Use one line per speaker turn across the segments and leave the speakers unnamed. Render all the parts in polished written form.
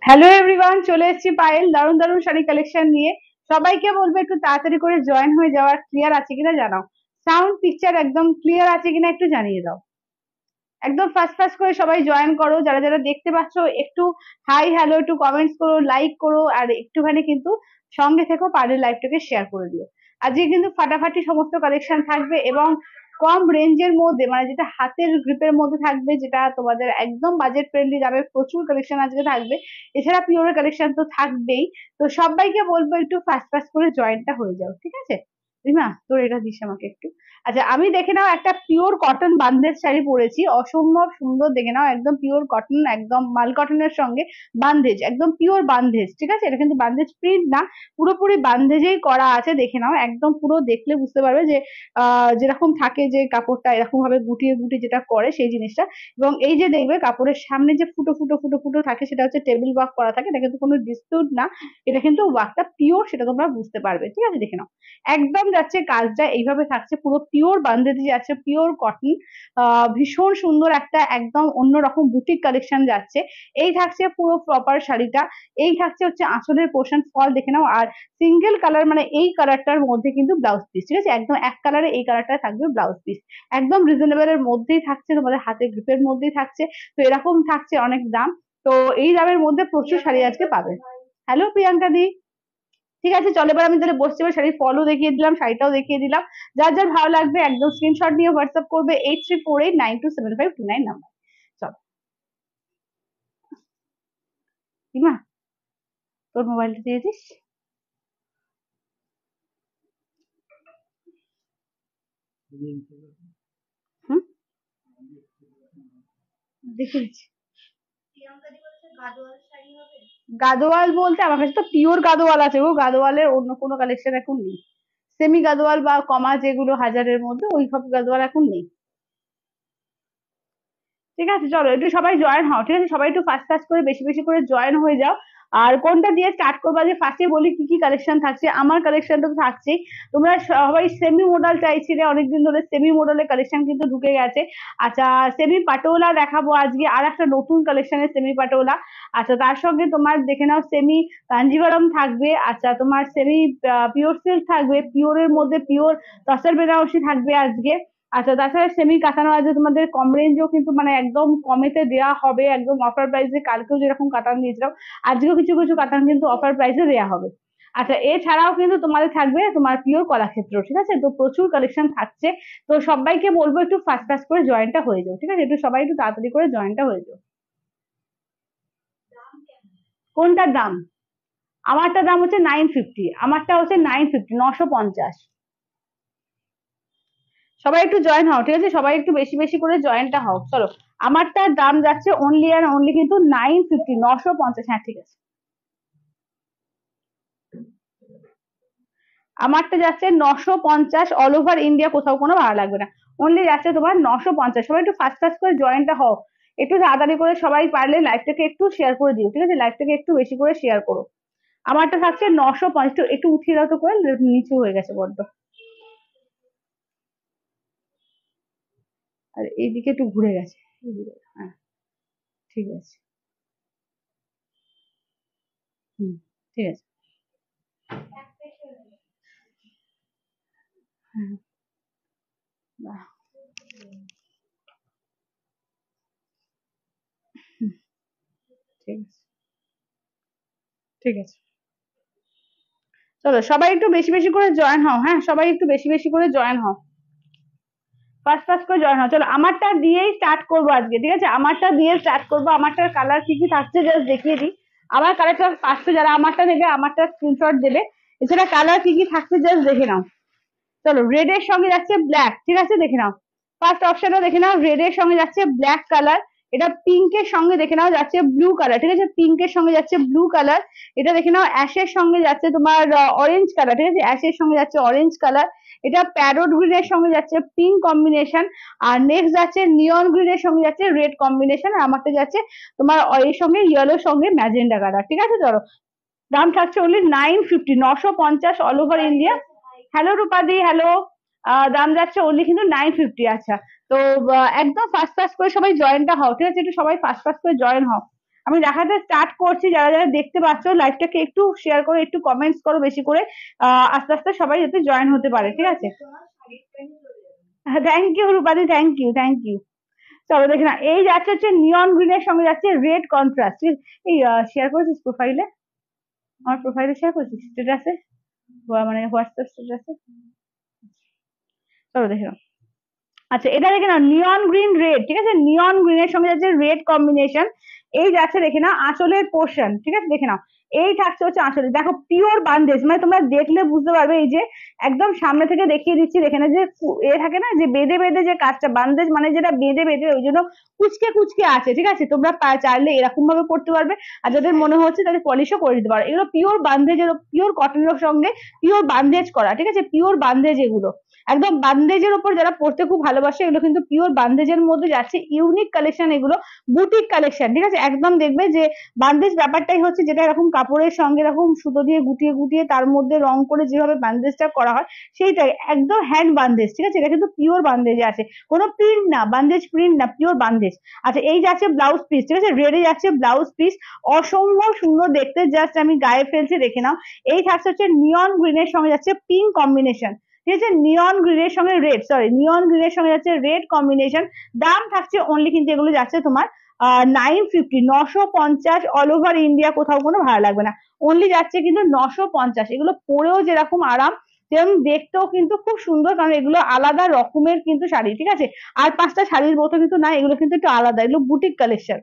Hello everyone, চলে এসেছি পায়েল দারুণ দারুণ শাড়ি কালেকশন নিয়ে। সবাইকে বলবো একটু তাড়াতাড়ি করে জয়েন হয়ে যাওয়ার। ক্লিয়ার আছে কিনা জানাও, সাউন্ড পিকচার একদম ক্লিয়ার আছে কিনা একটু জানিয়ে দাও। একদম ফাস্ট ফাস্ট করে সবাই জয়েন করো, যারা যারা দেখতে পাচ্ছ একটু হাই হ্যালো একটু কমেন্টস করো, লাইক করো, আর একটুখানি কিন্তু সঙ্গে থেকো, পারের লাইভটাকে শেয়ার করে দিও। আজকে কিন্তু ফাটাফাটি সমস্ত কালেকশন থাকবে এবং কম রেঞ্জের মধ্যে, মানে যেটা হাতের গ্রিপের মধ্যে থাকবে, যেটা তোমাদের একদম বাজেট ফ্রেন্ডলি দামে প্রচুর কালেকশন আজকে থাকবে। এছাড়া পিওরের কালেকশন তো থাকবেই। তো সবাইকে বলবো একটু ফাস্ট ফাস্ট করে জয়েনটা হয়ে যাও, ঠিক আছে? রিমা, তোর এটা দিস আমাকে একটু। আচ্ছা, আমি দেখে নাও একটা পিওর কটন বান্দেজ শাড়ি পরেছি, অসম্ভব সুন্দর। দেখে নাও, একদম পিওর কটন, একদম মাল কটনের সঙ্গে বান্দেজ, একদম পিওর বান্দেজ, ঠিক আছে? এটা কিন্তু বান্দেজ প্রিন্ট না, পুরোপুরি বান্দেজেই করা আছে। দেখে নাও, একদম পুরো দেখলে বুঝতে পারবে যে যেরকম থাকে যে কাপড়টা এরকম ভাবে গুটিয়ে গুটিয়ে যেটা করে সেই জিনিসটা। এবং এই যে দেখবে কাপড়ের সামনে যে ফুটো ফুটো ফুটো ফুটো থাকে, সেটা হচ্ছে টেবিল ওয়ার্ক করা থাকে। এটা কিন্তু কোনো ডিসপিউট না, এটা কিন্তু ওয়ার্কটা পিওর, সেটা তোমরা বুঝতে পারবে, ঠিক আছে? দেখে নাও, একদম যাচ্ছে কাজটা এইভাবে থাকছে, পুরো পিওর বান্দেজি যাচ্ছে, পিওর কটন। ভীষণ সুন্দর একটা একদম অন্যরকম বুটিক কালেকশন যাচ্ছে। এই থাকছে পুরো প্রপার শাড়িটা। এই থাকছে হচ্ছে আঁচলের পোর্শন, ফল দেখে নাও। আর সিঙ্গেল কালার, মানে এই কালারটার মধ্যে কিন্তু ব্লাউজ পিস, ঠিক আছে? একদম এক কালারে এই কালারটা থাকবে ব্লাউজ পিস। একদম রিজনেবল এর মধ্যেই থাকছে, তোমাদের হাতে গ্রিপের মধ্যেই থাকছে। তো এরকম থাকছে অনেক দাম। তো এই দামের মধ্যে প্রচুর শাড়ি আজকে পাবে। হ্যালো প্রিয়াঙ্কা দি। ঠিক আছে, চলো এবার আমি তাহলে বসতে পারি। শাড়ির ফলও দেখিয়ে দিলাম, শাড়িটাও দেখিয়ে দিলাম। যার যার ভালো লাগবে একদম স্ক্রিনশট নিয়ে হোয়াটসঅ্যাপ করবে 8348927529 নাম্বার। চলো রিমা, তোর মোবাইলটা দিয়ে দিস। হুম, দেখে দিচ্ছি। গাদোয়াল বলতে আমার কাছে তো পিওর গাদোয়াল আছে গো, গাদোয়ালের অন্য কোনো কালেকশন এখন নেই। সেমি গাদোয়াল বা কমা যেগুলো হাজারের মধ্যে, ওই সব গাদোয়াল এখন নেই। ঠিক আছে, চলো একটু সবাই জয়েন হও, ঠিক আছে? সবাই একটু ফাস্ট ফাস্ট করে বেশি বেশি করে জয়েন হয়ে যাও। আর কোনটা দিয়ে স্টার্ট করবো, যে ফার্স্টে বলি কি কি কালেকশন থাকছে। আমার কালেকশনটা তো থাকছেই। তোমরা সবাই সেমি মডেল চাইছিলে অনেকদিন ধরে, সেমি মডেলের কালেকশন কিন্তু ঢুকে গেছে। আচ্ছা, সেমি পাটোলা দেখাবো আজকে, আর একটা নতুন কালেকশনের সেমি পাটোলা। আচ্ছা, তার সঙ্গে তোমার দেখে নাও সেমি কাঞ্জিভারম থাকবে। আচ্ছা, তোমার সেমি পিওর সিল্ক থাকবে, পিওরের মধ্যে পিওর তসর বেনারসি থাকবে আজকে। আচ্ছা, তাছাড়া সেমি কাটানো আছে তোমাদের, কম রেঞ্জও কিন্তু, মানে একদম কমেতে দেওয়া হবে, একদম অফার প্রাইসে। কালকেও যেরকম কাটান দিয়েছিলাম, আজকেও কিছু কিছু কাটান কিন্তু অফার প্রাইসে দেওয়া হবে। আচ্ছা, এছাড়াও কিন্তু তোমাদের থাকবে তোমার পিওর কলাক্ষেত্র, ঠিক আছে? তো প্রচুর কালেকশন থাকছে। তো সবাইকে বলবো একটু ফাস্ট ফাস্ট করে জয়েনটা হয়ে যাও, ঠিক আছে? একটু সবাই একটু তাড়াতাড়ি করে জয়েনটা হয়ে যাও। কোনটার দাম? আমারটার দাম হচ্ছে 950, আমারটা হচ্ছে 950, 950। সবাই একটু জয়েন হও, ঠিক আছে? সবাই একটু বেশি বেশি করে জয়েনটা হও, চলো। আমারটার দাম যাচ্ছে অনলি অ্যান্ড অনলি কিন্তু 950, 950। হ্যাঁ, ঠিক আছে। আমারটা যাচ্ছে 950, অল ওভার ইন্ডিয়া, কোথাও কোনো ভাড়া লাগবে না। অনলি যাচ্ছে তোমার 950। সবাই একটু ফাস্ট ফাস্ট করে জয়েনটা হও, একটু তাড়াতাড়ি করে। সবাই পারলে লাইভটাকে একটু শেয়ার করে দিও, ঠিক আছে? লাইভটাকে একটু বেশি করে শেয়ার করো। আমারটা থাকছে 950। একটু একটু উঠিয়ে দাও তো, করে নিচু হয়ে গেছে বড্ড। আর এইদিকে একটু ঘুরে গেছে, এইদিকে। হ্যাঁ, ঠিক আছে। হুম, ঠিক আছে। হ্যাঁ, বাহ, হুম, ঠিক আছে, ঠিক আছে। চলো সবাই একটু বেশি বেশি করে জয়েন হও, হ্যাঁ, সবাই একটু বেশি বেশি করে জয়েন হও, ফার্স্ট ফার্স্ট করে জয়েন হও। চলো, আমারটা দিয়েই স্টার্ট করবো আজকে, ঠিক আছে? আমারটা দিয়ে স্টার্ট করবো। আমারটার কালার কি কি থাকছে জাস্ট দেখিয়ে দিই। আমার কালারটা ফার্স্টে যারা আমারটা নেবে, আমারটা স্ক্রিনশট দেবে। এছাড়া কালার কি কি থাকছে জাস্ট দেখে নাও। চলো, রেড এর সঙ্গে যাচ্ছে ব্ল্যাক, ঠিক আছে? দেখে নাও, ফার্স্ট অপশনটা দেখে নাও। রেড এর সঙ্গে যাচ্ছে ব্ল্যাক কালার। এটা পিঙ্কের সঙ্গে দেখে নাও যাচ্ছে ব্লু কালার, ঠিক আছে? পিঙ্কের সঙ্গে যাচ্ছে ব্লু কালার। এটা দেখে নাও অ্যাশের সঙ্গে যাচ্ছে তোমার অরেঞ্জ কালার, ঠিক আছে? অ্যাশের সঙ্গে যাচ্ছে অরেঞ্জ কালার। এটা প্যারোট গ্রিনের সঙ্গে যাচ্ছে পিঙ্ক কম্বিনেশন। আর নেক্সট যাচ্ছে নিয়ন গ্রিনের সঙ্গে যাচ্ছে রেড কম্বিনেশন। আর আমারটা যাচ্ছে তোমার এর সঙ্গে ইয়েলোর সঙ্গে ম্যাজেন্ডা কালার, ঠিক আছে? চলো, দাম থাকছে only 950, 950 all over India. Hello রূপাদি, হ্যালো। দাম যাচ্ছে অনলি কিন্তু 950। আচ্ছা, তো একদম ফাস্ট ফাস্ট করে সবাই জয়েনটা হও, ঠিক আছে? একটু সবাই ফাস্ট ফাস্ট করে জয়েন হও। আমি দেখাতে স্টার্ট করছি। যারা যারা দেখতে পাচ্ছ লাইভটাকে একটু শেয়ার করো, একটু কমেন্টস করো বেশি করে, আস্তে আস্তে সবাই যাতে জয়েন হতে পারে, ঠিক আছে? থ্যাংক ইউ রূপাদি, থ্যাংক ইউ, থ্যাংক ইউ। চলো দেখে না, এই যাচ্ছে হচ্ছে নিয়ন গ্রিনের সঙ্গে যাচ্ছে রেড কন্ট্রাস্ট। এই শেয়ার করেছিস প্রোফাইলে? আমার প্রোফাইলে শেয়ার করেছিস স্ট্যাটাসে, মানে হোয়াটসঅ্যাপ স্ট্যাটাসে? চলো দেখে নাও। আচ্ছা এটা দেখে নাও, নিয়ন গ্রিন রেড, ঠিক আছে? নিয়ন গ্রিনের সঙ্গে যাচ্ছে রেড কম্বিনেশন। এই যাচ্ছে দেখে নাও আঁচলের পোর্শন, ঠিক আছে? দেখে নাও, এই থাকছে হচ্ছে আঁচলে। দেখো পিওর বান্দেজ, মানে তোমরা দেখলে বুঝতে পারবে। এই যে একদম সামনে থেকে দেখিয়ে দিচ্ছি, দেখে না যে থাকে না যে বেঁধে বেঁধে যে কাজটা, বান্দেজ মানে যেটা বেঁধে বেঁধে, ওই জন্য কুচকে কুচকে আছে, ঠিক আছে? তোমরা চাইলে এরকম ভাবে করতে পারবে, আর যাদের মনে হচ্ছে তাদের পলিশও করে দিতে পারো। এগুলো পিওর বান্দেজের, পিওর কটনের সঙ্গে পিওর বান্দেজ করা, ঠিক আছে? পিওর বান্দেজ এগুলো, একদম বান্দেজের উপর যারা পড়তে খুব ভালোবাসে, এগুলো কিন্তু পিওর বান্দেজের মধ্যে যাচ্ছে। ইউনিক কালেকশন এগুলো, বুটিক কালেকশন, ঠিক আছে? একদম দেখবে যে বান্দেজ ব্যাপারটাই হচ্ছে যেটা এরকম কাপড়ের সঙ্গে এরকম সুতো দিয়ে গুটিয়ে গুটিয়ে তার মধ্যে রং করে যেভাবে বান্দেজটা করা হয়, সেইটাই একদম হ্যান্ড বান্দেজ, ঠিক আছে? এটা কিন্তু পিওর বান্দেজে আছে, কোনো প্রিন্ট না, বান্দেজ প্রিন্ট না, পিওর বান্দেজ। আচ্ছা এই যাচ্ছে ব্লাউজ পিস, ঠিক আছে? রেডে যাচ্ছে ব্লাউজ পিস, অসম্ভব সুন্দর দেখতে, জাস্ট আমি গায়ে ফেলছি, দেখে নাও। এই থাকছে হচ্ছে নিয়ন গ্রিনের সঙ্গে যাচ্ছে পিঙ্ক কম্বিনেশন, ঠিক আছে? নিয়ন গ্রিনের সঙ্গে রেড, সরি নিয়ন গ্রিনের সঙ্গে যাচ্ছে রেড কম্বিনেশন। দাম থাকছে অনলি, কিন্তু এগুলো যাচ্ছে তোমার 950, 950 অল ওভার ইন্ডিয়া, কোথাও কোনো ভাড়া লাগবে না, অনলি যাচ্ছে কিন্তু 950। এগুলো পরেও যেরকম আরাম, যেরকম দেখতেও কিন্তু খুব সুন্দর, কারণ এগুলো আলাদা রকমের কিন্তু শাড়ি, ঠিক আছে? আর পাঁচটা শাড়ির মতো কিন্তু না, এগুলো কিন্তু একটু আলাদা, এগুলো বুটিক কালেকশন।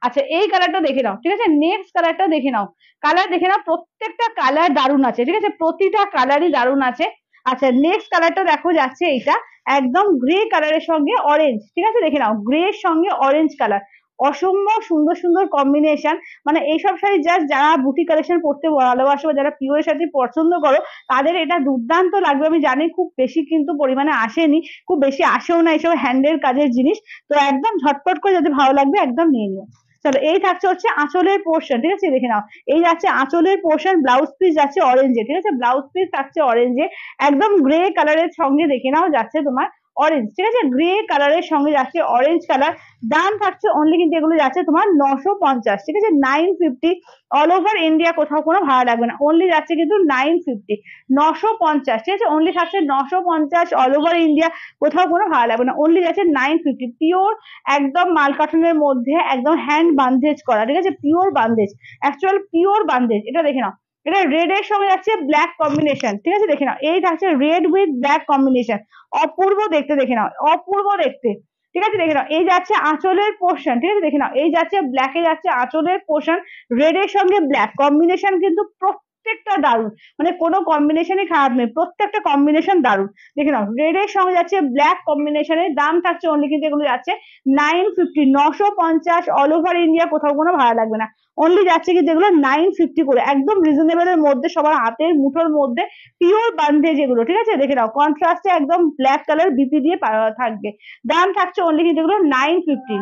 আচ্ছা এই কালারটা দেখে নাও, ঠিক আছে? নেক্সট কালারটা দেখে নাও, কালার দেখে নাও, প্রত্যেকটা কালার দারুণ আছে, ঠিক আছে? প্রতিটা কালারই দারুণ আছে। আচ্ছা নেক্সট কালারটা দেখো যাচ্ছে এইটা, একদম গ্রে কালারের সঙ্গে অরেঞ্জ, ঠিক আছে? দেখে নাও, গ্রে এর সঙ্গে অরেঞ্জ কালার, অসম্ভব সুন্দর সুন্দর কম্বিনেশন। মানে এইসব শাড়ি জাস্ট যারা বুটি কালেকশন পড়তে ভালোবাসো বা যারা পিওর শাড়ি পছন্দ করো, তাদের এটা দুর্দান্ত লাগবে। আমি জানি খুব বেশি কিন্তু পরিমাণে আসেনি, খুব বেশি আসেও না এইসব হ্যান্ডের কাজের জিনিস, তো একদম ঝটপট করে যদি ভালো লাগবে একদম নিয়ে নিও। চলো এই থাকছে হচ্ছে আঁচলের পোর্শন, ঠিক আছে? দেখে নাও, এই যাচ্ছে আঁচলের পোর্শন, ব্লাউজ পিস যাচ্ছে অরেঞ্জে, ঠিক আছে? ব্লাউজ পিস থাকছে অরেঞ্জে, একদম গ্রে কালারের সঙ্গে দেখে নাও যাচ্ছে তোমার অরেঞ্জ, ঠিক আছে? গ্রে কালারের সঙ্গে যাচ্ছে অরেঞ্জ কালার। দাম থাকছে অনলি, কিন্তু এগুলো যাচ্ছে তোমার 950, ঠিক আছে? 950 অল ওভার ইন্ডিয়া, কোথাও কোনো ভাড়া লাগবে না, অনলি যাচ্ছে কিন্তু 950, 950, ঠিক আছে? অনলি থাকছে 950 অল ওভার ইন্ডিয়া, কোথাও কোনো ভাড়া লাগবে না, অনলি যাচ্ছে 950। পিওর একদম মাল কাটনের মধ্যে একদম হ্যান্ড বান্দেজ করা, ঠিক আছে? Pure bandhej, actual pure bandhej. এটা দেখে নাও, এটা রেড এর সঙ্গে যাচ্ছে ব্ল্যাক কম্বিনেশন, ঠিক আছে? দেখে নাও, এই থাকছে রেড উইথ ব্ল্যাক কম্বিনেশন, অপূর্ব দেখতে, দেখে নাও, অপূর্ব দেখতে, ঠিক আছে? দেখে নাও, এই যাচ্ছে আঁচলের পোর্শন, ঠিক আছে? দেখে নাও, এই যাচ্ছে ব্ল্যাকে যাচ্ছে আঁচলের পোর্শন, রেড এর সঙ্গে ব্ল্যাক কম্বিনেশন কিন্তু প্রত্যেকটা দারুণ, মানে কোনো কম্বিনেশনই খারাপ নেই, প্রত্যেকটা কম্বিনেশন দারুণ। দেখে নাও, রেড এর সঙ্গে যাচ্ছে ব্ল্যাক কম্বিনেশনের, দাম থাকছে অনলি, কিন্তু এগুলো যাচ্ছে 950, 950 অল ওভার ইন্ডিয়া, কোথাও কোনো ভাড়া লাগবে না, অনলি যাচ্ছে কিন্তু এগুলো 950 করে, একদম রিজনেবল এর মধ্যে, সবার হাতের মুঠোর মধ্যে, পিওর বান্ধে যেগুলো, ঠিক আছে? দেখে নাও, কন্ট্রাস্টে একদম ব্ল্যাক কালার বিপি দিয়ে থাকবে, দাম থাকছে অনলি কিন্তু এগুলো 950।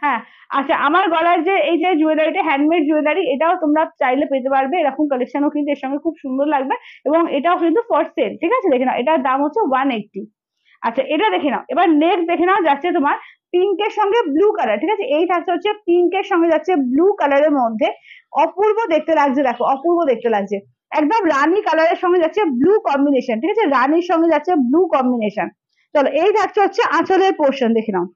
হ্যাঁ, আচ্ছা আমার গলার যে এই যে জুয়েলারিটা, হ্যান্ডমেড জুয়েলারি, এটাও তোমরা চাইলে পেতে পারবে, এরকম কালেকশনও কিন্তু এর সঙ্গে খুব সুন্দর লাগবে, এবং এটাও কিন্তু ফর সেল, ঠিক আছে? দেখে নাও, এটার দাম হচ্ছে 180। আচ্ছা এটা দেখে নাও, এবার নেক্সট দেখে নাও যাচ্ছে তোমার পিঙ্কের সঙ্গে ব্লু কালার, ঠিক আছে? এই থাকছে হচ্ছে পিঙ্কের সঙ্গে যাচ্ছে ব্লু কালারের মধ্যে, অপূর্ব দেখতে লাগছে, দেখো অপূর্ব দেখতে লাগছে, একদম রানী কালারের সঙ্গে যাচ্ছে ব্লু কম্বিনেশন, ঠিক আছে? রানীর সঙ্গে যাচ্ছে ব্লু কম্বিনেশন। চলো এই থাকছে হচ্ছে আঁচলের পোর্শন, দেখে নাও,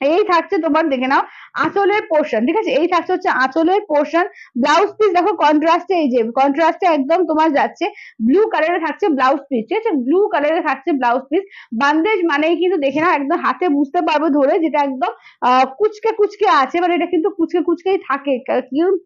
এই থাকছে তোমার, দেখে নাও, আঁচলের পোর্শন, ঠিক আছে? এই থাকছে হচ্ছে আঁচলের পোর্শন। ব্লাউজ পিস দেখো কন্ট্রাস্টে, এই যে কন্ট্রাস্টে একদম তোমার যাচ্ছে ব্লু কালারে থাকছে ব্লাউজ পিস, ঠিক আছে? ব্লু কালারে থাকছে ব্লাউজ পিস। বান্দেজ মানেই কিন্তু দেখে নাও, একদম হাতে বুঝতে পারবে ধরে, যেটা একদম কুচকে কুচকে আছে, মানে এটা কিন্তু কুচকে কুচকেই থাকে,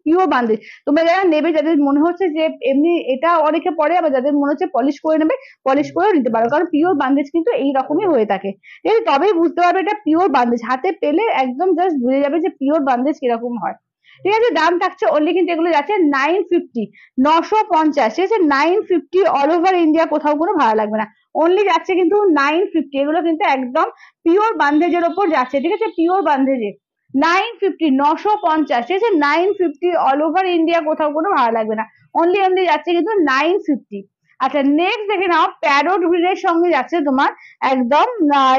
পিওর বান্দেজ। তোমরা যারা নেবে, যাদের মনে হচ্ছে যে এমনি এটা অনেকে পরে, আবার যাদের মনে হচ্ছে পলিশ করে নেবে, পলিশ করেও নিতে পারো, কারণ পিওর বান্দেজ কিন্তু এই রকমই হয়ে থাকে, ঠিক আছে? তবেই বুঝতে পারবে এটা পিওর বান্দেজ, হাতে পেলে একদম জাস্ট বুঝে যাবে যে পিওর বান্দেজ কিরকম হয়, ঠিক আছে? দাম থাকছে অনলি, কিন্তু এগুলো যাচ্ছে 950, 950, ঠিক আছে? 950 অল ওভার ইন্ডিয়া, কোথাও কোনো ভাড়া লাগবে না, অনলি যাচ্ছে কিন্তু 950। এগুলো কিন্তু একদম পিওর বান্দেজের ওপর যাচ্ছে, ঠিক আছে? পিওর বান্দেজে 950, 950, ঠিক আছে? 950 অল ওভার ইন্ডিয়া, কোথাও কোনো ভাড়া লাগবে না, অনলি অনলি যাচ্ছে কিন্তু 950। আচ্ছা নেক্সট দেখে নাও, প্যারোট গ্রিনের সঙ্গে যাচ্ছে তোমার একদম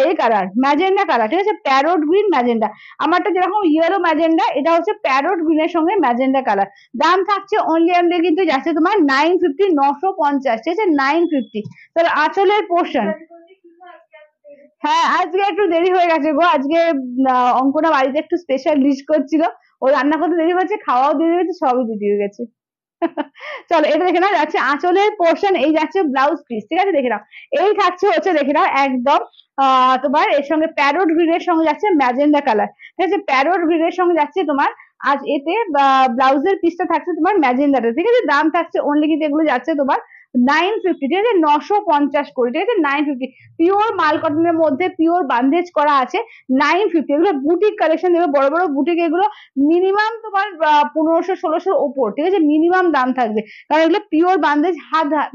এই কালার ম্যাজেন্ডা কালার, ঠিক আছে, প্যারোট গ্রিন ম্যাজেন্ডা। আমারটা যেরকম ইয়েলো ম্যাজেন্ডা, এটা হচ্ছে প্যারোট গ্রিনের সঙ্গে ম্যাজেন্ডা কালার। দাম থাকছে অনলি অনলি কিন্তু যাচ্ছে তোমার 950, 950, ঠিক আছে, 950। তাহলে আঁচলের পোর্শন, হ্যাঁ আজকে একটু দেরি হয়ে গেছে গো, আজকে অঙ্কনা বাড়িতে একটু স্পেশাল ডিশ করছিল, ও রান্না করতে দেরি হয়েছে, খাওয়াও দেরি হয়েছে, সবই দেরি হয়ে গেছে। চলো এটা দেখে নাও, যাচ্ছে আঁচলের পোর্শন, এই যাচ্ছে ব্লাউজ পিস, ঠিক আছে, দেখে নাও। এই থাকছে হচ্ছে দেখে নাও একদম তোমার এর সঙ্গে প্যারোট গ্রিনের সঙ্গে যাচ্ছে ম্যাজেন্ডা কালার, ঠিক আছে, প্যারোট গ্রিনের সঙ্গে যাচ্ছে তোমার আজ এতে ব্লাউজের পিসটা থাকছে তোমার ম্যাজেন্ডাটা, ঠিক আছে। দাম থাকছে অনলি কিন্তু এগুলো যাচ্ছে তোমার 950, ঠিক আছে, 950 করে, ঠিক আছে, 950। পিওর মাল কটনের মধ্যে পিওর বান্দেজ করা আছে, 950। এগুলো বুটিক কালেকশন, এগুলো বড় বড় বুটিক, এগুলো মিনিমাম তোমার 1500 1600 ওপর, ঠিক আছে, মিনিমাম দাম থাকবে, কারণ এগুলো পিওর বান্দেজ,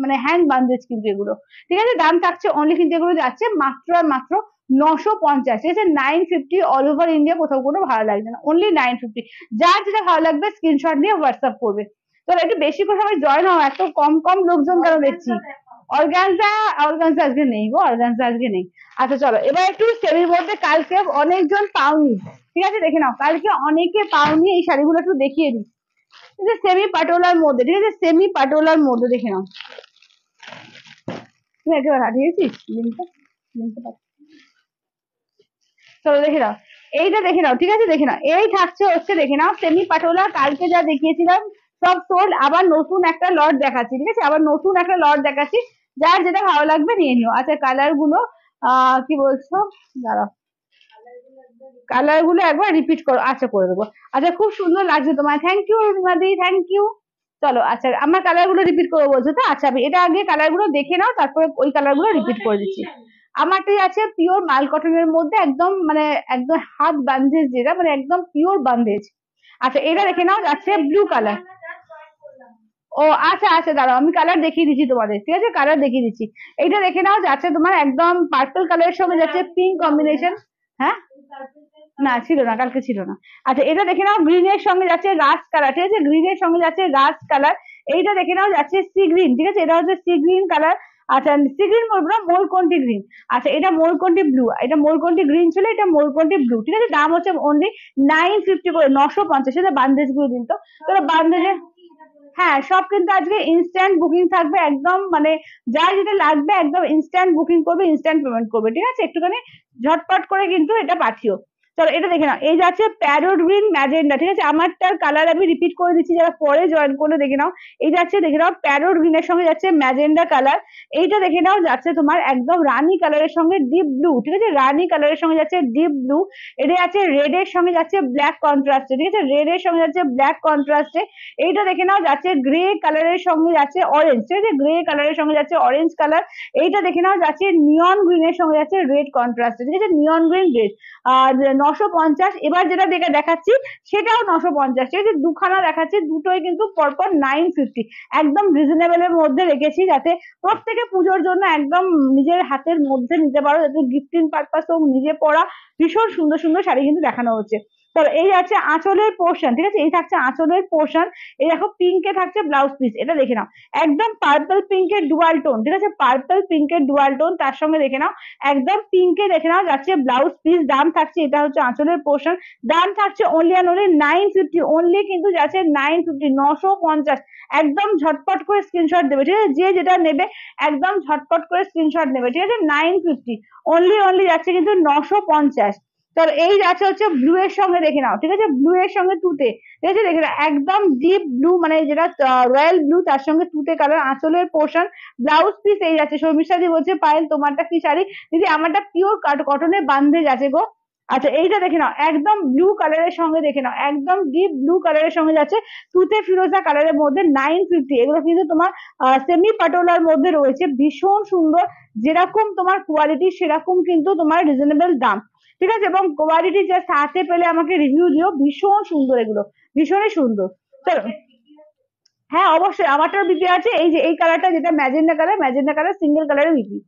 মানে হ্যান্ড বান্দেজ কিন্তু এগুলো, ঠিক আছে। দাম থাকছে অনলি কিন্তু এগুলো যাচ্ছে মাত্র আর মাত্র 950, ঠিক আছে, 950। অল ওভার ইন্ডিয়া কোথাও কোনো ভালো লাগছে না, অনলি 950। যার যেটা ভালো লাগবে স্ক্রিনশট নিয়ে হোয়াটসঅ্যাপ করবে। তো একটু বেশি করে সবাই জয়েন হও, এত কম কম লোকজন কেন দেখছি। অর্গানজা, অর্গানজা আজকে নেই গো, অর্গানজা আজকে নেই। আচ্ছা চলো এবার একটু সেমির মধ্যে, কালকে অনেকজন পাওনি, ঠিক আছে, দেখে নাও, কালকে অনেকে পাওনি, এই শাড়িগুলো একটু দেখিয়ে দিই, ঠিক আছে, সেমি পাটোলার মধ্যে, ঠিক আছে, সেমি পাটোলার মধ্যে দেখে নাও। তুমি একেবারে হারিয়েছিস লিঙ্কটা, লিঙ্কটা চলো দেখে নাও, এইটা দেখে নাও, ঠিক আছে, দেখে নাও, এই থাকছে হচ্ছে দেখে নাও সেমি পাটোলা, কালকে যা দেখিয়েছিলাম সব সোল্ড, আবার নতুন একটা লট দেখাচ্ছি, ঠিক আছে, আবার নতুন একটা লট দেখাচ্ছি, যার যেটা ভালো লাগবে নিয়ে নিও। আচ্ছা কালার গুলো কি বলছো, দাঁড়াও, কালার গুলো একবার রিপিট করো, আচ্ছা করে দেবো। আচ্ছা খুব সুন্দর লাগছে তোমার, থ্যাংক ইউ রুমাদি, থ্যাংক ইউ। চলো আচ্ছা আমার কালার গুলো রিপিট করবো বলছো তো, আচ্ছা আমি এটা আগে কালার গুলো দেখে নাও, তারপরে ওই কালার গুলো রিপিট করে দিচ্ছি। আমারটাই আছে পিওর মাল কটনের মধ্যে, একদম মানে একদম হাত বান্দেজ, যেটা মানে একদম পিওর বান্দেজ। আচ্ছা এটা দেখে নাও, যাচ্ছে ব্লু কালার। ও আচ্ছা আচ্ছা দাঁড়াও, আমি কালার দেখিয়ে দিচ্ছি তোমাদের, ঠিক আছে, কালার দেখিয়ে দিচ্ছি। এইটা দেখে নাও, যাচ্ছে তোমার একদম পার্পল কালারের সঙ্গে যাচ্ছে পিঙ্ক কম্বিনেশন। হ্যাঁ না ছিল না, কালকে ছিল না। আচ্ছা এটা দেখে নাও, গ্রিনের সঙ্গে যাচ্ছে রাস্ট কালার, ঠিক আছে, গ্রিনের সঙ্গে যাচ্ছে রাস্ট কালার। এইটা দেখে নাও, যাচ্ছে সি গ্রিন, ঠিক আছে, এটা হচ্ছে সি গ্রিন কালার। আচ্ছা সি গ্রিন বলবো না, মোরকন্টি গ্রিন। আচ্ছা এটা মোরকন্টি ব্লু, এটা মোরকন্টি গ্রিন ছিল, এটা মোরকন্টি ব্লু, ঠিক আছে। দাম হচ্ছে অনলি 950 করে, 950। এটা বান্দেজ গুলো দিন তো, তোরা বান্দেজে, হ্যাঁ সব কিন্তু আজকে ইনস্ট্যান্ট বুকিং থাকবে, একদম মানে যার যেটা লাগবে একদম ইনস্ট্যান্ট বুকিং করবে, ইনস্ট্যান্ট পেমেন্ট করবে, ঠিক আছে, একটুখানি ঝটপট করে কিন্তু এটা পাঠিও। চলো এটা দেখে নাও, এই যাচ্ছে প্যারোট গ্রিন ম্যাজেন্ডা, ঠিক আছে, আমারটার কালার আমি রিপিট করে দিচ্ছি, যারা পরে জয়েন করলে দেখে নাও। এই যাচ্ছে দেখে নাও প্যারোট গ্রিনের সঙ্গে যাচ্ছে ম্যাজেন্ডা কালার। এইটা দেখে নাও, যাচ্ছে তোমার একদম রানী কালারের সঙ্গে ডিপ ব্লু, ঠিক আছে, রানী কালারের সঙ্গে যাচ্ছে ডিপ ব্লু। এটা যাচ্ছে রেড এর সঙ্গে যাচ্ছে ব্ল্যাক কন্ট্রাস্টে, ঠিক আছে, রেড এর সঙ্গে যাচ্ছে ব্ল্যাক কন্ট্রাস্টে। এইটা দেখে নাও, যাচ্ছে গ্রে কালারের সঙ্গে যাচ্ছে অরেঞ্জ, ঠিক আছে, গ্রে কালারের সঙ্গে যাচ্ছে অরেঞ্জ কালার। এইটা দেখে নাও, যাচ্ছে নিয়ন গ্রিনের সঙ্গে যাচ্ছে রেড কন্ট্রাস্টে, ঠিক আছে, নিয়ন গ্রিন রেড। আর 950। এবার যেটা দেখাচ্ছি সেটাও 950, ঠিক আছে, দুখানা দেখাচ্ছি, দুটোই কিন্তু পরপর 950। একদম রিজনেবল এর মধ্যে রেখেছি, যাতে প্রত্যেকে পুজোর জন্য একদম নিজের হাতের মধ্যে নিতে পারো, যাতে গিফটিং পারপাস হোক, নিজে পরা ভীষণ সুন্দর সুন্দর শাড়ি কিন্তু দেখানো হচ্ছে। তো এই আছে আঁচলের পোর্শন, ঠিক আছে, এই থাকছে আঁচলের পোর্শন। এই দেখো পিঙ্কে থাকছে ব্লাউজ পিস, এটা দেখে নাও, একদম পার্পল পিঙ্কের ডুয়াল টোন, ঠিক আছে, পার্পল পিঙ্কের ডুয়াল টোন, তার সঙ্গে দেখে নাও একদম পিঙ্কে দেখে নাও যাচ্ছে ব্লাউজ পিস। দাম থাকছে, এটা হচ্ছে আঁচলের পোর্শন, দাম থাকছে অনলি অ্যান্ড অনলি 950, অনলি কিন্তু যাচ্ছে 950, 950। একদম ঝটপট করে স্ক্রিনশট দেবে, ঠিক আছে, যে যেটা নেবে একদম ঝটপট করে স্ক্রিনশট নেবে, ঠিক আছে, 950, অনলি অনলি যাচ্ছে কিন্তু 950। তো এই যাচ্ছে হচ্ছে ব্লু এর সঙ্গে দেখে নাও, ঠিক আছে, ব্লু এর সঙ্গে তুতে, ঠিক আছে, দেখে নাও একদম ডিপ ব্লু, মানে যেটা রয়্যাল ব্লু, তার সঙ্গে তুতে কালার, আঁচলের পোর্শন, ব্লাউজ পিস এই যাচ্ছে। শর্মিষ্ঠা দি বলছে পায়েল তোমারটা কি শাড়ি, দিদি আমারটা পিওর কটনের বান্ধেজ আছে গো। আচ্ছা এইটা দেখে নাও, একদম ব্লু কালারের সঙ্গে দেখে নাও, একদম ডিপ ব্লু কালারের সঙ্গে যাচ্ছে তুতে ফিরোজা কালারের মধ্যে 950। এগুলো কিন্তু তোমার সেমি পাটোলার মধ্যে রয়েছে, ভীষণ সুন্দর, যেরকম তোমার কোয়ালিটি সেরকম কিন্তু তোমার রিজনেবল দাম, ঠিক আছে, এবং কোয়ালিটি জাস্ট হাতে পেলে আমাকে রিভিউ দিও, ভীষণ সুন্দর, এগুলো ভীষণই সুন্দর। চলো হ্যাঁ অবশ্যই আমারটার বিপি আছে, এই যে এই কালারটা যেটা magenta colour, magenta colour single কালারের বিপি।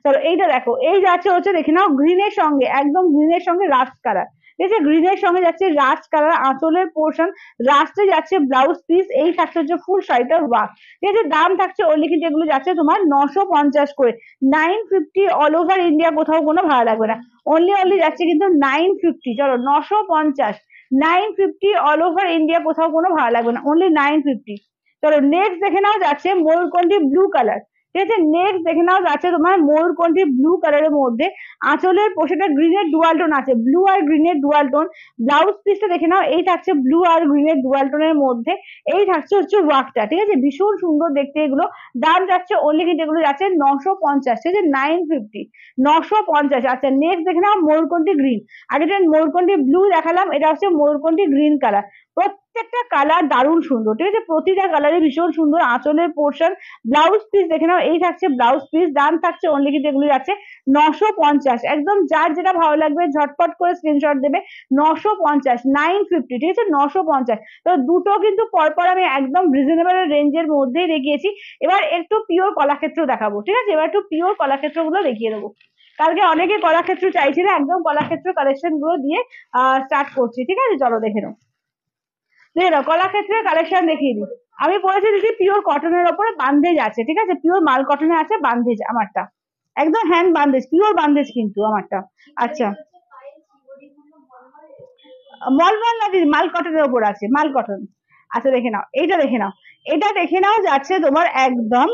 চলো এইটা দেখো, এই যাচ্ছে হচ্ছে দেখে নাও গ্রিনের সঙ্গে, একদম গ্রিনের সঙ্গে রাস্ট কালার, ঠিক আছে, গ্রিনের সঙ্গে যাচ্ছে রাস্ট কালার, আঁচলের পোর্শন রাস্টে যাচ্ছে ব্লাউজ পিস, এই থাকছে হচ্ছে ফুল শাড়িটার ওয়ার্ক। ঠিক আছে, দাম থাকছে অনলি কিন্তু এগুলো যাচ্ছে তোমার 950 করে, 950 অল ওভার ইন্ডিয়া, কোথাও কোনো ভাড়া লাগবে না, অনলি যাচ্ছে কিন্তু 950। চলো 950, 950 অল ওভার ইন্ডিয়া, কোথাও কোনো ভাড়া লাগবে না, অনলি 950। চলো নেক্সট দেখে নাও যাচ্ছে ময়ূরকণ্ঠী ব্লু কালার। ঠিক আছে, নেক্সট দেখে নাও যাচ্ছে তোমার ময়ূরকণ্ঠী ব্লু কালারের মধ্যে, আঁচলের পোশাকটা গ্রিনের ডুয়াল টোন আছে, ব্লু আর গ্রিনের ডুয়াল টোন। ব্লাউজ পিসটা দেখে নাও, এই থাকছে ব্লু আর গ্রিনের ডুয়াল টোনের মধ্যে, এই থাকছে হচ্ছে ওয়ার্কটা। ঠিক আছে, ভীষণ সুন্দর দেখতে এগুলো। দাম যাচ্ছে অনলি কিন্তু এগুলো যাচ্ছে 950। ঠিক আছে, 950, 950। আচ্ছা নেক্সট দেখে নাও ময়ূরকণ্ঠী গ্রিন। আগে যেন ময়ূরকণ্ঠী ব্লু দেখালাম, এটা হচ্ছে ময়ূরকণ্ঠী গ্রিন কালার। প্রত্যেকটা কালার দারুণ সুন্দর। ঠিক আছে, প্রতিটা কালারে ভীষণ সুন্দর, আঁচলের পোর্শন, ব্লাউজ পিস দেখে নাও, এই থাকছে ব্লাউজ পিস। দাম থাকছে অনলি কিন্তু এগুলো যাচ্ছে 950। একদম যার যেটা ভালো লাগবে ঝটপট করে স্ক্রিনশট দেবে। 950, 950। ঠিক আছে, 950। তো দুটো কিন্তু পরপর আমি একদম রিজনেবল রেঞ্জের মধ্যেই দেখিয়েছি। এবার একটু পিওর কলাক্ষেত্র দেখাবো। ঠিক আছে, এবার একটু পিওর কলাক্ষেত্র গুলো দেখিয়ে দেবো। কালকে অনেকে কলাক্ষেত্র চাইছিল, একদম কলাক্ষেত্র কালেকশন গুলো দিয়ে স্টার্ট করছি। ঠিক আছে, চলো দেখে নাও। দেখে নাও কলাক্ষেত্রের কালেকশন দেখিয়ে দিই। আমি বলেছি দিদি পিওর কটনের ওপরে বান্দেজ আছে। ঠিক আছে, পিওর মাল কটনে আছে বান্দেজ আমারটা, একদম হ্যান্ড বান্দেজ, পিওর বান্দেজ কিন্তু আমারটা। আচ্ছা মলমল না দিদি, মাল কটনের ওপর আছে, মাল কটন। আচ্ছা দেখে নাও, এইটা দেখে নাও, এটা দেখে নাও যাচ্ছে তোমার একদম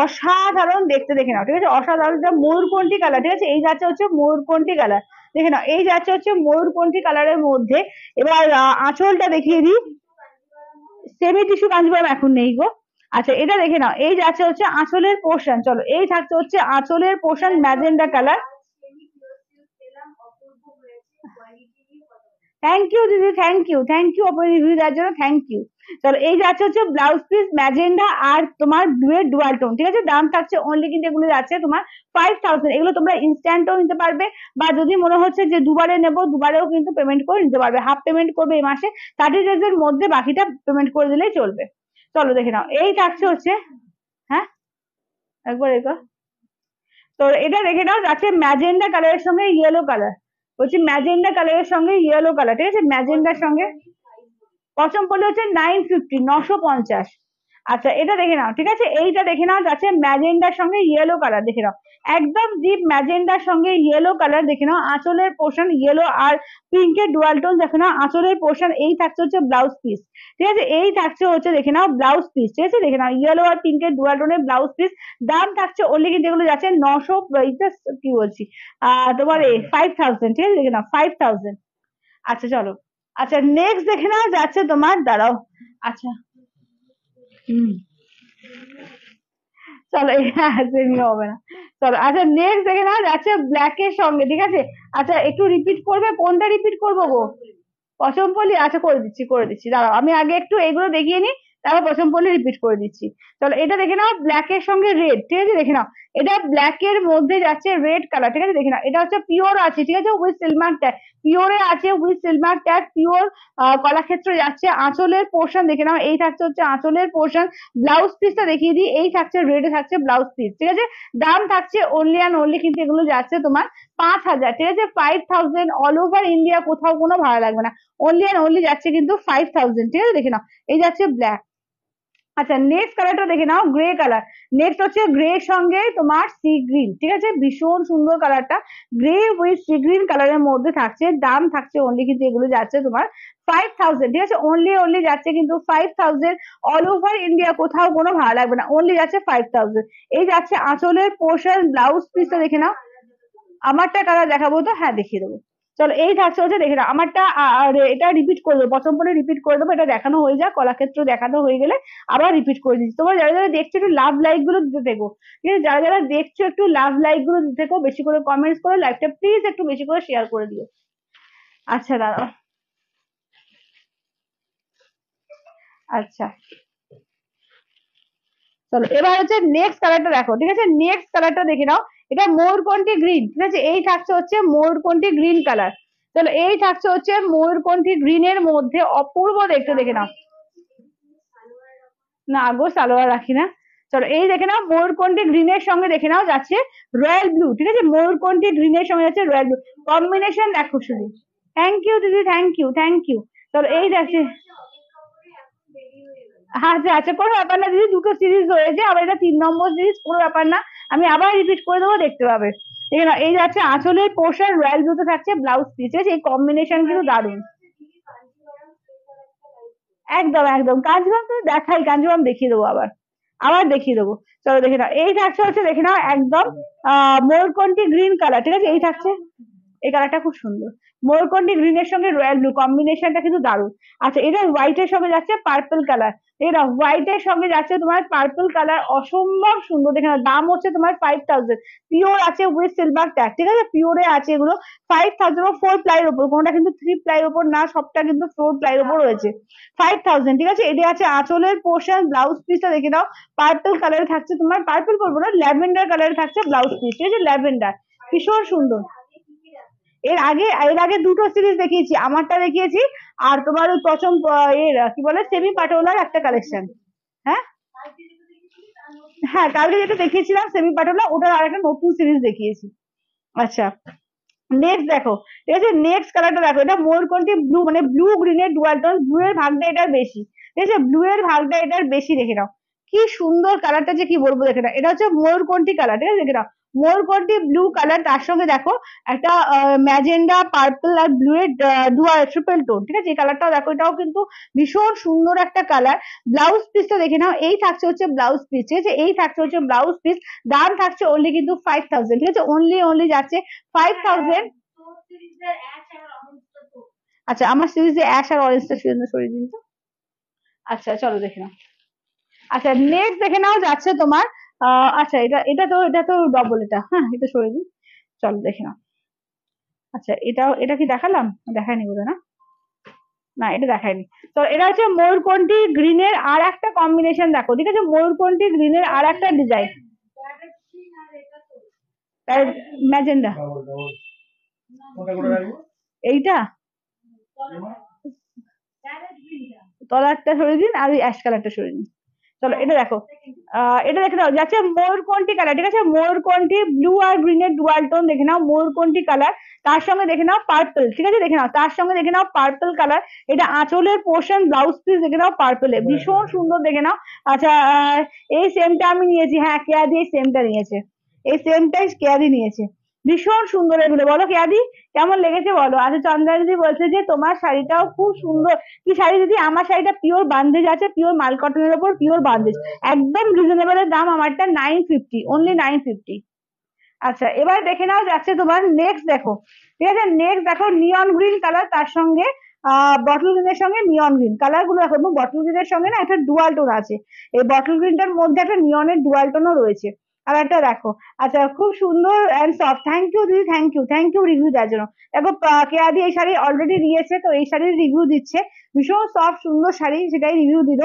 অসাধারণ দেখতে। দেখে নাও, ঠিক আছে, অসাধারণ। এটা ময়ূরকণ্ঠী কালার। ঠিক আছে, এই যাচ্ছে হচ্ছে ময়ূরকণ্ঠী কালার। দেখে নাও, এই যাচ্ছে হচ্ছে ময়ূরকণ্ঠী কালারের মধ্যে। এবার আঁচলটা দেখিয়ে দিই। সেমি টিস্যু কাঞ্জিভারম এখন নেই গো। আচ্ছা এটা দেখে নাও, এই যাচ্ছে হচ্ছে আঁচলের পোর্শন। চলো এই থাকছে হচ্ছে আঁচলের portion magenta colour. Thank you দিদি, thank you, thank you open review দেওয়ার জন্য, থ্যাংক ইউ। চলো এই যাচ্ছে হচ্ছে ব্লাউজ পিস ম্যাজেন্ডা আর তোমার ব্লুয়ের ডুয়াল টোন। ঠিক আছে, দাম থাকছে অনলি কিন্তু এগুলো যাচ্ছে তোমার 5000। এগুলো তোমরা ইনস্ট্যান্টও নিতে পারবে, বা যদি মনে হচ্ছে যে দুবারে নেবো, দুবারেও কিন্তু পেমেন্ট করে নিতে পারবে। হাফ পেমেন্ট করবে এই মাসে, 30 days এর মধ্যে বাকিটা পেমেন্ট করে দিলেই চলবে। চলো দেখে নাও, এই থাকছে হচ্ছে, হ্যাঁ একবার এগো। তো এটা দেখে নাও যাচ্ছে ম্যাজেন্ডা কালারের সঙ্গে ইয়েলো কালার, বলছি ম্যাজেন্ডা কালারের সঙ্গে ইয়েলো কালার। ঠিক আছে, ম্যাজেন্ডার সঙ্গে পছন্দ পড়লে হচ্ছে 950, 950। আচ্ছা এটা দেখে নাও। ঠিক আছে, এইটা দেখে নাও যাচ্ছে ম্যাজেন্ডার সঙ্গে ইয়েলো কালার। দেখে নাও, একদম ডিপ ম্যাজেন্ডার সঙ্গে ইয়েলো কালার। দেখে নাও আঁচলের পোর্শন ইয়েলো আর পিঙ্কের ডুয়াল টোন। দেখে নাও আঁচলের পোর্শন, এই থাকছে হচ্ছে ব্লাউজ পিস। ঠিক আছে, এই থাকছে হচ্ছে দেখে নাও ব্লাউজ পিস। ঠিক আছে, দেখে নাও ইয়েলো আর পিঙ্কের ডুয়াল টোনের ব্লাউজ পিস। দাম থাকছে অনলি কিন্তু এগুলো যাচ্ছে 900, কি বলছি তোমার 5000। ঠিক আছে, দেখে নাও 5000। আচ্ছা চলো, আচ্ছা নেক্সট দেখে নাও যাচ্ছে তোমার, দাঁড়াও। আচ্ছা হুম, চলো হ্যাঁ সেমি হবে না। চলো আচ্ছা নেক্সট দেখে নাও যাচ্ছে ব্ল্যাক এর সঙ্গে। ঠিক আছে, আচ্ছা একটু রিপিট করবে, কোনটা রিপিট করবো গো? পছন্দ পড়লি, আচ্ছা করে দিচ্ছি, করে দিচ্ছি, দাঁড়াও আমি আগে একটু এগুলো দেখিয়ে নিই, তারপর পছন্দ পড়লে রিপিট করে দিচ্ছি। চলো এটা দেখে নাও ব্ল্যাক এর সঙ্গে রেড। ঠিক আছে, দেখে নাও এটা ব্ল্যাক এর মধ্যে যাচ্ছে রেড কালার। ঠিক আছে, দেখে নাও এটা হচ্ছে পিওর আছে। ঠিক আছে, উইথ সিলমার্ক ট্যাগ, পিওরে আছে with silk mark tag, pure Kalakshetra যাচ্ছে। আঁচলের পোর্শন দেখে নাও, এই থাকছে হচ্ছে আঁচলের পোর্শন। ব্লাউজ পিসটা দেখিয়ে দিই, এই থাকছে রেডে থাকছে ব্লাউজ পিস। ঠিক আছে, দাম থাকছে অনলি অ্যান্ড অনলি কিন্তু এগুলো যাচ্ছে তোমার 5000। ঠিক আছে, 5000 অল ওভার ইন্ডিয়া, কোথাও কোনো ভাড়া লাগবে না, অনলি অ্যান্ড অনলি যাচ্ছে কিন্তু 5000। ঠিক আছে, দেখে নাও এই যাচ্ছে ব্ল্যাক। আচ্ছা নেক্সট কালারটা দেখে নাও গ্রে কালার। নেক্সট হচ্ছে গ্রে সঙ্গে তোমার সি গ্রিন। ঠিক আছে, ভীষণ সুন্দর কালারটা, গ্রে উইথ সি গ্রিন কালারের মধ্যে থাকছে। দাম থাকছে অনলি কিন্তু এগুলো যাচ্ছে তোমার 5000। ঠিক আছে, অনলি অনলি যাচ্ছে কিন্তু 5000 অল ওভার ইন্ডিয়া, কোথাও কোনো ভাড়া লাগবে না, অনলি যাচ্ছে 5000। এই যাচ্ছে আঁচলের পোর্শন, ব্লাউজ পিসটা দেখে নাও। আমারটা কালার দেখাবো তো, হ্যাঁ দেখিয়ে দেবো। চলো এই থাকছে হচ্ছে দেখে নাও আমারটা, আর এটা রিপিট করে দেবো, পছন্দ করে রিপিট করে দেবো। এটা দেখানো হয়ে যাক, কলাক্ষেত্র দেখানো হয়ে গেলে আবার রিপিট করে দিচ্ছি। তোমরা যারা যারা দেখছো একটু লাভ লাইক গুলো দিতে থেকো। ঠিক আছে, যারা যারা দেখছো একটু লাভ লাইক গুলো দিতে থেকো, বেশি করে কমেন্টস করে, লাইভটা প্লিজ একটু বেশি করে শেয়ার করে দিও। আচ্ছা দাঁড়াও, আচ্ছা চলো এবার হচ্ছে নেক্সট কালারটা দেখো। ঠিক আছে, নেক্সট কালারটা দেখে নাও, এটা ময়ূরকণ্ঠী গ্রিন। ঠিক আছে, এই থাকছে হচ্ছে ময়ূরকণ্ঠী গ্রিন কালার। চলো এই থাকছে হচ্ছে ময়ূরকণ্ঠী গ্রিনের মধ্যে অপূর্ব দেখতে। দেখে নাও, না গো সালোয়ার রাখি না। চলো এই দেখে নাও ময়ূরকণ্ঠী গ্রিনের সঙ্গে দেখে নাও যাচ্ছে রয়্যাল ব্লু। ঠিক আছে, ময়ূরকণ্ঠী গ্রিনের সঙ্গে যাচ্ছে রয়্যাল ব্লু, কম্বিনেশন দেখো শুধু। থ্যাংক ইউ দিদি, থ্যাংক ইউ, থ্যাংক ইউ। চলো এই দেখছি। আচ্ছা আচ্ছা, কোনো ব্যাপার না দিদি, দুটো সিরিজ হয়েছে, আবার এটা 3 নম্বর সিরিজ, কোনো ব্যাপার না, আমি আবার রিপিট করে দেবো, দেখতে পাবে। ঠিক আছে, এই যাচ্ছে আঁচলের পোর্শন, রয়্যাল ব্লুতে থাকছে ব্লাউজ পিস, এই কম্বিনেশন কিন্তু দারুণ। একদম একদম, কাঞ্জিভাম তো দেখাই, কাঞ্জিভাম দেখিয়ে দেবো আবার, আবার দেখিয়ে দেবো। চলো দেখে নাও, এই থাকছে হচ্ছে, দেখে নাও একদম মোরকন্টি গ্রিন কালার, ঠিক আছে, এই থাকছে, এই কালারটা খুব সুন্দর, মোরকন্ডি গ্রিনের সঙ্গে রয়্যাল ব্লু কম্বিনেশনটা কিন্তু দারুণ। আচ্ছা, এটা হোয়াইটের সঙ্গে যাচ্ছে পার্পল কালার, এটা হোয়াইটের সঙ্গে যাচ্ছে তোমার পার্পল কালার, অসম্ভব সুন্দর। দেখে নাও, দাম হচ্ছে তোমার 5000, পিওর আছে উইথ সিলভার ট্যাগ, ঠিক আছে, পিওরে আছে এগুলো। 5000 4 প্লাইয়ের ওপর, কোনটা কিন্তু 3 প্লাইয়ের ওপর না, সবটা কিন্তু 4 প্লাইয়ের ওপর রয়েছে। 5000, ঠিক আছে। এটা আছে আঁচলের পোর্শন, ব্লাউজ পিসটা দেখে নাও, পার্পল কালারে থাকছে তোমার, পার্পল বলবো না, ল্যাভেন্ডার কালারে থাকছে ব্লাউজ পিস, ঠিক আছে, ল্যাভেন্ডার, ভীষণ সুন্দর। এর আগে দুটো সিরিজ দেখিয়েছি, আমারটা দেখিয়েছি, আর তোমার ওই প্রথম এর কি বলে সেমি পাটোলার একটা কালেকশন। হ্যাঁ হ্যাঁ, কালকে যেটা দেখিয়েছিলাম সেমি পাটোলা, ওটার আর একটা নতুন সিরিজ দেখিয়েছি। আচ্ছা, নেক্সট দেখো, ঠিক আছে, নেক্সট কালারটা দেখো, এটা ময়ূরকণ্ঠী ব্লু, মানে ব্লু গ্রিনের ডুয়াল টোন, ব্লু এর ভাগটা এটার বেশি, ঠিক আছে, ব্লু এর ভাগটা এটার বেশি, দেখে নাও কি সুন্দর কালারটা, যে কি বলবো, দেখে নাও, এটা হচ্ছে ময়ূরকণ্ঠী কালার, ঠিক আছে, দেখে নাও ময়ূরকণ্ঠী ব্লু কালার, তার সঙ্গে দেখো একটা ম্যাজেন্ডা পার্পল আর ব্লু এর ডুয়াল ট্রিপল টোন, ঠিক আছে, এই কালারটাও দেখো, এটাও কিন্তু ভীষণ সুন্দর একটা কালার। ব্লাউজ পিসটা দেখে নাও, এই থাকছে হচ্ছে ব্লাউজ পিস, ঠিক আছে, এই থাকছে হচ্ছে ব্লাউজ পিস, দাম থাকছে অনলি কিন্তু 5000, ঠিক আছে, অনলি যাচ্ছে 5000। আচ্ছা, আমার সিরিজে অ্যাশ আর অরেঞ্জটা সরিয়ে দিন তো। আচ্ছা চলো দেখে নাও। আচ্ছা, নেক্সট দেখে নাও যাচ্ছে তোমার আচ্ছা, এটা তো ডবল, এটা হ্যাঁ, এটা সরিয়ে দিন, চলো দেখে নাও। আচ্ছা, এটা কি দেখালাম, দেখায়নি বোধ না, না এটা দেখায়নি। তো এটা হচ্ছে ময়ূরকণ্ঠী গ্রিনের আর একটা কম্বিনেশন, দেখো, ঠিক আছে, ময়ূরকণ্ঠী গ্রিনের আর একটা ডিজাইন, ম্যাজেন্ডা, এইটা তলারটা সরিয়ে দিন, আর ওই অ্যাশ কালারটা সরিয়ে দিন। চলো এটা দেখো, এটা দেখে নাও যাচ্ছে ময়ূরকণ্ঠী কালার, ঠিক আছে, ময়ূরকণ্ঠী ব্লু আর গ্রিনের ডুয়াল টোন, দেখে নাও ময়ূরকণ্ঠী কালার, তার সঙ্গে দেখে নাও পার্পল, ঠিক আছে, দেখে নাও তার সঙ্গে দেখে নাও পার্পল কালার, এটা আঁচলের পোর্শন, ব্লাউজ পিস দেখে নাও পার্পলে, ভীষণ সুন্দর, দেখে নাও। আচ্ছা, এই সেমটা আমি নিয়েছি, হ্যাঁ কেয়াদি এই সেমটা নিয়েছে, এই সেমটাই কেয়াদি নিয়েছে, ভীষণ সুন্দর এগুলো, বলো কেয়াদি কেমন লেগেছে বলো। আচ্ছা, চন্দ্রা দিদি বলছে যে তোমার শাড়িটাও খুব সুন্দর, কি শাড়ি দিদি, আমার শাড়িটা পিওর বান্দেজ আছে, পিওর মাল কটনের ওপর পিওর বান্দেজ, একদম রিজনেবল দাম, আমারটা 950, অনলি 950। আচ্ছা, এবার দেখে নাও যাচ্ছে তোমার নেক্সট, দেখো, ঠিক আছে, নেক্সট দেখো নিয়ন গ্রিন কালার, তার সঙ্গে বটল গ্রিনের সঙ্গে নিয়ন গ্রিন কালার গুলো দেখো, এবং বটল গ্রিনের সঙ্গে না একটা ডুয়াল টোন আছে, এই বটল গ্রিনটার মধ্যে একটা নিয়নের ডুয়াল টোনও রয়েছে, আর একটা দেখো। আচ্ছা, খুব সুন্দর অ্যান্ড সফট, থ্যাংক ইউ দিদি, thank you, thank you review দেওয়ার জন্য। দেখো, কেয়াদি এই শাড়ি অলরেডি নিয়েছে, তো এই শাড়ির রিভিউ দিচ্ছে, ভীষণ সফট সুন্দর শাড়ি, সেটাই রিভিউ দিল,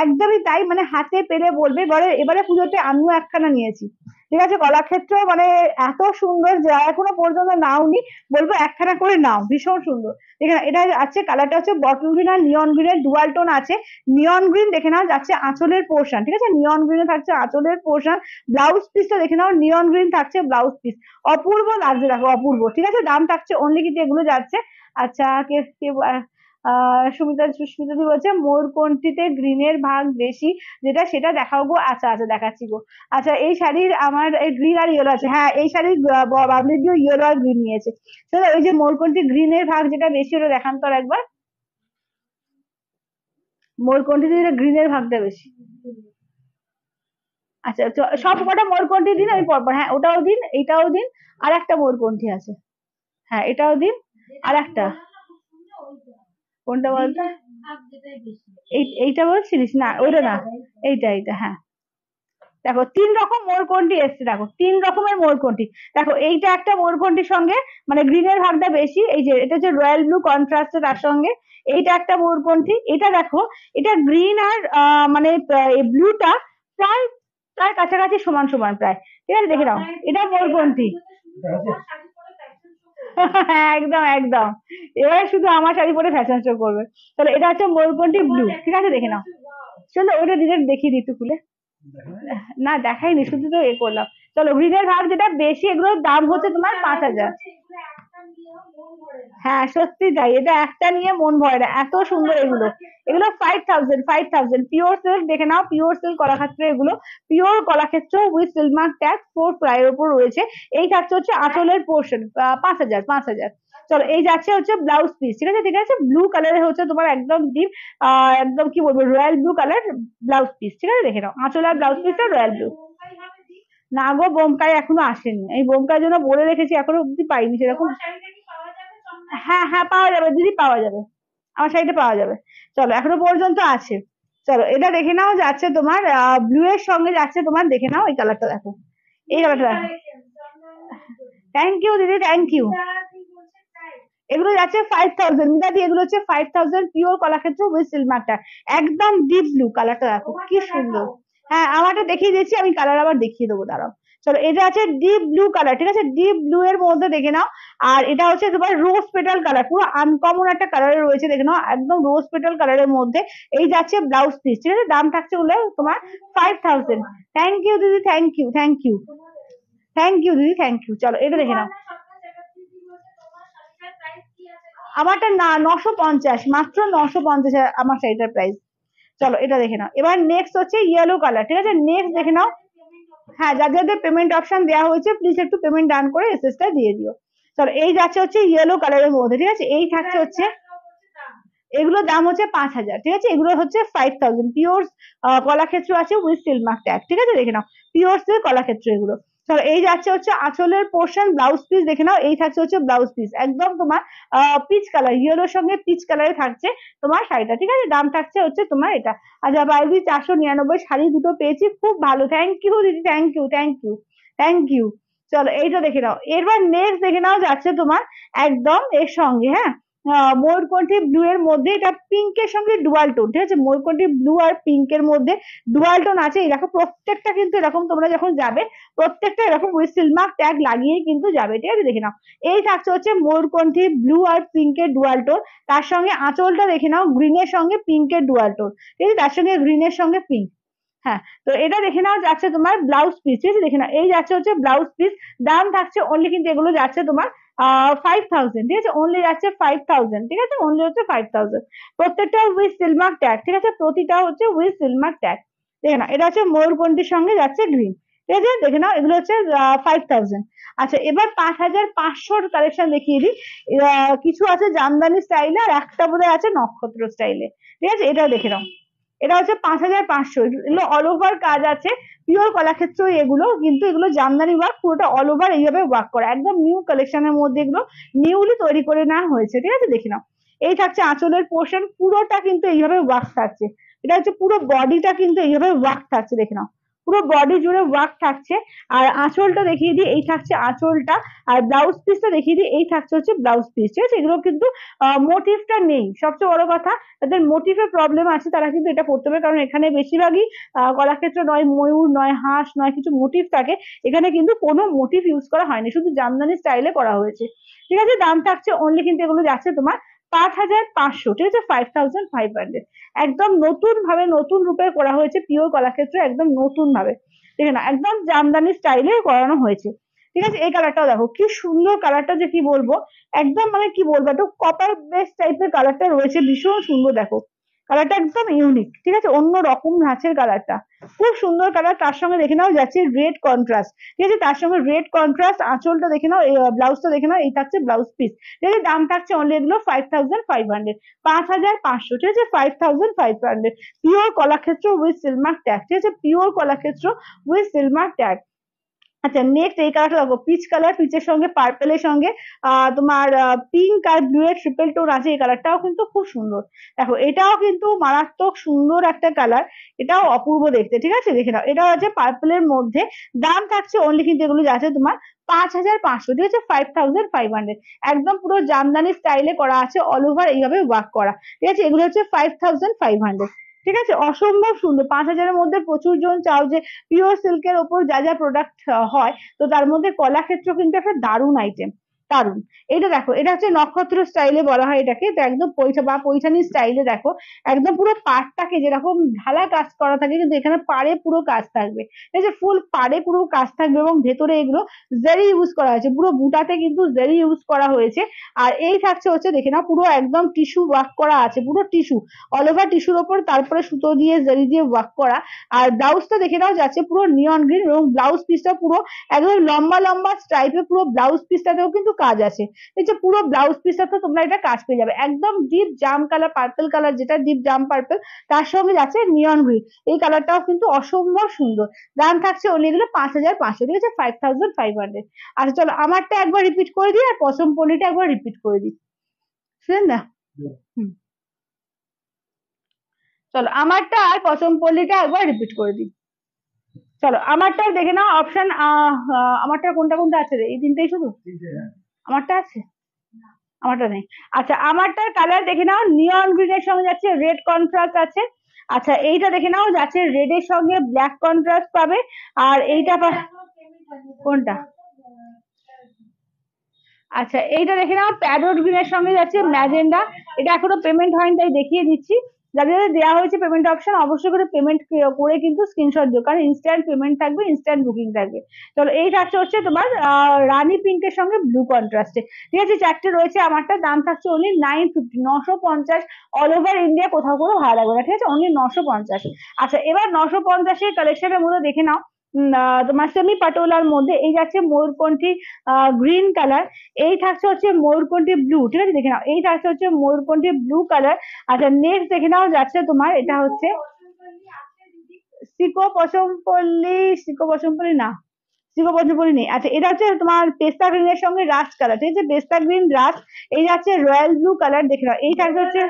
একদমই তাই, মানে হাতে পেলে বলবে, এবারে পুজোতে আমিও একখানা নিয়েছি, ঠিক আছে, কলাক্ষেত্র, মানে এত সুন্দর, যারা এখনো পর্যন্ত নাওনি বলবো একখানা করে নাও, ভীষণ সুন্দর। দেখে এটা আছে, কালারটা হচ্ছে বটল গ্রিন আর নিয়ন গ্রিনের ডুয়াল টোন আছে, নিয়ন গ্রিন দেখে নাও যাচ্ছে আঁচলের পোর্শন, ঠিক আছে, নিয়ন গ্রিনে থাকছে আঁচলের পোর্শন, ব্লাউজ পিসটা দেখে নাও, নিয়ন গ্রিন থাকছে ব্লাউজ পিস, অপূর্ব লাগছে দেখো, অপূর্ব, ঠিক আছে, দাম থাকছে অনলি কিন্তু এগুলো যাচ্ছে। আচ্ছা, কে কে সুস্মিতা দি বলছে ময়ূরকণ্ঠীতে গ্রিনের ভাগ বেশি, যেটা সেটা দেখাও গো। আচ্ছা আচ্ছা, দেখাচ্ছি গো। আচ্ছা, এই শাড়ির আমার গ্রিন আর ইয়েলো আছে, হ্যাঁ এই শাড়ির বাবলি দিও ইয়েলো আর গ্রিন নিয়েছে, চলো ওই যে ময়ূরকণ্ঠী গ্রিনের ভাগ যেটা বেশি, ওটা দেখান তো একবার, ময়ূরকণ্ঠীতে গ্রিনের ভাগটা বেশি। আচ্ছা, সব কটা ময়ূরকণ্ঠী দিন, আমি পরপর, হ্যাঁ ওটাও দিন, এইটাও দিন, আর একটা ময়ূরকণ্ঠী আছে, হ্যাঁ এটাও দিন, আর একটা, কোনটা বলতো, এইটা বলছিলিস না, ওইটা না, এইটা হ্যাঁ। দেখো 3 রকম ময়ূরকণ্ঠী এসছে, দেখো 3 রকমের ময়ূরকণ্ঠী, দেখো এইটা একটা ময়ূরকণ্ঠীর সঙ্গে, মানে গ্রিনের ভাগটা বেশি, এই যে এটা হচ্ছে রয়্যাল ব্লু কন্ট্রাস্টে, তার সঙ্গে এইটা একটা ময়ূরকণ্ঠী, এটা দেখো, এটা গ্রিন আর মানে ব্লুটা প্রায় প্রায় কাছাকাছি সমান সমান প্রায়, ঠিক আছে, দেখে নাও এটা ময়ূরকণ্ঠী। হ্যাঁ একদম একদম, এবারে শুধু আমার শাড়ি পরে ফ্যাশন শো করবে। তাহলে এটা হচ্ছে ময়ূরকণ্ঠী ব্লু, ঠিক আছে, দেখে নাও, চলো ওটা ডিরেক্ট দেখিয়ে দিই একটু খুলে, না দেখাইনি, শুধু তো এ করলাম। চলো, গ্রিনের ভাগ যেটা বেশি, এগুলোর দাম হচ্ছে তোমার 5000। হ্যাঁ সত্যি তাই, এটা একটা নিয়ে মন ভরে না, এত সুন্দর এগুলো। এগুলো 5000, 5000 পিওর সিল্ক, দেখে নাও পিওর সিল্ক কলাক্ষেত্র, এগুলো pure Kalakshetra with silk mark tag, 4 ply এর উপর রয়েছে। এই থাকছে হচ্ছে আঁচলের পোর্শন, 5000, 5000। চলো এই যাচ্ছে হচ্ছে ব্লাউজ পিস, ঠিক আছে, ঠিক আছে, ব্লু কালারের হচ্ছে তোমার একদম ডিপ, একদম কি বলবো, royal blue colour blouse piece, ঠিক আছে, দেখে নাও আঁচল আর ব্লাউজ পিসটা রয়্যাল ব্লু। না গো, বোমকাই এখনো আসেনি, এই বোমকার জন্য বলে রেখেছি, এখনো অব্দি পাইনি সেরকম। হ্যাঁ হ্যাঁ পাওয়া যাবে দিদি, পাওয়া যাবে, আমার সাইডে পাওয়া যাবে। চলো এখনো পর্যন্ত আছে। চলো এটা দেখে নাও, যাচ্ছে তোমার ব্লু এর সঙ্গে যাচ্ছে তোমার, দেখে নাও এই কালারটা দেখো, এই কালারটা দেখো। থ্যাংক ইউ দিদি, থ্যাংক ইউ। এগুলো যাচ্ছে 5000 মিতাদি, এগুলো হচ্ছে 5000 পিওর কলাক্ষেত্র উইথ সিলমারটা, একদম ডিপ ব্লু কালারটা দেখো কি সুন্দর। হ্যাঁ আমারটা দেখিয়ে দিচ্ছি, আমি কালার আবার দেখিয়ে দেবো, দাঁড়াও। চলো এটা আছে ডিপ ব্লু কালার, ঠিক আছে, ডিপ ব্লু এর মধ্যে দেখে নাও। আর এটা হচ্ছে তোমার রোজ পেটাল কালার, পুরো আনকমন একটা কালারে রয়েছে, দেখে নাও একদম রোজ পেটাল কালারের মধ্যে। এই যাচ্ছে ব্লাউজ পিস, ঠিক আছে, দাম থাকছে বলে তোমার 5000। থ্যাংক ইউ দিদি, thank you, thank you, thank you দিদি, থ্যাংক ইউ। চলো এটা দেখে নাও, আমারটা না 950, মাত্র 950 আমার শাড়িটার প্রাইস। চলো এটা দেখে নাও, এবার নেক্সট হচ্ছে ইয়েলো কালার, ঠিক আছে, নেক্সট দেখে নাও। হ্যাঁ যাদের যাদের পেমেন্ট অপশন দেওয়া হয়েছে প্লিজ একটু পেমেন্ট ডান করে এসএস টা দিয়ে দিও। চলো এই যাচ্ছে হচ্ছে ইয়েলো কালারের মধ্যে, ঠিক আছে, এই থাকছে হচ্ছে, এগুলোর দাম হচ্ছে 5000, ঠিক আছে, এগুলো হচ্ছে 5000 পিওর কলাক্ষেত্র আছে উইথ সিলমার্ক ট্যাগ, ঠিক আছে, দেখে নাও পিওর সিল্ক কলাক্ষেত্র এগুলো। চলো এই যাচ্ছে হচ্ছে আঁচলের পোর্শন, ব্লাউজ পিস দেখে নাও, এই থাকছে হচ্ছে ব্লাউজ পিস একদম তোমার পিচ কালার, ইয়েলোর সঙ্গে পিচ কালারে থাকছে তোমার শাড়িটা, ঠিক আছে, দাম থাকছে হচ্ছে তোমার এটা। আচ্ছা বাইরে 499, শাড়ি দুটো পেয়েছি, খুব ভালো, থ্যাংক ইউ দিদি, thank you, thank you, thank you. চলো এইটা দেখে নাও, এরপর নেক্সট দেখে নাও যাচ্ছে তোমার একদম এর সঙ্গে, হ্যাঁ, ময়ূরকণ্ঠী ব্লু এর মধ্যে, এটা পিঙ্কের সঙ্গে ডুয়াল টোন, ঠিক আছে, ময়ূরকণ্ঠী ব্লু আর পিঙ্কের মধ্যে ডুয়াল টোন আছে। এই দেখো প্রত্যেকটা কিন্তু এরকম, তোমরা যখন যাবে প্রত্যেকটা এরকম উইথ সিলমার্ক ট্যাগ লাগিয়ে কিন্তু যাবে, ঠিক আছে, দেখে নাও। এই থাকছে হচ্ছে ময়ূরকণ্ঠী ব্লু আর পিঙ্কের ডুয়াল টোন, তার সঙ্গে আঁচলটা দেখে নাও গ্রিনের সঙ্গে পিঙ্কের ডুয়াল টোন, ঠিক আছে, তার সঙ্গে গ্রিনের সঙ্গে পিঙ্ক। হ্যাঁ তো এটা দেখে নাও যাচ্ছে তোমার ব্লাউজ পিস, ঠিক আছে, দেখে নাও এই যাচ্ছে হচ্ছে ব্লাউজ পিস, দাম থাকছে অনলি কিন্তু এগুলো যাচ্ছে তোমার 5000, ঠিক আছে, অনলি যাচ্ছে 5000, ঠিক আছে, অনলি হচ্ছে 5000, প্রত্যেকটা উইথ সিলমার্ক ট্যাগ, ঠিক আছে, প্রতিটা হচ্ছে উইথ সিলমার্ক ট্যাগ। দেখে নাও এটা হচ্ছে ময়ূরকণ্ঠীর সঙ্গে যাচ্ছে গ্রিন, ঠিক আছে, দেখে নাও এগুলো হচ্ছে 5000। আচ্ছা এবার 5500 কালেকশন দেখিয়ে দিই। কিছু আছে জামদানি স্টাইলে, আর একটা বোধহয় আছে নক্ষত্র স্টাইলে, ঠিক আছে, এটাও দেখে নাও। এটা হচ্ছে 5500, এগুলো অল ওভার কাজ আছে, পিওর কলাক্ষেত্র এগুলো, কিন্তু এগুলো জামদানি ওয়ার্ক, পুরোটা অল ওভার এইভাবে ওয়ার্ক করা, একদম নিউ কালেকশনের মধ্যে এগুলো নিউলি তৈরি করে নেওয়া হয়েছে, ঠিক আছে, দেখে নাও। এই থাকছে আঁচলের পোর্শন, পুরোটা কিন্তু এইভাবে ওয়ার্ক থাকছে, এটা হচ্ছে পুরো বডিটা কিন্তু এইভাবে ওয়ার্ক থাকছে, দেখে নাও পুরো বডি জুড়ে ওয়ার্ক থাকছে। আর আঁচলটা দেখিয়ে দিই, এই থাকছে আঁচলটা, আর ব্লাউজ পিসটা দেখিয়ে দিই, এই থাকছে হচ্ছে ব্লাউজ পিস, ঠিক আছে, এগুলো কিন্তু মোটিভটা নেই, সবচেয়ে বড় কথা যাদের মোটিভের প্রবলেম আছে তারা কিন্তু এটা পড়তে হবে, কারণ এখানে বেশিরভাগই কলাক্ষেত্র নয় ময়ূর নয় হাঁস নয় কিছু মোটিভ থাকে, এখানে কিন্তু কোনো মোটিভ ইউজ করা হয়নি, শুধু জামদানি স্টাইলে করা হয়েছে, ঠিক আছে, দাম থাকছে অনলি কিন্তু এগুলো যাচ্ছে তোমার 5500, ঠিক আছে, 5500, একদম নতুন ভাবে নতুন রূপে করা হয়েছে পিওর কলাক্ষেত্র, একদম নতুন ভাবে, দেখে না একদম জামদানি স্টাইলে করানো হয়েছে, ঠিক আছে। এই কালারটাও দেখো কি সুন্দর, কালারটা যে কি বলবো, একদম মানে কি বলবো, একটু কপার বেস টাইপের কালারটা রয়েছে, ভীষণ সুন্দর দেখো, কালারটা একদম ইউনিক, ঠিক আছে, অন্য রকম ধাঁচের কালারটা, খুব সুন্দর কালার। তার সঙ্গে দেখে নাও যাচ্ছে রেড কন্ট্রাস্ট, ঠিক আছে, তার সঙ্গে রেড কন্ট্রাস্ট, আঁচলটা দেখে নাও, ব্লাউজটা দেখে নাও, এই থাকছে ব্লাউজ পিস, ঠিক আছে, দাম থাকছে অনলি এগুলো 5500, 5500, ঠিক আছে, 5500, pure Kalakshetra with silk mark tag, ঠিক আছে, pure Kalakshetra with silk mark tag. আচ্ছা নেক্সট এই কালারটা দেখো, পিচ কালার, পিচের সঙ্গে পার্পেলের সঙ্গে তোমার পিঙ্ক আর ব্লু এর ট্রিপল টোন আছে, এই কালারটাও কিন্তু খুব সুন্দর, দেখো এটাও কিন্তু মারাত্মক সুন্দর একটা কালার, এটাও অপূর্ব দেখতে, ঠিক আছে, দেখে নাও এটাও আছে পার্পেলের মধ্যে, দাম থাকছে অনলি কিন্তু এগুলো যাচ্ছে তোমার 5500, ঠিক আছে, 5500, একদম পুরো জামদানি স্টাইলে করা আছে, অল ওভার এইভাবে ওয়ার্ক করা, ঠিক আছে, এগুলো হচ্ছে 5500, ঠিক আছে, অসম্ভব সুন্দর। 5000-এর মধ্যে প্রচুর জন চাও যে পিওর সিল্কের ওপর যা যা প্রোডাক্ট হয়, তো তার মধ্যে কলাক্ষেত্র কিন্তু একটা দারুণ আইটেম, দারুন। এটা দেখো, এটা হচ্ছে নক্ষত্র স্টাইলে বলা হয় এটাকে, তো একদম পৈঠানি স্টাইলে দেখো, একদম পুরো পাড়টাকে যেরকম ঢালা কাজ করা থাকে, কিন্তু এখানে পাড়ে পুরো কাজ থাকবে। এই যে ফুল পাড়ে পুরো কাজ থাকবে, এবং ভেতরে এগুলো জারি ইউজ করা হয়েছে, পুরো বুটাতে কিন্তু জারি ইউজ করা হয়েছে। আর এই থাকছে হচ্ছে দেখে নাও, পুরো একদম টিস্যু ওয়ার্ক করা আছে, পুরো টিস্যু, অল ওভার টিস্যুর ওপর তারপরে সুতো দিয়ে জারি দিয়ে ওয়ার্ক করা। আর ব্লাউজটা দেখে নাও যাচ্ছে পুরো নিয়ন গ্রিন, এবং ব্লাউজ পিসটা পুরো একদম লম্বা লম্বা স্ট্রাইপে, পুরো ব্লাউজ পিসটাতেও কিন্তু কাজ আছে। এই যে পুরো ব্লাউজ পিসটাতে তোমরা এটা কাজ পেয়ে যাবে, একদম ডিপ জাম কালার, পার্পল কালার, যেটা ডিপ জাম পার্পল, তার সঙ্গে যাচ্ছে নিয়ন গ্রিন। এই কালারটাও কিন্তু অসম্ভব সুন্দর। দাম থাকছে ওগুলো, এগুলো 5,500, ঠিক আছে, 5,500। আচ্ছা চলো আমারটা একবার রিপিট করে দিই, আর পশম পল্লিটা একবার রিপিট করে দিই, শুনেন না? হুম, চলো আমারটা আর পশম পল্লিটা একবার রিপিট করে দিই। চলো আমারটা দেখে নাও অপশন, আমারটা কোনটা কোনটা আছে রে? এই তিনটেই শুধু আমারটা আছে, আমারটা নেই। আচ্ছা আমারটার কালার দেখে নাও, নিয়ন গ্রিনের সঙ্গে যাচ্ছে রেড কন্ট্রাস্ট আছে। আচ্ছা এইটা দেখে নাও যাচ্ছে রেড এর সঙ্গে ব্ল্যাক কন্ট্রাস্ট পাবে। আর এইটা কোনটা? আচ্ছা এইটা দেখে নাও, প্যারোট গ্রিনের সঙ্গে যাচ্ছে ম্যাজেন্ডা। এটা এখনো পেমেন্ট হয়নি তাই দেখিয়ে দিচ্ছি। যাদের যাদের দেওয়া হয়েছে পেমেন্ট অপশন, অবশ্যই করে পেমেন্ট করে কিন্তু স্ক্রিনশট দিও, কারণ ইনস্ট্যান্ট পেমেন্ট থাকবে, ইনস্ট্যান্ট বুকিং থাকবে। চলো এই থাকছে হচ্ছে তোমার রানী পিঙ্কের সঙ্গে ব্লু কন্ট্রাস্টে, ঠিক আছে, চারটে রয়েছে। আমারটা দাম থাকছে অনলি 950, 950। অল ওভার ইন্ডিয়া কোথাও কোনো ভাড়া লাগবে না, ঠিক আছে, অনলি 950। আচ্ছা এবার 950-এর কালেকশনের মধ্যে দেখে নাও, তোমার সেমি পাটোলার মধ্যে এই যাচ্ছে ময়ূরকণ্ঠী গ্রিন কালার, এই থাকছে হচ্ছে ময়ূরকণ্ঠী ব্লু, ঠিক আছে, দেখে নাও এই থাকছে হচ্ছে ময়ূরকণ্ঠী ব্লু কালার। আচ্ছা নেক্সট দেখে নাও যাচ্ছে তোমার, এটা হচ্ছে সিকো পশমপল্লী, সিকো পশমপল্লী না, সিকো পশমপল্লী নেই। আচ্ছা এটা হচ্ছে তোমার পেস্তা গ্রিনের সঙ্গে রাস্ট কালার, ঠিক আছে, পেস্তা গ্রিন রাস্ট। এই যাচ্ছে রয়্যাল ব্লু কালার, দেখে নাও এই থাকছে হচ্ছে,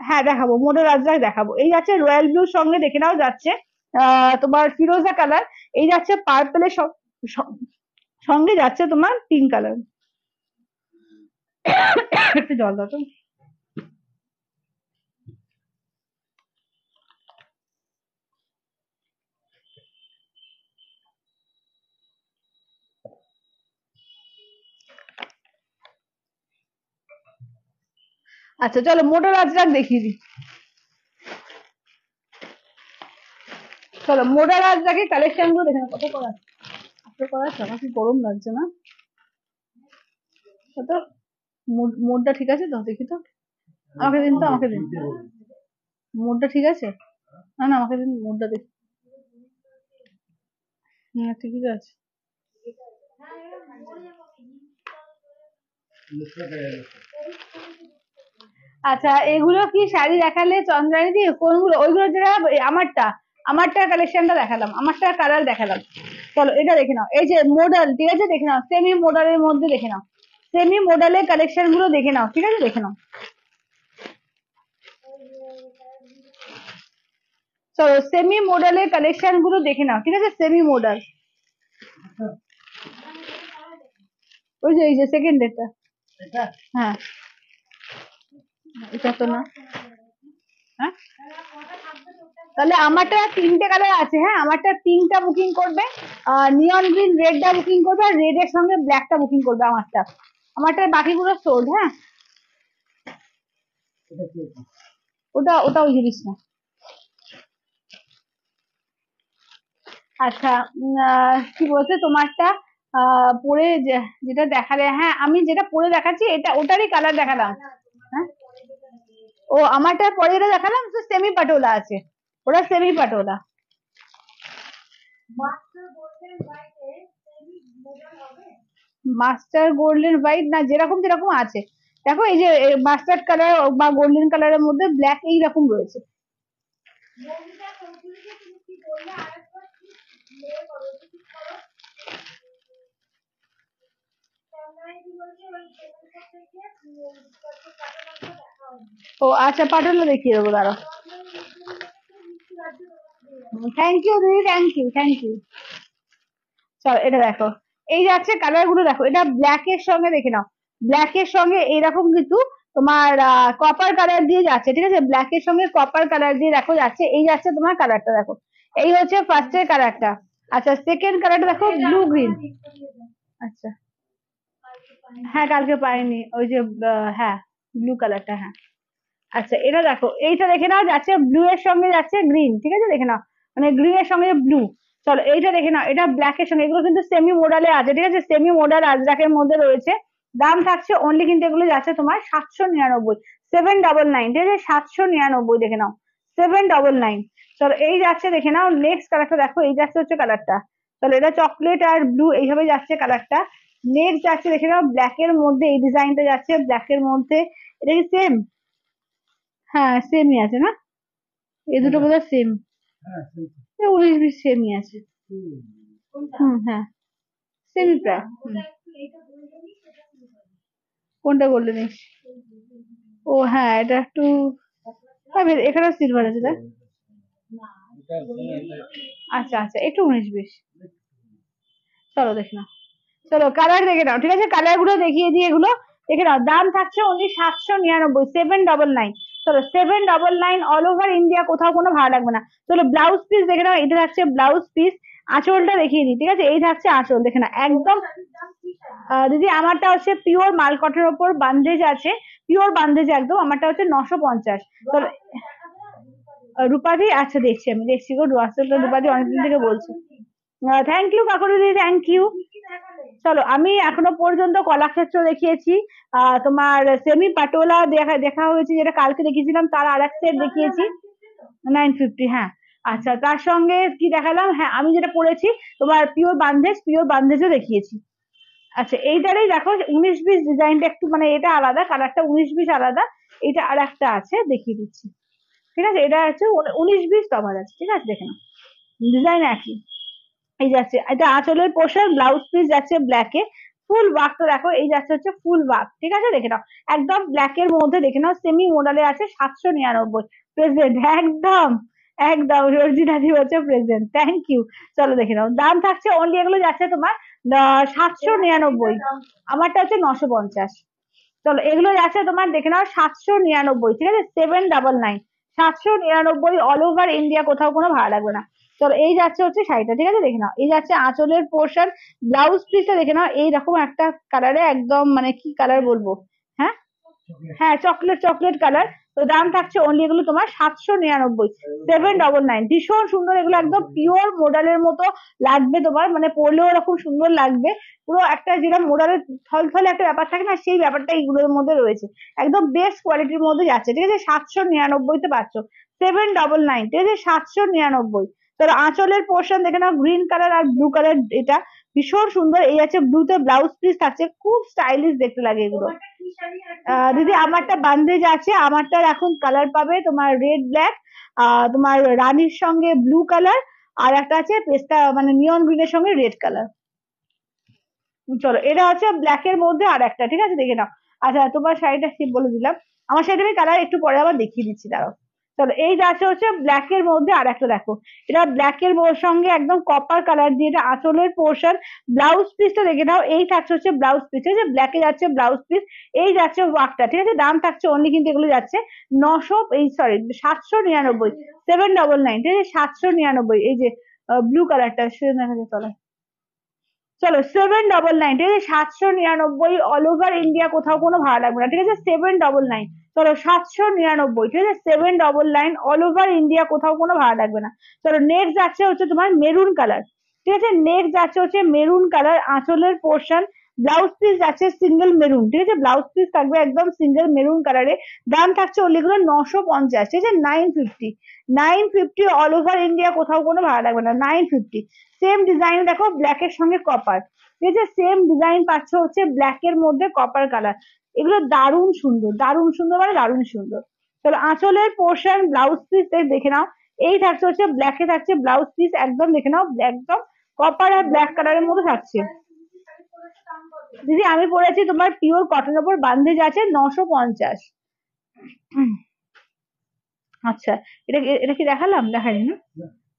হ্যাঁ দেখাবো, মোটর রাজরাক দেখাবো। এই যাচ্ছে রয়্যাল ব্লুর সঙ্গে দেখে নাও যাচ্ছে তোমার ফিরোজা কালার। এই যাচ্ছে পার্পেলের সঙ্গে যাচ্ছে তোমার পিঙ্ক কালার। একটু জল দাও তো। আচ্ছা চলো মোটর রাজরাক দেখিয়ে দিই। চলো মোটর রাজরাকের কালেকশন গুলো দেখে নাও, কত করা আছে, করা আছে, আমার কি গরম লাগছে না? কত মোডটা ঠিক আছে তো, দেখি তো, আমাকে দিন তো, আমাকে দিন মোডটা ঠিক আছে, না না আমাকে দিন মোডটা দেখি। হ্যাঁ ঠিকই আছে। আচ্ছা এগুলো কি শাড়ি দেখালে চন্দ্রানী দি? কোনগুলো? ওইগুলো যেটা আমারটা, আমারটার কালেকশনটা দেখালাম, আমারটার কালার দেখালাম। চলো এটা দেখে নাও, এই যে মডেল, ঠিক আছে, দেখে নাও সেমি মডেলের মধ্যে, দেখে নাও সেমি মডেলের কালেকশন গুলো দেখে নাও, ঠিক আছে, দেখে নাও। চলো সেমি মডেলের কালেকশন গুলো দেখে নাও, ঠিক আছে, সেমি মডেল। ওই যে এই যে সেকেন্ড এটা, হ্যাঁ এটা তো না, হ্যাঁ তাহলে আমারটা তিনটে কালার আছে, হ্যাঁ আমারটা পিঙ্কটা বুকিং করবে, নিয়ন গ্রিন রেডটা বুকিং করবে, আর রেড এর সঙ্গে ব্ল্যাকটা বুকিং করবে আমারটা। আমারটা বাকিগুলো সোল্ড, হ্যাঁ ওটা ওটা ওই জিনিস না। আচ্ছা কি বলছে তোমারটা পরে যেটা দেখালে, হ্যাঁ আমি যেটা পরে দেখাচ্ছি এটা ওটারই কালার দেখালাম। হ্যাঁ ও আমারটা পরে যেটা দেখালাম সেমি পাটোলা আছে, ওটা semi patola. Master golden white না, যেরকম যেরকম আছে দেখো, এই যে মাস্টার্ড কালার বা গোল্ডেন কালারের মধ্যে ব্ল্যাক এইরকম রয়েছে। ও আচ্ছা পাটোলা দেখিয়ে দেবো, দাঁড়াও। থ্যাংক ইউ দিদি, থ্যাংক ইউ, থ্যাংক ইউ। চলো এটা দেখো, এই যাচ্ছে কালার গুলো দেখো, এটা ব্ল্যাক এর সঙ্গে দেখে নাও, ব্ল্যাক এর সঙ্গে এইরকম কিন্তু তোমার কপার কালার দিয়ে যাচ্ছে, ঠিক আছে, ব্ল্যাক এর সঙ্গে কপার কালার দিয়ে দেখো যাচ্ছে, এই যাচ্ছে তোমার কালারটা দেখো, এই হচ্ছে ফার্স্টের কালারটা। আচ্ছা সেকেন্ড কালারটা দেখো ব্লু গ্রিন। আচ্ছা হ্যাঁ কালকে পাইনি ওই যে হ্যাঁ ব্লু কালারটা, হ্যাঁ। আচ্ছা এটা দেখো, এইটা দেখে নাও, যাচ্ছে ব্লু এর সঙ্গে যাচ্ছে গ্রিন, ঠিক আছে দেখে নাও, মানে গ্রিন এর সঙ্গে ব্লু। চলো এইটা দেখে নাও, এটা ব্ল্যাক এর সঙ্গে, এগুলো কিন্তু সেমি মোডালে আছে, ঠিক আছে, সেমি মোডাল আজরাকের মধ্যে রয়েছে। দাম থাকছে অনলি কিন্তু এগুলো যাচ্ছে তোমার 799, 799, ঠিক আছে, 799 দেখে নাও, 799। চলো এই যাচ্ছে দেখে নাও, নেক্সট কালারটা দেখো, এই যাচ্ছে হচ্ছে কালারটা। তাহলে এটা চকলেট আর ব্লু এইভাবে যাচ্ছে কালারটা। নেক্সট যাচ্ছে দেখে নাও ব্ল্যাক এর মধ্যে, এই ডিজাইনটা যাচ্ছে ব্ল্যাক এর মধ্যে। এটা কি সেম? হ্যাঁ সেমই আছে না, এই দুটো বোধহয় সেম, 19-20 সেমই আছে। হ্যাঁ সেমই প্রায়। কোনটা গোল্ডেন? ও হ্যাঁ এটা একটু, এখানে সিলভার আছে তাই। আচ্ছা আচ্ছা একটু 19-20। চলো দেখে নাও, চলো কালার দেখে নাও, ঠিক আছে, কালার গুলো দেখিয়ে দিই, এগুলো দেখে নাও। দাম থাকছে অনলি 799, 799। চলো 799 অল ওভার ইন্ডিয়া, কোথাও কোনো ভাড়া লাগবে না। চলো ব্লাউজ পিস দেখে নাও, এটা থাকছে ব্লাউজ পিস। আঁচলটা দেখিয়ে দিই, ঠিক আছে, এই থাকছে আঁচল, দেখে না একদম। দিদি আমারটা হচ্ছে পিওর মাল কটনের ওপর বান্দেজ আছে, পিওর বান্দেজ একদম, আমারটা হচ্ছে 950। চলো রূপাদি, আচ্ছা দেখছি, আমি দেখছি গো, আসলে রূপাদি অনেকদিন থেকে বলছে। থ্যাংক ইউ কাকুরি দিদি, থ্যাংক ইউ। চলো আমি এখনো পর্যন্ত কলাক্ষেত্র দেখিয়েছি, তোমার সেমি পাটোলা দেখা দেখা হয়েছে, যেটা কালকে দেখিয়েছিলাম, তার আর এক সেট দেখিয়েছি 950, হ্যাঁ। আচ্ছা তার সঙ্গে কি দেখালাম, হ্যাঁ আমি যেটা পড়েছি তোমার পিওর বান্দেজ, পিওর বান্দেজও দেখিয়েছি। আচ্ছা এইটারই দেখো 19-20 ডিজাইনটা একটু মানে এটা আলাদা, কালারটা 19-20 আলাদা, এটা আর একটা আছে দেখিয়ে দিচ্ছি, ঠিক আছে, এটা হচ্ছে 19-20 কভার আছে, ঠিক আছে দেখে নাও, ডিজাইন একই। এই যাচ্ছে এটা আঁচলের পোর্শন, ব্লাউজ পিস যাচ্ছে ব্ল্যাকে, ফুল ওয়ার্কটা দেখো, এই যাচ্ছে হচ্ছে ফুল ওয়ার্ক, ঠিক আছে দেখে নাও, একদম ব্ল্যাক এর মধ্যে দেখে নাও, সেমি মডেলে আছে 799, প্রেজেন্ট একদম, একদম রোজিনাদি হচ্ছে প্রেজেন্ট, থ্যাংক ইউ। চলো দেখে নাও, দাম থাকছে অনলি এগুলো যাচ্ছে তোমার 799, আমারটা হচ্ছে 950। চলো এগুলো যাচ্ছে তোমার দেখে নাও 799, ঠিক আছে, 799, 799 অল ওভার ইন্ডিয়া, কোথাও কোনো ভাড়া লাগবে না। চলো এই যাচ্ছে হচ্ছে শাড়িটা, ঠিক আছে দেখে নাও, এই যাচ্ছে আঁচলের পোর্শন, ব্লাউজ পিসটা দেখে নাও, এইরকম একটা কালারে, একদম মানে কি কালার বলবো, হ্যাঁ হ্যাঁ চকলেট চকলেট কালার। তো দাম থাকছে অনলি এগুলো তোমার 799, 799, ভীষণ সুন্দর এগুলো, একদম পিওর মোডালের মতো লাগবে তোমার, মানে পরলেও এরকম সুন্দর লাগবে, পুরো একটা যেরকম মোডালের থলথলে একটা ব্যাপার থাকে না, সেই ব্যাপারটা এইগুলোর মধ্যে রয়েছে, একদম বেস্ট কোয়ালিটির মধ্যে যাচ্ছে, ঠিক আছে, 799 তে পাচ্ছ, 799, ঠিক আছে, 799। তোর আঁচলের পোর্শন দেখে নাও, গ্রিন কালার আর ব্লু কালার, এটা ভীষণ সুন্দর, এই আছে ব্লুতে ব্লাউজ পিস থাকছে, খুব স্টাইলিশ দেখতে লাগে এগুলো। দিদি আমারটা বান্দেজ আছে, আমারটার এখন কালার পাবে তোমার রেড ব্ল্যাক, তোমার রানীর সঙ্গে ব্লু কালার, আর একটা আছে পেস্তা মানে নিয়ন গ্রিনের সঙ্গে রেড কালার। চলো এটা হচ্ছে ব্ল্যাক এর মধ্যে আর একটা, ঠিক আছে দেখে নাও। আচ্ছা তোমার শাড়িটা কি বলে দিলাম, আমার শাড়িটা কালার একটু পরে আবার দেখিয়ে দিচ্ছি, দাঁড়াও। চলো এই যাচ্ছে হচ্ছে ব্ল্যাক এর মধ্যে আর একটা দেখো, এটা ব্ল্যাক এর সঙ্গে একদম কপার কালার দিয়ে, এটা আঁচলের পোর্শন, ব্লাউজ পিসটা দেখে নাও, এই থাকছে হচ্ছে ব্লাউজ পিস, ঠিক আছে, ব্ল্যাক এ যাচ্ছে ব্লাউজ পিস, এই যাচ্ছে ওয়ার্কটা, ঠিক আছে, দাম থাকছে অনলি কিন্তু এগুলো যাচ্ছে 799, 799, ঠিক আছে, 799, এই যে ব্লু কালারটা সেটা দেখা যায়, চলো চলো 799, ঠিক আছে, 799 অল ওভার ইন্ডিয়া, কোথাও কোনো ভাড়া লাগবে না, ঠিক আছে, 799। চলো 799, ঠিক আছে, 799 অল ওভার ইন্ডিয়া, কোথাও কোনো ভাড়া লাগবে না। চলো নেক্সট যাচ্ছে হচ্ছে তোমার মেরুন কালার, ঠিক আছে, নেক্সট যাচ্ছে হচ্ছে মেরুন কালার, আঁচলের পোর্শন, ব্লাউজ পিস যাচ্ছে সিঙ্গেল মেরুন, ঠিক আছে, ব্লাউজ পিস থাকবে একদম সিঙ্গেল মেরুন কালারে, দাম থাকছে ওগুলো 950, ঠিক আছে, 950, 950 অল ওভার ইন্ডিয়া, কোথাও কোনো ভাড়া লাগবে না, 950। সেম ডিজাইন দেখো ব্ল্যাক এর সঙ্গে কপার, ঠিক আছে, সেম ডিজাইন পাচ্ছ হচ্ছে ব্ল্যাক এর মধ্যে কপার কালার, এগুলো দারুণ সুন্দর, দারুণ সুন্দর, মানে দারুণ সুন্দর। তাহলে আঁচলের পোর্শন, ব্লাউজ পিস দেখে নাও, এই থাকছে হচ্ছে ব্ল্যাকে থাকছে ব্লাউজ পিস, একদম দেখে নাও, একদম কপার আর ব্ল্যাক কালারের মধ্যে থাকছে। দিদি আমি পড়েছি তোমার পিওর কটনের উপর বান্দেজ আছে 950। আচ্ছা এটা এটা কি দেখালাম, দেখাইনি না,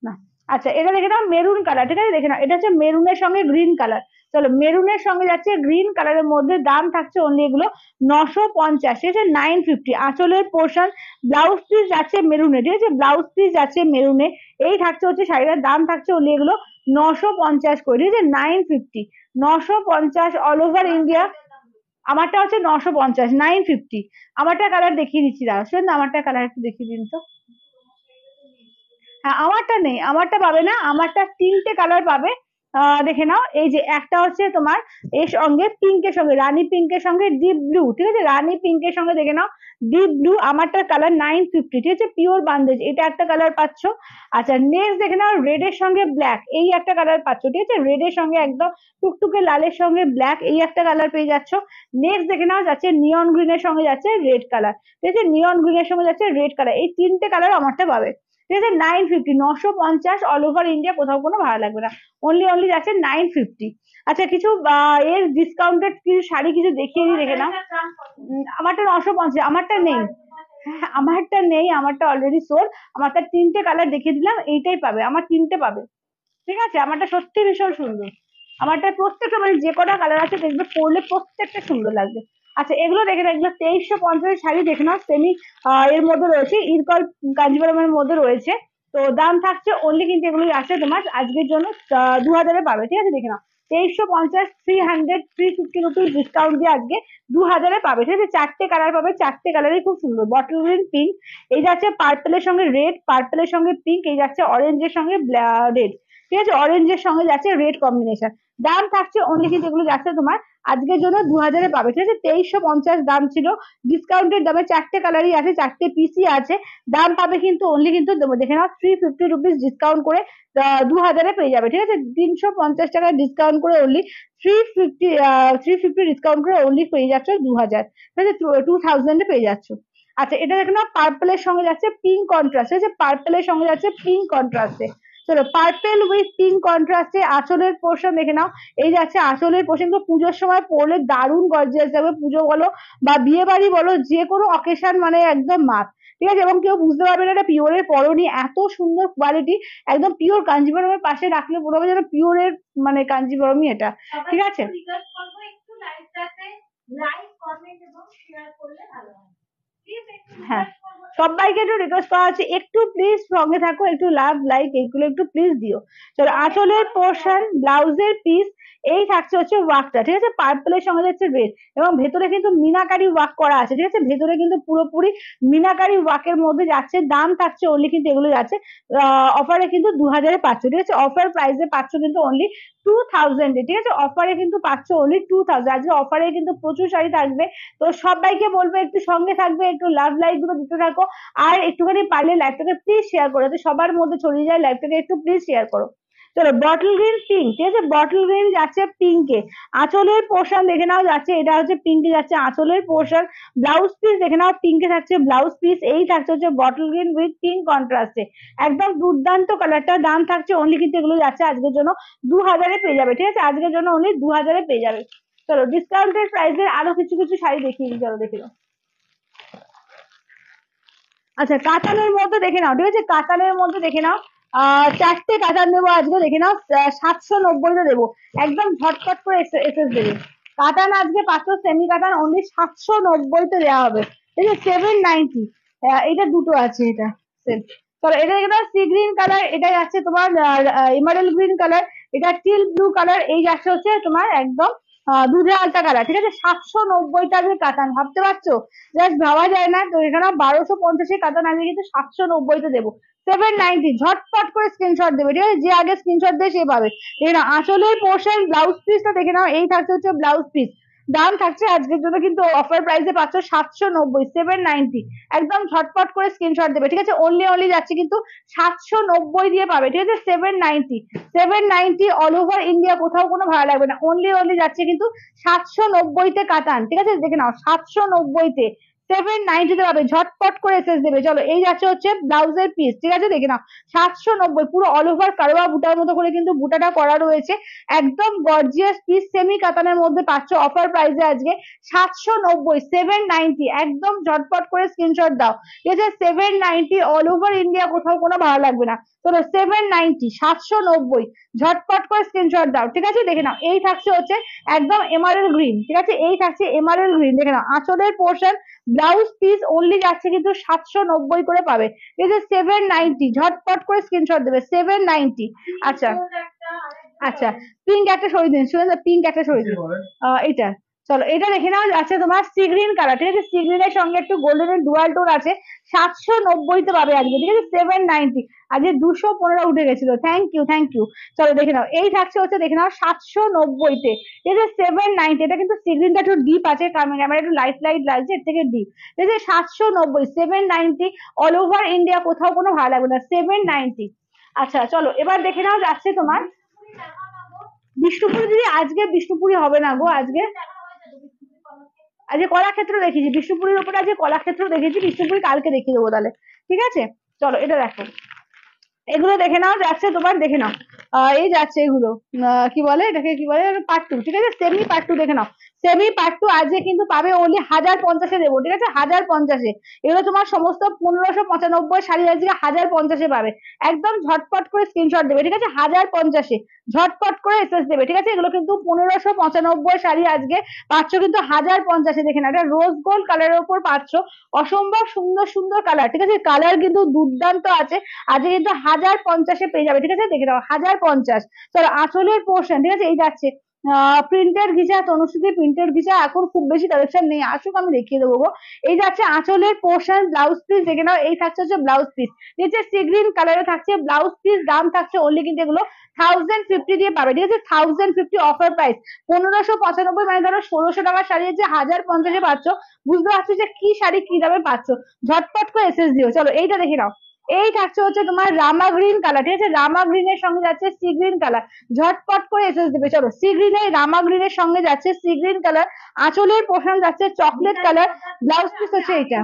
না। আচ্ছা এটা দেখে নাও মেরুন কালার, ঠিক আছে দেখে নাও, এটা হচ্ছে মেরুনের সঙ্গে গ্রিন কালার। চলো মেরুনের সঙ্গে যাচ্ছে গ্রিন কালারের মধ্যে, দাম থাকছে অনলি এগুলো 950, ঠিক আছে, 950। আঁচলের পোর্শন, ব্লাউজ পিস যাচ্ছে মেরুনে, ঠিক আছে, ব্লাউজ পিস যাচ্ছে মেরুনে, এই থাকছে হচ্ছে শাড়িটার দাম থাকছে অনলি এগুলো 950 করে, ঠিক আছে, 950, 950 অল ওভার ইন্ডিয়া। আমারটা হচ্ছে 950, 950। আমারটা কালার দেখিয়ে দিচ্ছি, দাঁড়া শুনুন না, আমারটা কালার একটু দেখিয়ে দিন তো। হ্যাঁ, আমারটা নেই, আমারটা পাবে না, আমারটা তিনটে কালার পাবে। দেখে নাও, এই যে একটা হচ্ছে তোমার এর সঙ্গে পিঙ্কের সঙ্গে, রানী পিঙ্কের সঙ্গে ডিপ ব্লু, ঠিক আছে, রানী পিঙ্কের সঙ্গে দেখে নাও ডিপ ব্লু, আমারটার কালার 950, ঠিক আছে, পিওর বান্দেজ, এটা একটা কালার পাচ্ছ। আচ্ছা, নেক্সট দেখে নাও রেড এর সঙ্গে ব্ল্যাক, এই একটা কালার পাচ্ছ, ঠিক আছে, রেড এর সঙ্গে একদম টুকটুকে লালের সঙ্গে ব্ল্যাক, এই একটা কালার পেয়ে যাচ্ছ। নেক্সট দেখে নাও যাচ্ছে নিয়ন গ্রিন এর সঙ্গে যাচ্ছে রেড কালার, ঠিক আছে, নিয়ন গ্রিন এর সঙ্গে যাচ্ছে রেড কালার, এই তিনটে কালার আমারটা পাবে, ঠিক আছে। 950, 950 অল ওভার ইন্ডিয়া, কোথাও কোনো ভাড়া লাগবে না, অনলি অনলি যাচ্ছে 950। আচ্ছা, কিছু এর ডিসকাউন্টেড কিছু শাড়ি কিছু দেখিয়ে দিই, দেখে নাও। আমারটা 950, আমারটা নেই। হ্যাঁ, আমারটা নেই, আমারটা অলরেডি সোল্ড। আমারটা তিনটে কালার দেখিয়ে দিলাম, এইটাই পাবে, আমার তিনটে পাবে, ঠিক আছে। আমারটা সত্যি ভীষণ সুন্দর, আমারটা প্রত্যেকটা মানে যে কটা কালার আছে দেখবে পরলে প্রত্যেকটা সুন্দর লাগবে। আচ্ছা, এগুলো দেখে নাও, এগুলো 2350 শাড়ি দেখে নাও, সেমি এর মধ্যে রয়েছে, ইরকল কাঞ্জিবরমের মধ্যে রয়েছে। তো দাম থাকছে অনলি, কিন্তু এগুলো আছে তোমার আজকের জন্য 2000-এ পাবে, ঠিক আছে, দেখে নাও 2350, 300, 350 রুপিস ডিসকাউন্ট দিয়ে আজকে 2000-এ পাবে, ঠিক আছে। চারটে কালার পাবে, চারটে কালারই খুব সুন্দর, বটল গ্রিন, পিঙ্ক, এই যাচ্ছে পার্পেলের সঙ্গে রেড, পার্পেলের সঙ্গে পিঙ্ক, এই যাচ্ছে অরেঞ্জের সঙ্গে রেড, ঠিক আছে, অরেঞ্জের সঙ্গে যাচ্ছে রেড কম্বিনেশন। দাম থাকছে অনলি, কিন্তু এগুলো যাচ্ছে তোমার আজকের জন্য 2000-এ পাবে, ঠিক আছে। 2350 দাম ছিল, ডিসকাউন্টের দামে চারটে কালারই আছে, চারটে পিসি আছে, দাম পাবে কিন্তু অনলি, কিন্তু দেখে নাও 350 রুপিস ডিসকাউন্ট করে 2000-এ পেয়ে যাবে, ঠিক আছে। 350 টাকা ডিসকাউন্ট করে অনলি 350 ডিসকাউন্ট করে অনলি পেয়ে যাচ্ছ 2000, ঠিক আছে, 2000-এ পেয়ে যাচ্ছ। আচ্ছা, এটা দেখে নাও পার্পেলের সঙ্গে যাচ্ছে পিঙ্ক কন্ট্রাস্ট, ঠিক আছে, পার্পেলের সঙ্গে যাচ্ছে পিঙ্ক কন্ট্রাস্টে। চলো, পার্পেল উইথ পিঙ্ক কন্ট্রাস্টে আঁচলের পোর্শন দেখে নাও, এই যাচ্ছে আঁচলের পোর্শন, তো পুজোর সময় পরলে দারুণ গর্জিয়াস যাবে, পুজো বলো বা বিয়ে বাড়ি বলো, যে কোনো অকেশন মানে একদম মাত, ঠিক আছে, এবং কেউ বুঝতে পারবে না এটা পিওরের পরনি, এত সুন্দর কোয়ালিটি, একদম পিওর কাঞ্জিবরমের পাশে রাখলে মনে হবে যেন পিওরের মানে কাঞ্জিবরমই এটা, ঠিক আছে। হ্যাঁ, সবাইকে একটু রিকোয়েস্ট করা হচ্ছে, একটু প্লিজ সঙ্গে থাকো, একটু লাভ লাইক এইগুলো একটু প্লিজ দিও। চলো, আঁচলের পোর্শন, ব্লাউজের পিস, এই থাকছে হচ্ছে ওয়ার্কটা, ঠিক আছে, পার্পলের সঙ্গে যাচ্ছে রেড, এবং ভেতরে কিন্তু মিনাকারি ওয়ার্ক করা আছে, ঠিক আছে, ভেতরে কিন্তু পুরোপুরি মিনাকারি ওয়ার্কের মধ্যে যাচ্ছে। দাম থাকছে অনলি, কিন্তু এগুলো যাচ্ছে অফারে কিন্তু 2000-এ পাচ্ছ, ঠিক আছে, অফার প্রাইসে পাচ্ছ কিন্তু অনলি 2000-এ, ঠিক আছে, অফারে কিন্তু পাচ্ছ অনলি 2000। আজকে অফারে কিন্তু প্রচুর শাড়ি থাকবে, তো সবাইকে বলবো একটু সঙ্গে থাকবে, একটু লাভ লাইক গুলো দিতে থাকো, আর একটুখানি পারলে লাইভটাকে প্লিজ শেয়ার করো, যাতে সবার মধ্যে ছড়িয়ে যায়, লাইভটাকে একটু প্লিজ শেয়ার করো। চলো, বটল গ্রিন পিঙ্ক, ঠিক আছে, বটল গ্রিন যাচ্ছে পিঙ্কে, আঁচলের পোর্শন দেখে নাও যাচ্ছে, এটা হচ্ছে পিঙ্কে যাচ্ছে আঁচলের পোর্শন, ব্লাউজ পিস দেখে নাও পিঙ্কে থাকছে ব্লাউজ পিস, এই থাকছে হচ্ছে বটল গ্রিন উইথ পিঙ্ক কন্ট্রাস্টে, একদম দুর্দান্ত কালারটা। দাম থাকছে অনলি, কিন্তু এগুলো যাচ্ছে আজকের জন্য 2000-এ পেয়ে যাবে, ঠিক আছে, আজকের জন্য অনলি 2000-এ পেয়ে যাবে। চলো, ডিসকাউন্টেড প্রাইসের আরো কিছু কিছু শাড়ি দেখিয়ে দিই, চলো দেখে নাও। আচ্ছা, কাতানের মধ্যে দেখে নাও, ঠিক আছে, কাতানের মধ্যে দেখে নাও, চারটে কাতান দেবো আজকে, দেখে নাও 790-তে দেবো, একদম ঝটপট করে এসএস দেবে। কাতান আজকে পাচ্ছ সেমি কাতান অনলি 790-তে দেওয়া হবে, ঠিক আছে, 790। এটা দুটো আছে, এটা সেম। চলো, এটা দেখে নাও সি গ্রিন কালার, এটা যাচ্ছে তোমার ইমারেল গ্রিন কালার, এটা টিল ব্লু কালার, এই যাচ্ছে হচ্ছে তোমার একদম দুধে আলতা কালার, ঠিক আছে, 790 টাকা কাতান, ভাবতে পারছো, জাস্ট ভাবা যায় না। তো এখানে 1250-এর কাতান আমি কিন্তু 790-তে দেবো, 790, ঝটপট করে স্ক্রিনশট দেবে, ঠিক আছে, যে আগে স্ক্রিনশট দেবে সে পাবে। দেখে নাও আসলের পোর্শন, ব্লাউজ পিসটা দেখে নাও, এই থাকছে হচ্ছে ব্লাউজ পিস, দাম থাকছে আজকের জন্য কিন্তু অফার প্রাইসে পাচ্ছ 790, 790, একদম ঝটপট করে স্ক্রিনশট দেবে, ঠিক আছে, অনলি অনলি যাচ্ছে কিন্তু 790 দিয়ে পাবে, ঠিক আছে, 790, 790 অল ওভার ইন্ডিয়া, কোথাও কোনো ভাড়া লাগবে না, অনলি অনলি যাচ্ছে কিন্তু 790-তে কাতান, ঠিক আছে, দেখে নাও 790-তে 790-তে পাবে, ঝটপট করে এসএস দেবে। চলো, এই যাচ্ছে হচ্ছে ব্লাউজের পিস, ঠিক আছে, দেখে নাও 790, পুরো অল ওভার কারবা বুটার মতো করে কিন্তু বুটাটা করা রয়েছে, একদম গর্জিয়াস পিস, সেমি কাতানের মধ্যে পাচ্ছ অফার প্রাইসে আজকে 790, 790, একদম ঝটপট করে স্ক্রিনশট দাও, ঠিক আছে, 790 অল ওভার ইন্ডিয়া, কোথাও কোনো ভাড়া লাগবে না। চলো, 790, 790, ঝটপট করে স্ক্রিনশট দাও, ঠিক আছে, দেখে নাও এই থাকছে হচ্ছে একদম এমারেল গ্রিন, ঠিক আছে, এই থাকছে এমারেল গ্রিন, দেখে নাও আঁচলের পোর্শন, ব্লাউজ পিস অনলি যাচ্ছে কিন্তু 790 করে পাবে, এই যে 790, ঝটপট করে স্ক্রিনশট দেবে, 790। আচ্ছা, আচ্ছা, পিঙ্ক একটা সরিয়ে দিন, শুনে পিঙ্ক একটা সরিয়ে দিন, এইটা। চলো এটা দেখে নাও, আছে তোমার সি গ্রিন কালার, ঠিক আছে, সি গ্রিনের সঙ্গে একটু গোল্ডেনের ডুয়াল টোন আছে, 790 পাবে আজকে, ঠিক আছে, 790। আজকে 215 উঠে গেছিল, থ্যাংক ইউ থ্যাংক ইউ। চলো দেখে নাও, এই থাকছে হচ্ছে দেখে নাও 790-তে, ঠিক আছে, 790। এটা কিন্তু সি গ্রিনটা একটু ডিপ আছে, ক্যামেরা একটু লাইট লাইট লাগছে, এর থেকে ডিপ, ঠিক আছে, 790, 790 অল ওভার ইন্ডিয়া, কোথাও কোনো ভালো লাগবে না, 790। আচ্ছা চলো এবার দেখে নাও, যাচ্ছে তোমার বিষ্ণুপুরি। দিদি আজকে বিষ্ণুপুরি হবে না গো, আজকে আজকে কলাক্ষেত্র দেখেছি, বিষ্ণুপুরের উপরে আজকে কলাক্ষেত্র দেখেছি, বিষ্ণুপুরি কালকে দেখিয়ে দেবো তাহলে, ঠিক আছে। চলো এটা দেখো, এগুলো দেখে নাও, যাচ্ছে তোমার দেখে নাও, এই যাচ্ছে এগুলো, কি বলে এটাকে, কি বলে, পার্ট টু, ঠিক আছে, সেমি পার্ট টু দেখে নাও, সেমি পার্ট টু আজকে কিন্তু পাবে ওনলি 1050-এ দেবো, ঠিক আছে, 1050-এ। এগুলো তোমার সমস্ত 1595 শাড়ি আজকে 1050-এ পাবে, একদম ঝটপট করে স্ক্রিনশট দেবে, ঠিক আছে, 1050-এ ঝটপট করে এসএস দেবে, ঠিক আছে। এগুলো কিন্তু 1595 শাড়ি আজকে পাচ্ছ কিন্তু 1050-এ, দেখে না, এটা রোজ গোল্ড কালারের উপর পাচ্ছ, অসম্ভব সুন্দর সুন্দর কালার, ঠিক আছে, কালার কিন্তু দুর্দান্ত আছে, আজকে কিন্তু 1050-এ পেয়ে যাবে, ঠিক আছে, দেখে নাও 1050। চলো আঁচলের পোর্শন, ঠিক আছে, এই যাচ্ছে প্রিন্টেড ঘিচা, তনুশ্রী প্রিন্টেড ঘিচা এখন খুব বেশি কালেকশন নেই, আসুক আমি দেখিয়ে দেবো গো। এই যাচ্ছে আঁচলের পোর্শন, ব্লাউজ পিস দেখে নাও, এই থাকছে হচ্ছে ব্লাউজ পিস, নিচে সি গ্রিন কালারে থাকছে ব্লাউজ পিস, দাম থাকছে অনলি কিন্তু এগুলো 1050 দিয়ে পাবে, ঠিক আছে, 1050 অফার প্রাইস, 1595, মানে ধরো 1600 টাকার শাড়ি আছে 1050-এ পাচ্ছ, বুঝতে পারছো যে কি শাড়ি কি দামে পাচ্ছ, ঝটপট করে এসএস দিও। চলো এইটা দেখে নাও, এই থাকছে হচ্ছে তোমার রামা গ্রিন কালার, ঠিক আছে, রামা গ্রিনের সঙ্গে যাচ্ছে সি গ্রিন কালার, ঝটপট করে এসএস দেবে। চলো সি গ্রিনের, রামা গ্রিনের সঙ্গে যাচ্ছে সি গ্রিন কালার, আঁচলের পোর্শন যাচ্ছে চকলেট কালার, ব্লাউজ পিস হচ্ছে এইটা।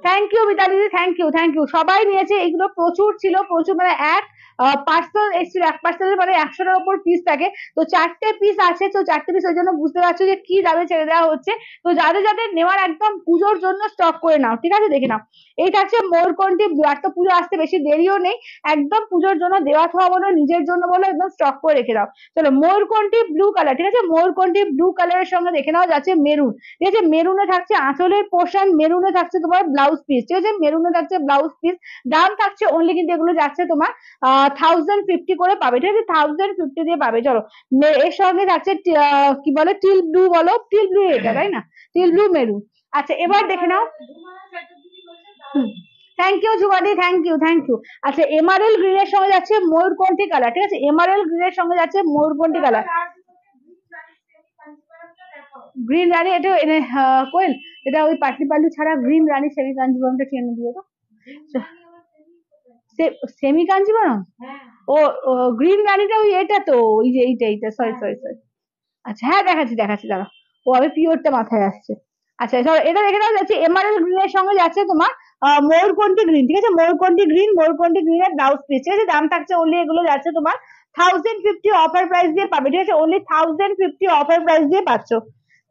থ্যাংক ইউ মিতালি দিদি, থ্যাংক ইউ থ্যাংক ইউ, সবাই নিয়েছে, এগুলো প্রচুর ছিল, প্রচুর, মানে এক পার্সেল এসেছিল, এক পার্সেলের মানে 100টার উপর পিস থাকে, তো 4টে পিস আছে, তো 4টে পিস, ওই জন্য বুঝতে পারছো যে কি দামে ছেড়ে দেওয়া হচ্ছে, তো যাদের যাদের নেওয়ার একদম পুজোর জন্য স্টক করে নাও, ঠিক আছে, দেখে নাও। এই থাকছে ময়ূরকণ্ঠী ব্লু, আর তো পুজো আসতে বেশি দেরিও নেই, একদম পুজোর জন্য দেওয়া থাওয়া বলো, নিজের জন্য বলো, একদম স্টক করে রেখে দাও। চলো ময়ূরকণ্ঠী ব্লু কালার, ঠিক আছে, ময়ূরকণ্ঠী ব্লু কালারের সঙ্গে দেখে নাও যাচ্ছে মেরুন, ঠিক আছে, মেরুনে থাকছে আঁচলের পোর্শন, মেরুনে থাকছে তোমার ব্লাউজ পিস, ঠিক আছে, মেরুনে থাকছে ব্লাউজ পিস, দাম থাকছে অনলি কিন্তু এগুলো যাচ্ছে তোমার 1050 করে পাবে, ঠিক আছে, 1050 দিয়ে পাবে। চলো এর সঙ্গে থাকছে কি বলে, টিল ব্লু, বলো টিল ব্লু, এটা তাই না, টিল ব্লু মেরুন। আচ্ছা এবার দেখে নাও, থ্যাংক ইউ যুগাদি, থ্যাংক ইউ থ্যাংক ইউ। আচ্ছা এমারেল গ্রিনের সঙ্গে যাচ্ছে ময়ূরকণ্ঠী কালার, ঠিক আছে, এমারেল গ্রিনের সঙ্গে যাচ্ছে ময়ূরকণ্ঠী কালার, গ্রিন রানী, এটা কোয়েল, এটা ওই পাটলি পাল্লু ছাড়া গ্রিন রানী সেমি কাঞ্জিবরমটা কিনে দিও তো, সেমি কাঞ্জিবরম, ও গ্রিন রানীটা ওই এটা তো, ওই যে এইটা, সরি সরি সরি, আচ্ছা হ্যাঁ দেখাচ্ছি দেখাচ্ছি, দাঁড়া, ও আমি পিওরটা মাথায় আসছে। আচ্ছা ধরো এটা দেখে নাও, যাচ্ছে এমারেল গ্রিনের সঙ্গে যাচ্ছে তোমার ময়ূরকণ্ঠী গ্রিন, ঠিক আছে, ময়ূরকণ্ঠী গ্রিন, ময়ূরকণ্ঠী গ্রিনের ব্লাউজ পিস, ঠিক আছে, দাম থাকছে অনলি এগুলো যাচ্ছে তোমার 1050 অফার প্রাইস দিয়ে পাবে, ঠিক আছে, অনলি 1050 অফার প্রাইস দিয়ে পাচ্ছ,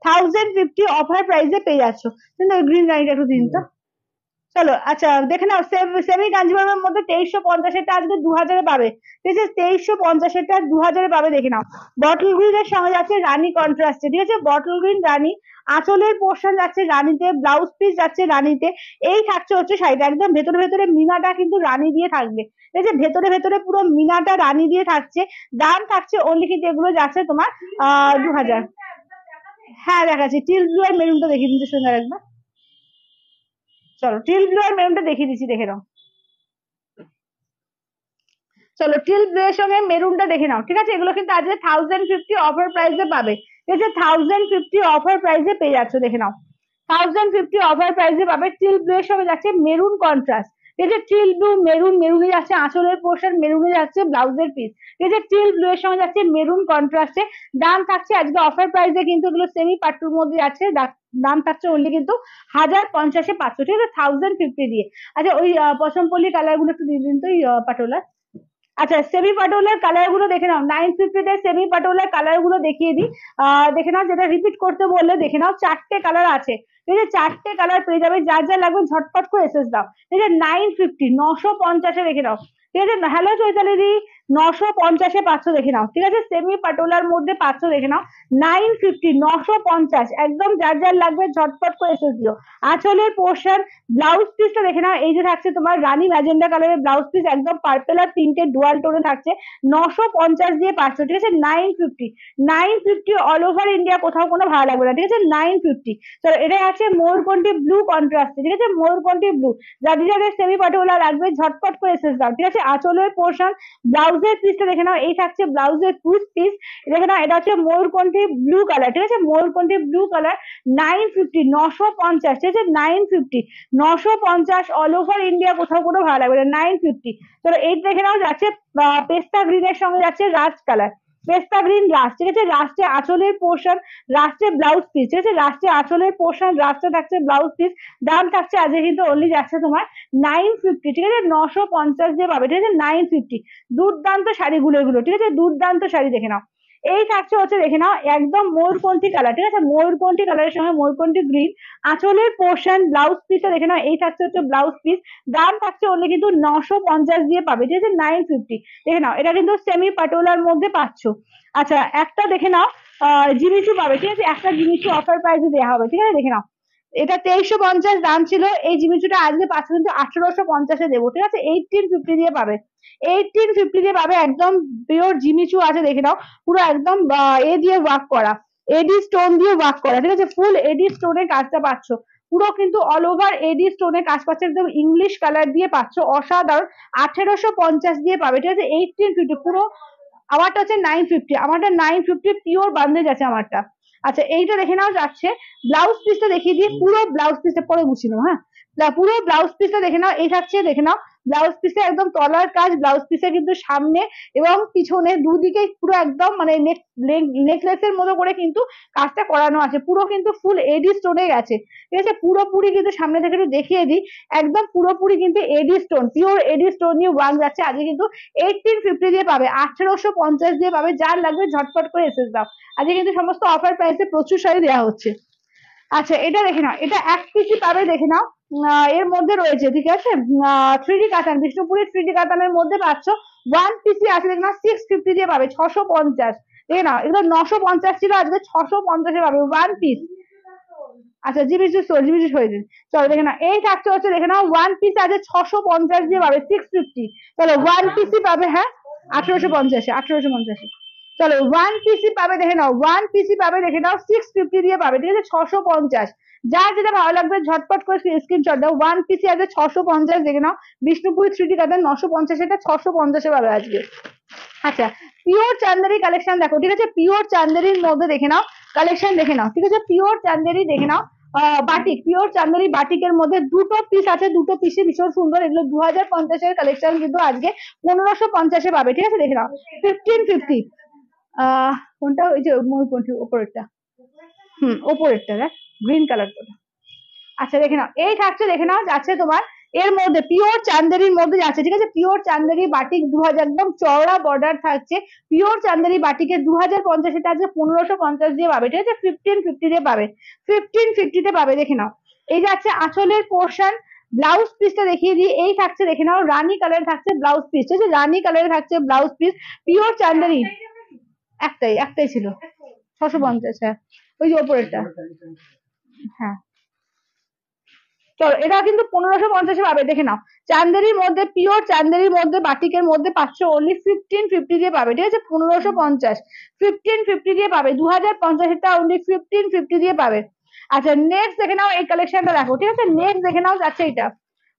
1050 অফার প্রাইসে পেয়ে যাচ্ছ, কিন্তু ওই গ্রিন রানিটা একটু দিন তো। চলো আচ্ছা দেখে নাও, সেমি কাঞ্জিবরমের মধ্যে 2350-এরটা আজকে 2000-এ পাবে, ঠিক আছে, 2350-এরটা 2000-এ পাবে, দেখে নাও। বটল গ্রিনের সঙ্গে যাচ্ছে রানী কন্ট্রাস্টে, ঠিক আছে, বটল গ্রিন রানী, আঁচলের পোর্শন যাচ্ছে রানীতে, ব্লাউজ পিস যাচ্ছে রানীতে, এই থাকছে হচ্ছে শাড়িটা, একদম ভেতরে ভেতরে মিনাটা কিন্তু রানী দিয়ে থাকবে, ঠিক আছে, ভেতরে ভেতরে পুরো মিনাটা রানী দিয়ে থাকছে, দাম থাকছে অনলি কিন্তু এগুলো যাচ্ছে তোমার 2000। হ্যাঁ দেখাচ্ছি, টিল ব্লু আর মেরুনটা দেখিয়ে দিতে সুন্দর একবার, চলো টিল ব্লু আর মেরুনটা দেখিয়ে দিচ্ছি, দেখে নাও। চলো টিল ব্লু এর সঙ্গে মেরুনটা দেখে নাও, ঠিক আছে, এগুলো কিন্তু আজকে 1050 অফার প্রাইসে পাবে, ঠিক আছে, 1050 অফার প্রাইসে পেয়ে যাচ্ছ, দেখে নাও, 1050 অফার প্রাইসে পাবে। টিল ব্লু এর সঙ্গে যাচ্ছে মেরুন কন্ট্রাস্ট, ঠিক আছে, টিল ব্লু মেরুন, মেরুনে যাচ্ছে আঁচলের পোর্শন, মেরুনে যাচ্ছে ব্লাউজের পিস, ঠিক আছে, টিল ব্লু এর সঙ্গে যাচ্ছে মেরুন কন্ট্রাস্টে, দাম থাকছে আজকে অফার প্রাইসে কিন্তু এগুলো সেমি পাট্টুর মধ্যে যাচ্ছে, দাম থাকছে অনলি কিন্তু 1050-এ পাচ্ছ, ঠিক আছে, 1050 দিয়ে। আচ্ছা ওই পশমপল্লি কালার গুলো একটু দিয়ে দিন তো, ওই পাটোলা, আচ্ছা সেমি পাটোলার কালার গুলো দেখে নাও, 950-তে সেমি পাটোলার কালার গুলো দেখিয়ে দিই, দেখে নাও, যেটা রিপিট করতে বললে দেখে নাও, 4টে কালার আছে, ঠিক আছে, 4টে কালার পেয়ে যাবে, যার যা লাগবে ঝটপট করে এসএস দাও, ঠিক আছে, 950, 950-এ দেখে নাও, ঠিক আছে। হ্যালো চৈতালি দি, 950-এ পাচ্ছ দেখে নাও, ঠিক আছে। সেমি পাটোলার মধ্যে পাচ্ছ দেখে নাও 950, 950 একদম। যার যার লাগবে ঝটপট করে এসে দিও। আঁচলের পোর্শন, ব্লাউজ পিসটা দেখে নাও, এই যে থাকছে তোমার রানী ম্যাজেন্ডা কালারের ব্লাউজ পিস, একদম পার্পেল আর পিঙ্কের ডুয়াল টোনে থাকছে, 950 দিয়ে পাচ্ছ, ঠিক আছে। 950, 950 অল ওভার ইন্ডিয়া, কোথাও কোনো ভালো লাগবে না, ঠিক আছে। 950। চলো এটা আছে ময়ূরকণ্ঠী ব্লু কন্ট্রাস্টে, ঠিক আছে, ময়ূরকণ্ঠী ব্লু। যাদের যাদের সেমি পাটোলা লাগবে ঝটপট করে এসে দাও, ঠিক আছে। আঁচলের পোর্শন, ব্লাউজের পিসটা দেখে নাও, এই থাকছে ব্লাউজের পিস, দেখে নাও, এটা হচ্ছে ময়ূরকণ্ঠী ব্লু কালার, ঠিক আছে, ময়ূরকণ্ঠী ব্লু কালার। 950, 950, ঠিক আছে, 950, 950 অল ওভার ইন্ডিয়া, কোথাও কোনো ভালো লাগবে না, 950। চলো এই দেখে নাও, যাচ্ছে পেস্তা গ্রিনের সঙ্গে যাচ্ছে রাস্ট কালার, পেস্তা গ্রিন রাস্ট, ঠিক আছে। রাস্টে আঁচলের পোর্শন, রাস্টে ব্লাউজ পিস, ঠিক আছে, রাস্টে আঁচলের পোর্শন, রাস্টে থাকছে ব্লাউজ পিস। দাম থাকছে আজকে কিন্তু অনলি যাচ্ছে তোমার 950, ঠিক আছে, 950 দিয়ে পাবে, ঠিক আছে, 950। দুর্দান্ত শাড়িগুলো এগুলো, ঠিক আছে, দুর্দান্ত শাড়ি দেখে নাও। এই থাকছে হচ্ছে দেখে নাও একদম ময়ূরকণ্ঠী কালার, ঠিক আছে, ময়ূরকণ্ঠী কালারের সঙ্গে ময়ূরকণ্ঠী গ্রিন। আঁচলের পোর্শন, ব্লাউজ পিসটা দেখে নাও, এই থাকছে হচ্ছে ব্লাউজ পিস। দাম থাকছে অনলি কিন্তু 950 দিয়ে পাবে, ঠিক আছে, 950। দেখে নাও, এটা কিন্তু সেমি পাটোলার মধ্যে পাচ্ছ। আচ্ছা একটা দেখে নাও, জিমিচু পাবে, ঠিক আছে, একটা জিমিচু অফার প্রাইসে দেওয়া হবে, ঠিক আছে। দেখে নাও, এটা 2350 দাম ছিল, এই জিমিচুটা আজকে পাচ্ছ কিন্তু 1850-এ দেবো, ঠিক আছে। 1850 দিয়ে পাবে, 1850 দিয়ে পাবে, একদম পিওর জিমিচু আছে, দেখে নাও, পুরো একদম এ দিয়ে ওয়ার্ক করা, এডি স্টোন দিয়ে ওয়ার্ক করা, ঠিক আছে, ফুল এডি স্টোনের কাজটা পাচ্ছ, পুরো কিন্তু অল ওভার এডি স্টোনের কাজ পাচ্ছে, একদম ইংলিশ কালার দিয়ে পাচ্ছ, অসাধারণ। 1850 দিয়ে পাবে, ঠিক আছে, 1850 পুরো। আমারটা হচ্ছে 950, আমারটা 950 পিওর বান্দেজ আছে আমারটা। আচ্ছা এইটা দেখে নাও, যাচ্ছে ব্লাউজ পিসটা দেখিয়ে দিয়ে, পুরো ব্লাউজ পিসটা পরে গুছিয়ে নাও, হ্যাঁ, পুরো ব্লাউজ পিসটা দেখে নাও, এই থাকছে দেখে নাও, ব্লাউজ পিসে একদম তলার কাজ, ব্লাউজ পিসে কিন্তু সামনে এবং পিছনে দুদিকে পুরো একদম মানে নেকলেসের মতো করে কিন্তু কাজটা করানো আছে, পুরো কিন্তু ফুল এডি স্টোনে গেছে, ঠিক আছে, পুরোপুরি কিন্তু সামনে থেকে একটু দেখিয়ে দিই, একদম পুরোপুরি কিন্তু এডি স্টোন, পিওর এডি স্টোন নিয়ে ওয়ার্ক যাচ্ছে আজকে কিন্তু 1850 দিয়ে পাবে, 1850 দিয়ে পাবে। যার লাগবে ঝটপট করে এসে দাও, আজকে কিন্তু সমস্ত অফার প্রাইসে প্রচুর শাড়ি দেওয়া হচ্ছে। আচ্ছা এটা দেখে নাও, এটা এক পিসি পাবে, দেখে নাও, এর মধ্যে রয়েছে, ঠিক আছে, 3D কাতান, বিষ্ণুপুরের 3D কাতানের মধ্যে পাচ্ছ, ওয়ান পিসি আছে, দেখে নাও, 650 দিয়ে পাবে, 650, দেখে নাও, এগুলো 950 ছিল, আজকে 650-এ পাবে ওয়ান পিস। আচ্ছা জিবিচু জিবিচু হয়েছে। চলো দেখে নাও, এই থাকছে হচ্ছে দেখে নাও, ওয়ান পিস আছে 650 দিয়ে পাবে, 650। চলো ওয়ান পিসি পাবে, হ্যাঁ, 1850, 1850। চলো ওয়ান পিসি পাবে, দেখে নাও, ওয়ান পিসি পাবে, দেখে নাও, 650 দিয়ে পাবে, ঠিক আছে, 650। যার যেটা ভালো লাগবে ঝটপট করে স্ক্রিনশট দাও, ওয়ান পিসি আছে 650, দেখে নাও, বিষ্ণুপুরি 3D কাতান 950, এটা 650-এ পাবে আজকে। আচ্ছা পিওর চান্দেরি কালেকশন দেখো, ঠিক আছে, পিওর চান্দেরির মধ্যে দেখে নাও, কালেকশন দেখে নাও, ঠিক আছে, পিওর চান্দেরি দেখে নাও, বাটিক, পিওর চান্দেরি বাটিকের মধ্যে দুটো পিস আছে, দুটো পিসে ভীষণ সুন্দর, এগুলো 2050-এর কালেকশন কিন্তু আজকে 1550-এ পাবে, ঠিক আছে, দেখে নাও, 1550। কোনটা, ওই যে ময়ূরকণ্ঠী ওপরেরটা, ওপরেরটা দেখ, গ্রিন কালার। আচ্ছা দেখে নাও, এই থাকছে দেখে নাও, যাচ্ছে তোমার এর মধ্যে পিওর চান্দেরির মধ্যে যাচ্ছে, ঠিক আছে, পিওর চান্দেরি বাটিক 2000, একদম চওড়া বর্ডার থাকছে, পিওর চান্দেরি বাটিকে 2050, এটা আজকে 1550 দিয়ে পাবে, ঠিক আছে, 1550 দিয়ে পাবে, 1550-তে পাবে, দেখে নাও। এই যাচ্ছে আঁচলের পোর্শন, ব্লাউজ পিসটা দেখিয়ে দিই, এই থাকছে দেখে নাও, রানী কালার থাকছে ব্লাউজ পিস, ঠিক আছে, রানী কালার থাকছে ব্লাউজ পিস, পিওর চান্দেরি। একটাই একটাই ছিল 650, হ্যাঁ, ওই যে ওপরেরটা, হ্যাঁ। চলো এটা কিন্তু 1550-এ পাবে, দেখে নাও, চান্দেরির মধ্যে, পিওর চান্দেরির মধ্যে বাটিকের মধ্যে পাচ্ছ অনলি 1550 দিয়ে পাবে, ঠিক আছে, 1550, 1550 দিয়ে পাবে, 2050-এটা অনলি 1550 দিয়ে পাবে। আচ্ছা নেক্সট দেখে নাও, এই কালেকশনটা দেখো, ঠিক আছে, নেক্সট দেখে নাও, যাচ্ছে এটা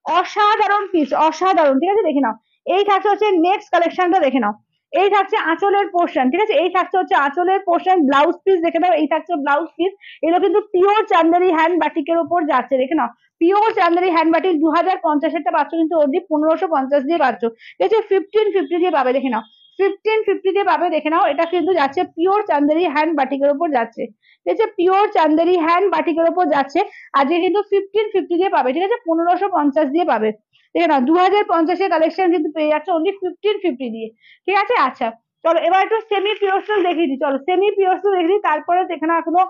অসাধারণ পিস, অসাধারণ, ঠিক আছে, দেখে নাও, এই থাকছে হচ্ছে নেক্সট কালেকশনটা, দেখে নাও, এই থাকছে আঁচলের পোর্শন, ঠিক আছে, এই থাকছে হচ্ছে আঁচলের পোর্শন, ব্লাউজ পিস দেখে নাও, এই থাকছে ব্লাউজ পিস, এগুলো কিন্তু পিওর চান্দেরি হ্যান্ড বাটিকের উপর যাচ্ছে, দেখে নাও, পিওর চান্দেরি হ্যান্ড বাটিক 2050-এরটা পাচ্ছ কিন্তু অনলি 1550 দিয়ে পাচ্ছ, ঠিক আছে, 1550 দিয়ে পাবে, দেখে নাও, 1550 দিয়ে পাবে, দেখে নাও, এটা কিন্তু যাচ্ছে পিওর চান্দেরি হ্যান্ড বাটিকের উপর যাচ্ছে, ঠিক আছে, পিওর চান্দেরি হ্যান্ড বাটিকের উপর যাচ্ছে, আজকে কিন্তু 1550 দিয়ে পাবে, ঠিক আছে, 1550 দিয়ে পাবে, দেখে নাও, 2050-এর কালেকশন কিন্তু পেয়ে যাচ্ছে অনলি 1550 দিয়ে, ঠিক আছে। আচ্ছা চলো এবার একটু সেমি পিওর সিল্ক দেখিয়ে দিই, চলো সেমি পিওর সিল্ক দেখিয়ে দিই, তারপরে এখানে এখনো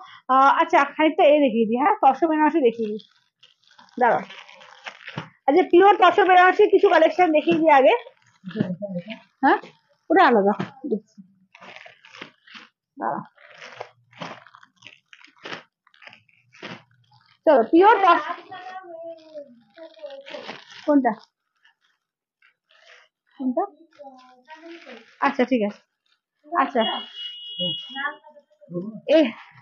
আচ্ছা খানিকটা এ দেখিয়ে দিই, হ্যাঁ, তসর বেনারসি দেখিয়ে দিই, দাঁড়াও, আচ্ছা পিওর তসর বেনারসি কিছু কালেকশন দেখিয়ে দিই আগে, হ্যাঁ, ওটা আলাদা দেখছি, দাঁড়া। চলো পিওর কোনটা কোনটা, আচ্ছা ঠিক আছে, আচ্ছা এ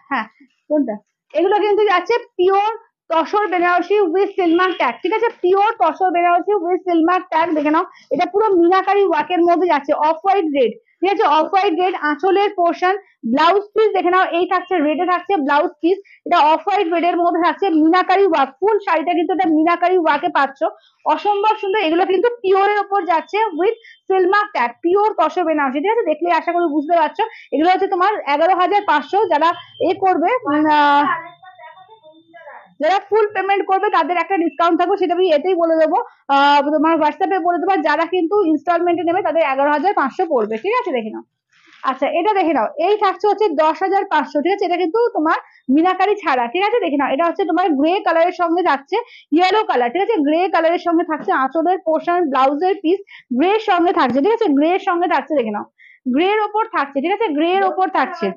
হ্যাঁ কোনটা, এগুলো কিন্তু যাচ্ছে pure tussar Banarasi with silk mark tag, ঠিক আছে, pure tussar Banarasi with silk mark tag, দেখে নাও এটা পুরো মিনাকারি ওয়ার্কের মধ্যে যাচ্ছে, অফ হোয়াইট রেড, ঠিক আছে, অফ হোয়াইট রেড আঁচলের পোর্শন, ব্লাউজ পিস দেখে নাও এই থাকছে রেডে থাকছে ব্লাউজ পিস, এটা অফ হোয়াইট রেড এর মধ্যে থাকছে মিনাকারি ওয়ার্ক, ফুল শাড়িটা কিন্তু এটা মিনাকারি ওয়ার্কে পাচ্ছ, অসম্ভব সুন্দর, এগুলো কিন্তু পিওরের ওপর যাচ্ছে with silk mark tag, pure tussar Banarasi, ঠিক আছে, দেখলে আশা করি বুঝতে পারছো, এগুলো হচ্ছে তোমার 11,500, যারা এ করবে যারা ফুল পেমেন্ট করবে তাদের একটা ডিসকাউন্ট থাকবে, সেটা আমি এতেই বলে দেবো, তোমার হোয়াটসঅ্যাপে বলে দেবো, যারা কিন্তু ইনস্টলমেন্টে নেবে তাদের 11,500 পড়বে, ঠিক আছে, দেখে নাও। আচ্ছা এটা দেখে নাও, এই থাকছে হচ্ছে 10,500, ঠিক আছে, এটা কিন্তু তোমার মিনাকারি ছাড়া, ঠিক আছে, দেখে নাও, এটা হচ্ছে তোমার গ্রে কালারের সঙ্গে যাচ্ছে ইয়েলো কালার, ঠিক আছে, গ্রে কালারের সঙ্গে থাকছে আঁচলের পোর্শন, ব্লাউজের পিস গ্রে এর সঙ্গে থাকছে, ঠিক আছে, গ্রে এর সঙ্গে থাকছে, দেখে নাও, গ্রে এর ওপর থাকছে, ঠিক আছে, গ্রে এর ওপর থাকছে।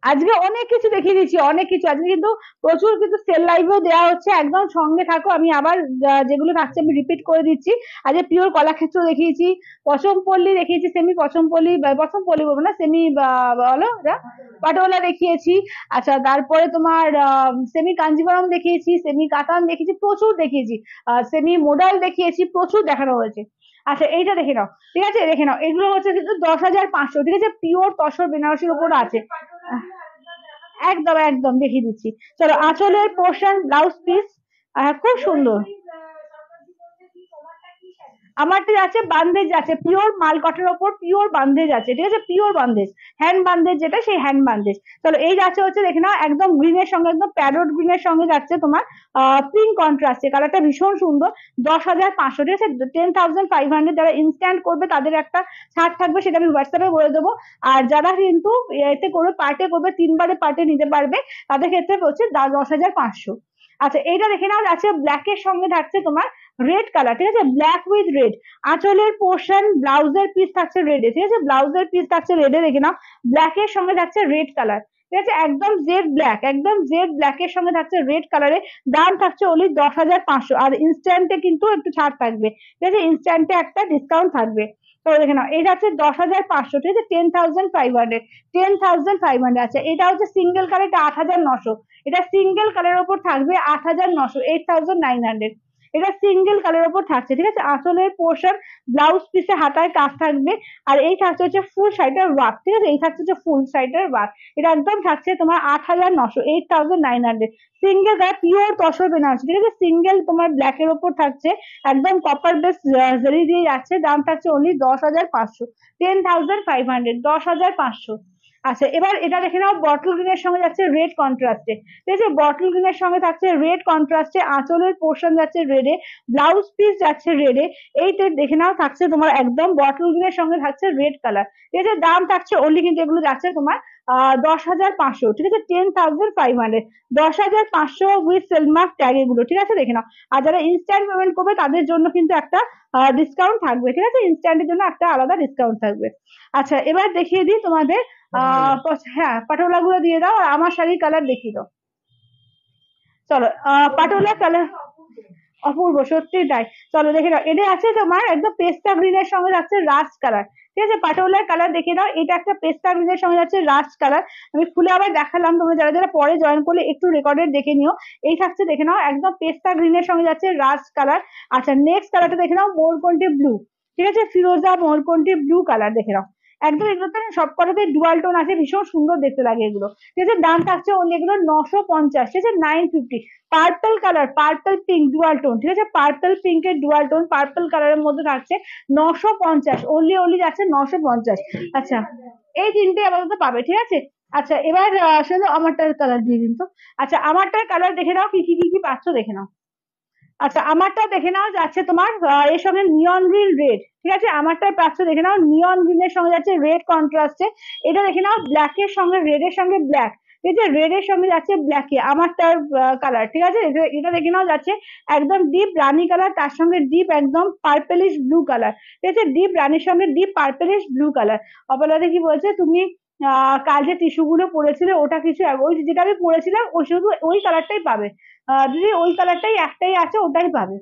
আজকে অনেক কিছু দেখিয়ে দিচ্ছি, অনেক কিছু আজকে কিন্তু প্রচুর কিন্তু সেল লাইভেও দেওয়া হচ্ছে, একদম সঙ্গে থাকো, আমি আবার যেগুলো থাকছে আমি রিপিট করে দিচ্ছি, আজকে পিওর কলাক্ষেত্র দেখিয়েছি, পশমপল্লী দেখিয়েছি, সেমি পশমপল্লী, পশমপল্লী বলবো না, সেমি বলো পাটোলা দেখিয়েছি, আচ্ছা তারপরে তোমার সেমি কাঞ্জিবরম দেখিয়েছি, সেমি কাতান দেখিয়েছি, প্রচুর দেখিয়েছি, সেমি মোডাল দেখিয়েছি, প্রচুর দেখানো হয়েছে। আচ্ছা এইটা দেখে নাও, ঠিক আছে, দেখে নাও, এগুলো হচ্ছে কিন্তু 10,500, ঠিক আছে, পিওর তসর বেনারসির উপর আছে, একদম একদম দেখিয়ে দিচ্ছি, চলো আঁচলের পোর্শন ব্লাউজ পিস, খুব সুন্দর, আমারটা আছে বান্দেজ আছে, পিওর মাল কটনের ওপর পিওর বান্দেজ আছে, ঠিক আছে, পিওর বান্দেজ, হ্যান্ড বান্দেজ যেটা সেই হ্যান্ড বান্দেজ, চলো এই যাচ্ছে হচ্ছে দেখে নাও একদম গ্রিনের সঙ্গে, একদম প্যারোট গ্রিনের সঙ্গে যাচ্ছে তোমার পিঙ্ক কন্ট্রাস্টে, কালারটা ভীষণ সুন্দর, 10,500, ঠিক আছে, 10,500, যারা ইনস্ট্যান্ট করবে তাদের একটা ছাড় থাকবে, সেটা আমি হোয়াটসঅ্যাপে বলে দেবো, আর যারা কিন্তু এতে করবে পার্টে করবে, 3 বারে পার্টে নিতে পারবে, তাদের ক্ষেত্রে হচ্ছে 10,500। আচ্ছা এইটা দেখে নাও যাচ্ছে ব্ল্যাক এর সঙ্গে থাকছে তোমার রেড কালার, ঠিক আছে, ব্ল্যাক উইথ রেড, আঁচলের পোর্শন ব্লাউজের পিস থাকছে রেডে, ঠিক আছে, ব্লাউজের পিস থাকছে রেডে, দেখে নাও ব্ল্যাক এর সঙ্গে থাকছে রেড কালার, ঠিক আছে, একদম জেড ব্ল্যাক, একদম জেড ব্ল্যাক এর সঙ্গে থাকছে রেড কালারে, দাম থাকছে ওনলি 10,500, আর ইনস্ট্যান্টে কিন্তু একটু ছাড় থাকবে, ঠিক আছে, ইনস্ট্যান্টে একটা ডিসকাউন্ট থাকবে, তো দেখে নাও এটা হচ্ছে 10,500, ঠিক আছে, 10,500, 10,500, আচ্ছা এটা হচ্ছে সিঙ্গেল কালার, এটা 8,900, এটা সিঙ্গেল কালারের ওপর থাকবে 8,900, 8,900, এটা সিঙ্গেল কালারের ওপর থাকছে, ঠিক আছে, আঁচলের পোর্শন ব্লাউজ পিসে হাতায় কাজ থাকবে, আর এই থাকছে হচ্ছে ফুল শাড়িটার ওয়ার্ক, ঠিক আছে, এই থাকছে হচ্ছে ফুল শাড়িটার ওয়ার্ক, এটা একদম থাকছে তোমার 8,900, 8,900, single colour pure tussar Banarasi, ঠিক আছে, সিঙ্গেল তোমার ব্ল্যাক এর ওপর থাকছে, একদম কপার বেস জরি দিয়ে যাচ্ছে, দাম থাকছে অনলি 10,500, 10,500, 10,500। আচ্ছা এবার এটা দেখে নাও বটল গ্রিনের সঙ্গে যাচ্ছে রেড কন্ট্রাস্টে, ঠিক আছে, বটল গ্রিনের সঙ্গে থাকছে রেড কন্ট্রাস্টে, আঁচলের পোর্শন যাচ্ছে রেডে, ব্লাউজ পিস যাচ্ছে রেডে, এইটা দেখে নাও থাকছে তোমার একদম বটল গ্রিনের সঙ্গে থাকছে রেড কালার, ঠিক আছে, দাম থাকছে অনলি কিন্তু এগুলো যাচ্ছে তোমার 10,500, ঠিক আছে, 10,500, 10,500 উইথ সেলমার্ক ট্যাগ এগুলো, ঠিক আছে, দেখে নাও, আর যারা ইনস্ট্যান্ট পেমেন্ট করবে তাদের জন্য কিন্তু একটা ডিসকাউন্ট থাকবে, ঠিক আছে, ইনস্ট্যান্টের জন্য একটা আলাদা ডিসকাউন্ট থাকবে। আচ্ছা এবার দেখিয়ে দিই তোমাদের হ্যাঁ পাটোলা গুলো দিয়ে দাও, আর আমার শাড়ির কালার দেখিয়ে দাও, চলো পাটোলা কালার অপূর্ব, সত্যি তাই, চলো দেখে নাও এটা আছে তোমার একদম পেস্তা গ্রিনের সঙ্গে যাচ্ছে রাস্ট কালার, ঠিক আছে, পাটোলার কালার দেখে নাও, এটা একটা পেস্তা গ্রিনের সঙ্গে যাচ্ছে রাস্ট কালার, আমি খুলে আবার দেখালাম, তোমরা যারা যারা পরে জয়েন করলে একটু রেকর্ডেড দেখে নিও, এই থাকছে দেখে নাও একদম পেস্তা গ্রিনের সঙ্গে যাচ্ছে রাস্ট কালার। আচ্ছা নেক্সট কালারটা দেখে নাও মোরকন্টি ব্লু, ঠিক আছে, ফিরোজা মোরকন্টি ব্লু কালার দেখে নাও, একদম এগুলোতে সব কটাতে ডুয়াল টোন আছে, ভীষণ সুন্দর দেখতে লাগে এগুলো, ঠিক আছে, দাম থাকছে অন্য এগুলো 950, ঠিক আছে, 950, purple colour purple pink dual tone, ঠিক আছে, পার্পল পিঙ্কের ডুয়াল টোন পার্পল কালারের মধ্যে থাকছে 950, অনলি অনলি যাচ্ছে 950। আচ্ছা এই তিনটে আপাতত পাবে, ঠিক আছে। আচ্ছা এবার আসলে আমারটার কালার দিয়ে দিন তো। আচ্ছা আমারটার কালার দেখে নাও কি কি কি কি পাচ্ছ দেখে নাও। আচ্ছা আমারটা দেখে নাও যাচ্ছে তোমার এর সঙ্গে নিয়ন গ্রিন রেড, ঠিক আছে, আমারটার পাচ্ছ দেখে নাও নিয়ন গ্রিনের সঙ্গে যাচ্ছে রেড কন্ট্রাস্টে, এটা দেখে নাও ব্ল্যাক এর সঙ্গে রেড এর সঙ্গে ব্ল্যাক, এই যে রেড এর সঙ্গে যাচ্ছে ব্ল্যাকে আমারটার কালার, ঠিক আছে। এটা দেখে নাও যাচ্ছে একদম ডিপ রানি কালার, তার সঙ্গে ডিপ একদম পার্পেলিশ ব্লু কালার, ঠিক আছে। ডিপ রানির সঙ্গে ডিপ পার্পেলিশ ব্লু কালার। অপলাদা কি বলছে, তুমি কাল যে টিস্যু গুলো পরেছিলে ওটা কিছু, ওই যেটা আমি পরেছিলাম ওই শুধু ওই কালারটাই পাবে দিদি, ওই কালারটাই একটাই আছে, ওটাই পাবে।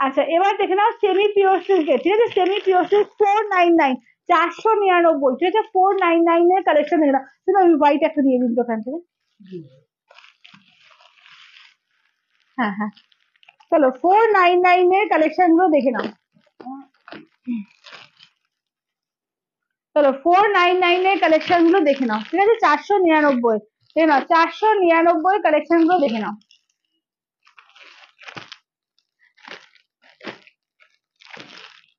আচ্ছা এবার দেখে নাও সেমি পিওর সিল্কের, ঠিক আছে। সেমি পিওর সিল্ক 499, 499, ঠিক আছে। 499 এর কালেকশন দেখে নাও। শুধু আমি হোয়াইট একটা দিয়ে দিন দোকান থেকে। হ্যাঁ হ্যাঁ, চলো 499 এর কালেকশন গুলো দেখে নাও। চলো 499 এর কালেকশন গুলো দেখে নাও, ঠিক আছে। 499 দেখে নাও, 499 কালেকশন গুলো দেখে নাও।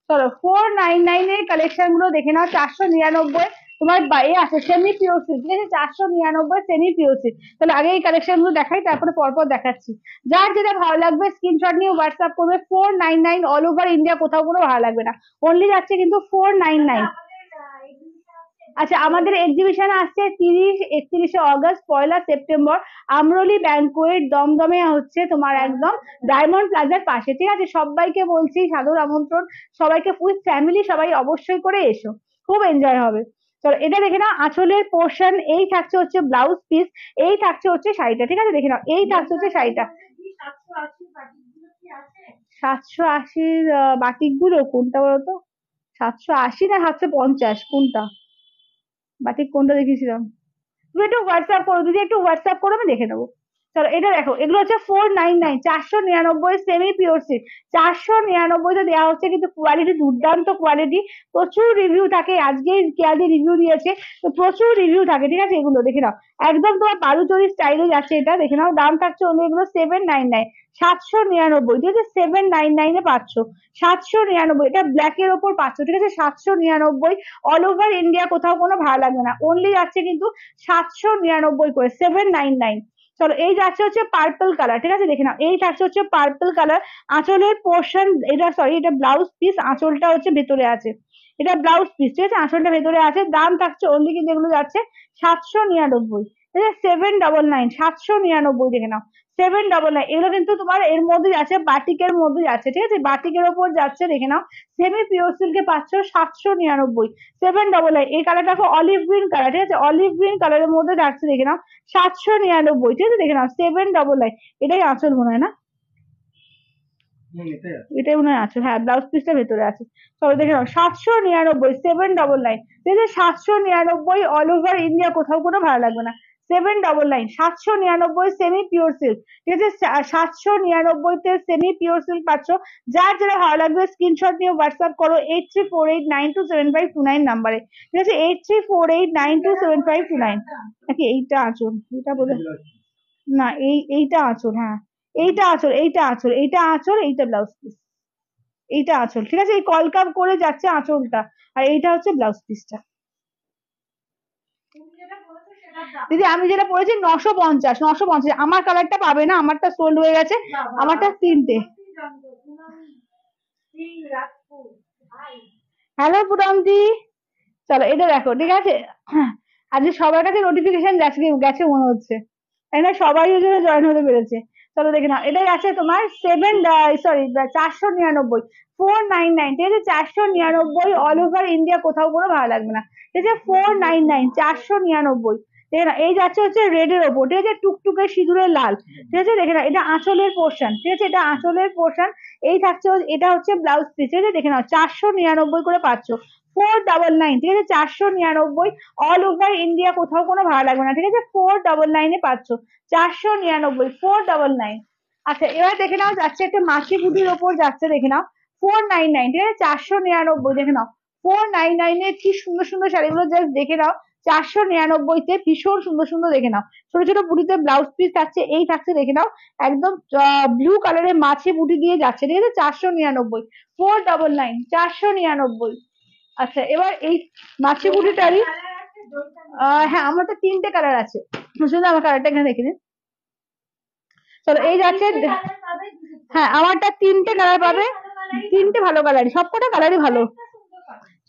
চলো 499 এর কালেকশন গুলো দেখে নাও। 499 তোমার বাইরে আছে সেমি পিওর সিল্ক, ঠিক আছে। 499 সেমি পিওর সিল্ক। তাহলে আগে এই কালেকশন গুলো দেখাই, তারপরে পরপর দেখাচ্ছি। যার যেটা ভালো লাগবে স্ক্রিনশট নিয়ে হোয়াটসঅ্যাপ করবে। 499 অল ওভার ইন্ডিয়া, কোথাও কোনো ভালো লাগবে না, অনলি যাচ্ছে কিন্তু 499। আচ্ছা আমাদের এক্সিবিশন আসছে 30-31 অগস্ট, 1 সেপ্টেম্বর, আমরলি ব্যাংকোয়েট, দমদমে হচ্ছে তোমার একদম ডায়মন্ড প্লাজার পাশে, ঠিক আছে। সবাইকে বলছি সাদর আমন্ত্রণ, সবাইকে উইথ ফ্যামিলি সবাই অবশ্যই করে এসো, খুব এনজয় হবে। চলো এটা দেখে নাও আঁচলের পোর্শন, এই থাকছে হচ্ছে ব্লাউজ পিস, এই থাকছে হচ্ছে শাড়িটা, ঠিক আছে। দেখে নাও এই থাকছে হচ্ছে শাড়িটা। 780 বাটিক গুলো কোনটা বলতো, 780 না 750 কোনটা বাটিক, কোনটা দেখিয়েছিলাম। তুমি একটু হোয়াটসঅ্যাপ করো দিদি, একটু হোয়াটসঅ্যাপ করো, আমি দেখে নেবো। চলো এটা দেখো, এগুলো হচ্ছে 499, 499 সেমি পিওর সিল্ক। 499 দেওয়া হচ্ছে, কিন্তু কোয়ালিটি দুর্দান্ত কোয়ালিটি, প্রচুর রিভিউ থাকে। আজকে কেয়াদি রিভিউ দিয়েছে, তো প্রচুর রিভিউ থাকে, ঠিক আছে। এগুলো দেখে নাও একদম তোমার বালুচরি স্টাইলে যাচ্ছে, এটা দেখে নাও। দাম থাকছে অন্য এগুলো 799, 799, ঠিক আছে। 799 এ পাচ্ছ, 799, এটা ব্ল্যাক এর ওপর পাচ্ছ, ঠিক আছে। 799 অল ওভার ইন্ডিয়া, কোথাও কোনো ভালো লাগবে না, অনলি যাচ্ছে কিন্তু 799 করে, 799। চলো এই যাচ্ছে হচ্ছে পার্পল কালার, ঠিক আছে। দেখে নাও এই থাকছে হচ্ছে পার্পল কালার। আঁচলের পোর্শন এটা, সরি এটা ব্লাউজ পিস, আঁচলটা হচ্ছে ভেতরে আছে, এটা ব্লাউজ পিস, ঠিক আছে। আঁচলটা ভেতরে আছে। দাম থাকছে অনলি কিন্তু এগুলো যাচ্ছে 799, ঠিক আছে। 799, 799 দেখে নাও, 799। এগুলো কিন্তু তোমার এর মধ্যে যাচ্ছে, বাটিকের মধ্যে যাচ্ছে, ঠিক আছে। বাটিকের ওপর যাচ্ছে, দেখে নাও। সেমি পিওর সিল্কে পাচ্ছ 799, 799। এই কালারটা অলিভ গ্রিন কালার, ঠিক আছে। অলিভ গ্রিন কালারের মধ্যে যাচ্ছে, দেখে নাও 799, ঠিক আছে। দেখে নাও 799। এটাই আঁচল মনে হয় না, এটাই মনে হয় আঁচল, হ্যাঁ ব্লাউজ পিসটা ভেতরে আছে। তবে দেখে নাও 799, 799, ঠিক আছে। 799 অল ওভার ইন্ডিয়া, কোথাও কোনো ভালো লাগবে না। 799, 799 সেমি পিওর সিল্ক, ঠিক আছে। 799 তে সেমি পিওর সিল্ক পাচ্ছ। যার যেটা ভালো লাগবে স্ক্রিনশট নিয়ে হোয়াটসঅ্যাপ করো 8348927529 নাম্বারে, ঠিক আছে। 8348927529। নাকি এইটা আঁচল, এটা বলে না, এইটা আঁচল, হ্যাঁ এইটা আঁচল, এইটা আঁচল, এইটা আঁচল, এইটা ব্লাউজ পিস, এইটা আঁচল, ঠিক আছে। এই কলকাপ করে যাচ্ছে আঁচলটা, আর এইটা হচ্ছে ব্লাউজ পিসটা। দিদি আমি যেটা পড়েছি 950, 950। আমার কালারটা পাবে না, আমারটা সোল্ড হয়ে গেছে, আমারটা 3টে। হ্যালো পুরমজি, চলো এটা দেখো, ঠিক আছে। আজকে সবার কাছে নোটিফিকেশন গেছে গেছে মনে হচ্ছে, তাই না, সবাই ওই জন্য জয়েন হতে পেরেছে। চলো দেখে নাও এটাই আছে তোমার 499, 499, ঠিক আছে। 499 অল ওভার ইন্ডিয়া, কোথাও কোনো ভালো লাগবে না, ঠিক আছে। 499, 499, ঠিক আছে। এই যাচ্ছে হচ্ছে রেড এর ওপর, ঠিক আছে, টুকটুকে সিঁদুরের লাল, ঠিক আছে। দেখে নাও এটা আঁচলের পোর্শন, ঠিক আছে, এটা আঁচলের পোর্শন। এই থাকছে, এটা হচ্ছে ব্লাউজ পিস, ঠিক আছে। দেখে নাও 499 করে পাচ্ছ। 499, ঠিক আছে। 499 অল ওভার ইন্ডিয়া, কোথাও কোনো ভালো লাগবে না, ঠিক আছে। 499 এ পাচ্ছ, 499, 499। আচ্ছা এবার দেখে নাও যাচ্ছে একটা মাছি বুটির ওপর যাচ্ছে, দেখে নাও 499, ঠিক আছে। 499 দেখে নাও, 499 এ কি সুন্দর সুন্দর শাড়িগুলো জাস্ট দেখে নাও। 499 তে ভীষণ সুন্দর সুন্দর, দেখে নাও ছোট ছোট বুটিতে ব্লাউজ পিস থাকছে, এই থাকছে, দেখে নাও একদম ব্লু কালারের মাছি বুটি দিয়ে যাচ্ছে, ঠিক আছে। 499, 499, 499। আচ্ছা এবার এই মাছি বুটিটারই হ্যাঁ আমার তো 3টে কালার আছে, শুধু আমার কালারটা এখানে রেখে দিন। চলো এই যাচ্ছে, হ্যাঁ আমারটা 3টে কালার পাবে, 3টে ভালো কালারই, সবকটা কালারই ভালো।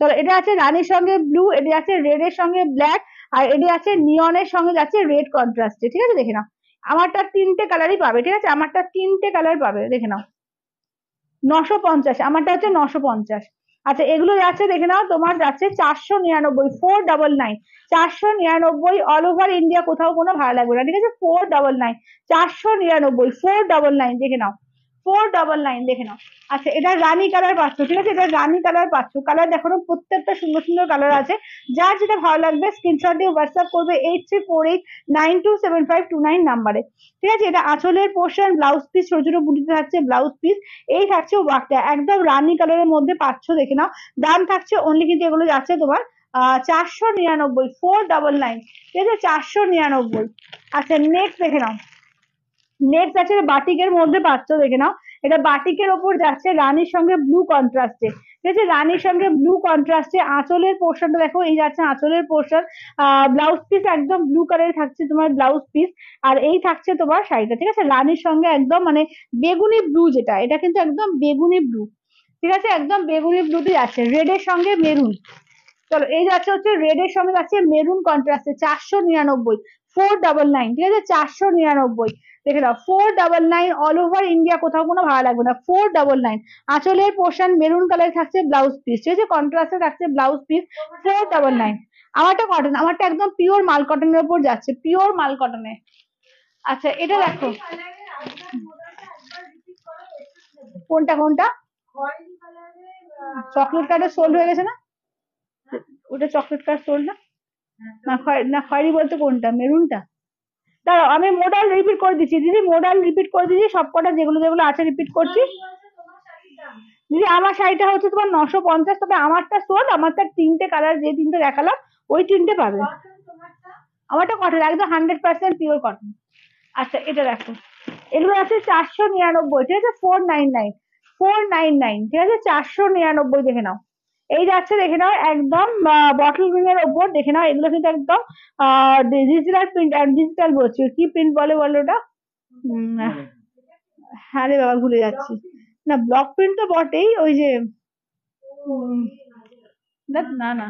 চলো এটা আছে রানীর সঙ্গে ব্লু, এটা আছে রেড এর সঙ্গে ব্ল্যাক, আর এটা আছে নিয়নের সঙ্গে যাচ্ছে রেড কন্ট্রাস্টে, ঠিক আছে দেখে নাও। আমারটা 3টে কালারই পাবে, ঠিক আছে, আমারটা 3টে কালার পাবে, দেখে নাও। 950, আমারটা হচ্ছে 950। আচ্ছা এগুলো যাচ্ছে দেখে নাও, তোমার যাচ্ছে 499, 499, 499 অল ওভার ইন্ডিয়া, কোথাও কোনো ভাড়া লাগবে না, ঠিক আছে, 499, 499, 499 দেখে নাও, 499 দেখে নাও। আচ্ছা এটা রানী কালার পাচ্ছ, ঠিক আছে, এটা রানী কালার পাচ্ছ, কালার দেখো প্রত্যেকটা সুন্দর সুন্দর কালার আছে। যার যেটা ভালো লাগবে স্ক্রিনশট দিয়ে হোয়াটসঅ্যাপ করবে 8348927529 নাম্বারে, ঠিক আছে। এটা আঁচলের পোর্শন, ব্লাউজ পিস ছোট ছোট বুটিতে থাকছে ব্লাউজ পিস, এই থাকছে ওয়ার্কটা একদম রানী কালারের মধ্যে পাচ্ছ, দেখে নাও। দাম থাকছে অনলি কিন্তু এগুলো যাচ্ছে তোমার 499, 499, ঠিক আছে, 499। আচ্ছা নেক্সট দেখে নাও, নেক্সট আছে বাটিকের মধ্যে পাচ্ছ, দেখে নাও। এটা বাটিকের ওপর যাচ্ছে রানীর সঙ্গে ব্লু কন্ট্রাস্টে, ঠিক আছে, রানীর সঙ্গে ব্লু কন্ট্রাস্টে। আঁচলের পোর্শনটা দেখো, এই যাচ্ছে আঁচলের পোর্শন, ব্লাউজ পিস একদম ব্লু কালারের থাকছে তোমার ব্লাউজ পিস, আর এই থাকছে তোমার শাড়িটা, ঠিক আছে, রানীর সঙ্গে একদম মানে বেগুনি ব্লু, যেটা এটা কিন্তু একদম বেগুনি ব্লু, ঠিক আছে, একদম বেগুনি ব্লুতে যাচ্ছে, রেডের সঙ্গে মেরুন। চলো এই যাচ্ছে হচ্ছে রেড এর সঙ্গে যাচ্ছে মেরুন কন্ট্রাস্টে, 499, 499, ঠিক আছে, 499 দেখে দাও, 499 অল ওভার ইন্ডিয়া, কোথাও কোনো ভাড়া লাগবে না, 499। আঁচলের পোর্শন মেরুন কালার থাকছে ব্লাউজ পিস, ঠিক আছে, কন্ট্রাস্টে থাকছে ব্লাউজ পিস, 499। আমারটা কটন, আমারটা একদম পিওর মাল কটনের উপর যাচ্ছে, পিওর মাল কটনে। আচ্ছা এটা দেখো, কোনটা কোনটা, চকলেট কালার সোল্ড হয়ে গেছে না, ওটা চকলেট কালার সোল্ড না, না খয়েরি বলতে কোনটা, মেরুনটা। দাঁড়াও আমি মোডাল রিপিট করে দিচ্ছি দিদি, মোডাল রিপিট করে দিচ্ছি, সবকটা যেগুলো যেগুলো আছে রিপিট করছি। দিদি আমার শাড়িটা হচ্ছে তোমার 950, তবে আমারটা শোন, আমারটা 3টে কালার, যে 3টে দেখালাম ওই 3টে পাবে। আমারটা কটন, একদম 100% পিওর কটন। আচ্ছা এটা দেখো, এগুলো আছে 499, ঠিক আছে, 499, 499, ঠিক আছে, 499 দেখে নাও। এই যাচ্ছে দেখে নাও একদম বটল গ্রিন এর ওপর, দেখে নাও এগুলো কিন্তু একদম ডিজিটাল প্রিন্ট, ডিজিটাল বলছি কি প্রিন্ট বলে বলো ওটা, হ্যাঁ রে বাবা ভুলে যাচ্ছি, না ব্লক প্রিন্ট তো বটেই, ওই যে না না